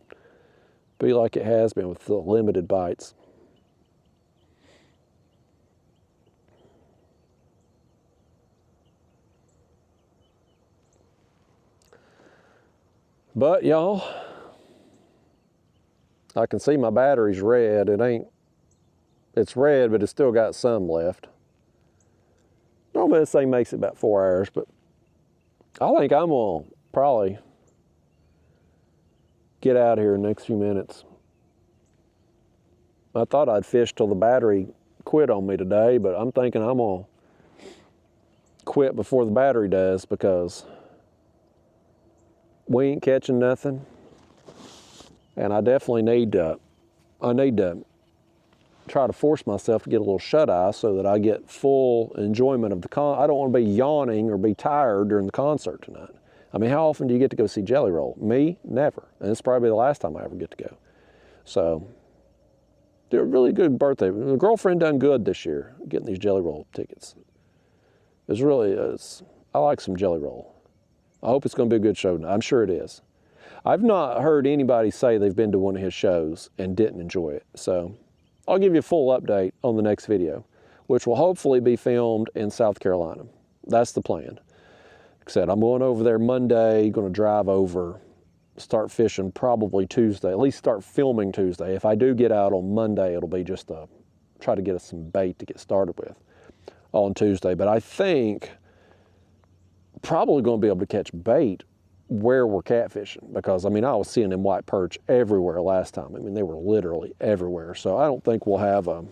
be like it has been with the limited bites. But y'all, I can see my battery's red. It's red, but it's still got some left. Normally this thing makes it about 4 hours, but I think I'm gonna probably get out of here in the next few minutes. I thought I'd fish till the battery quit on me today, but I'm thinking I'm gonna quit before the battery does, because we ain't catching nothing. And I definitely need to try to force myself to get a little shut-eye so that I get full enjoyment of the I don't want to be yawning or be tired during the concert tonight. I mean, how often do you get to go see Jelly Roll? Me? Never. And it's probably the last time I ever get to go. So, they're a really good birthday. The girlfriend done good this year getting these Jelly Roll tickets. I like some Jelly Roll. I hope it's going to be a good show tonight. I'm sure it is. I've not heard anybody say they've been to one of his shows and didn't enjoy it. So, I'll give you a full update on the next video, which will hopefully be filmed in South Carolina. That's the plan. Like I said, I'm going over there Monday, going to drive over, start fishing probably Tuesday, at least start filming Tuesday. If I do get out on Monday, it'll be just try to get us some bait to get started with on Tuesday. But I think probably going to be able to catch bait where we're catfishing, because I mean, I was seeing them white perch everywhere last time. I mean, they were literally everywhere. So I don't think we'll have a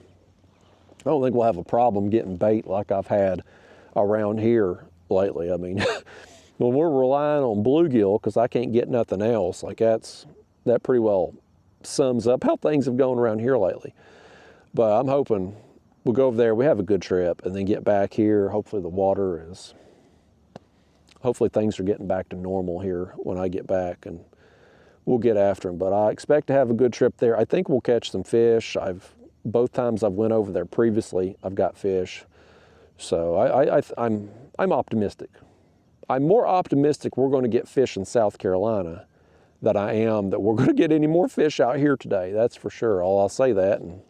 problem getting bait like I've had around here lately. I mean, when we're relying on bluegill because I can't get nothing else, like that pretty well sums up how things have gone around here lately. But I'm hoping we'll go over there, we have a good trip, and then get back here. Hopefully hopefully things are getting back to normal here when I get back, and we'll get after them. But I expect to have a good trip there. I think we'll catch some fish. Both times I've went over there previously, I've got fish. So I'm optimistic. I'm more optimistic we're going to get fish in South Carolina than I am that we're going to get any more fish out here today. That's for sure. I'll say that. And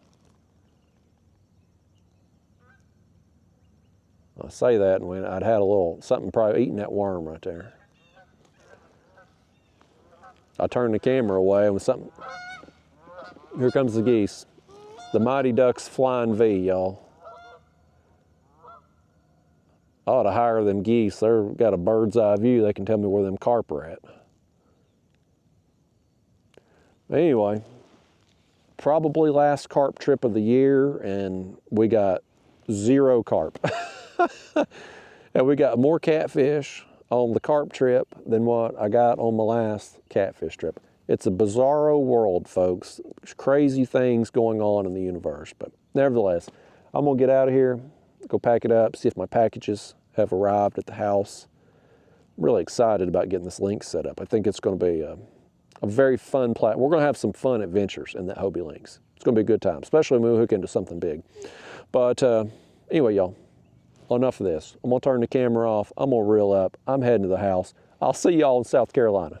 I say that, and when I'd had a little something probably eating that worm right there. I turned the camera away and something. Here comes the geese. The Mighty Ducks Flying V, y'all. I ought to hire them geese. They've got a bird's eye view. They can tell me where them carp are at. Anyway, probably last carp trip of the year, and we got 0 carp. And we got more catfish on the carp trip than what I got on my last catfish trip. It's a bizarro world, folks. There's crazy things going on in the universe. But nevertheless, I'm going to get out of here, go pack it up, see if my packages have arrived at the house. I'm really excited about getting this link set up. I think it's going to be a very fun We're going to have some fun adventures in that Hobie Lynx. It's going to be a good time, especially when we hook into something big. But Anyway, y'all, enough of this. I'm gonna turn the camera off. I'm gonna reel up. I'm heading to the house. I'll see y'all in South Carolina.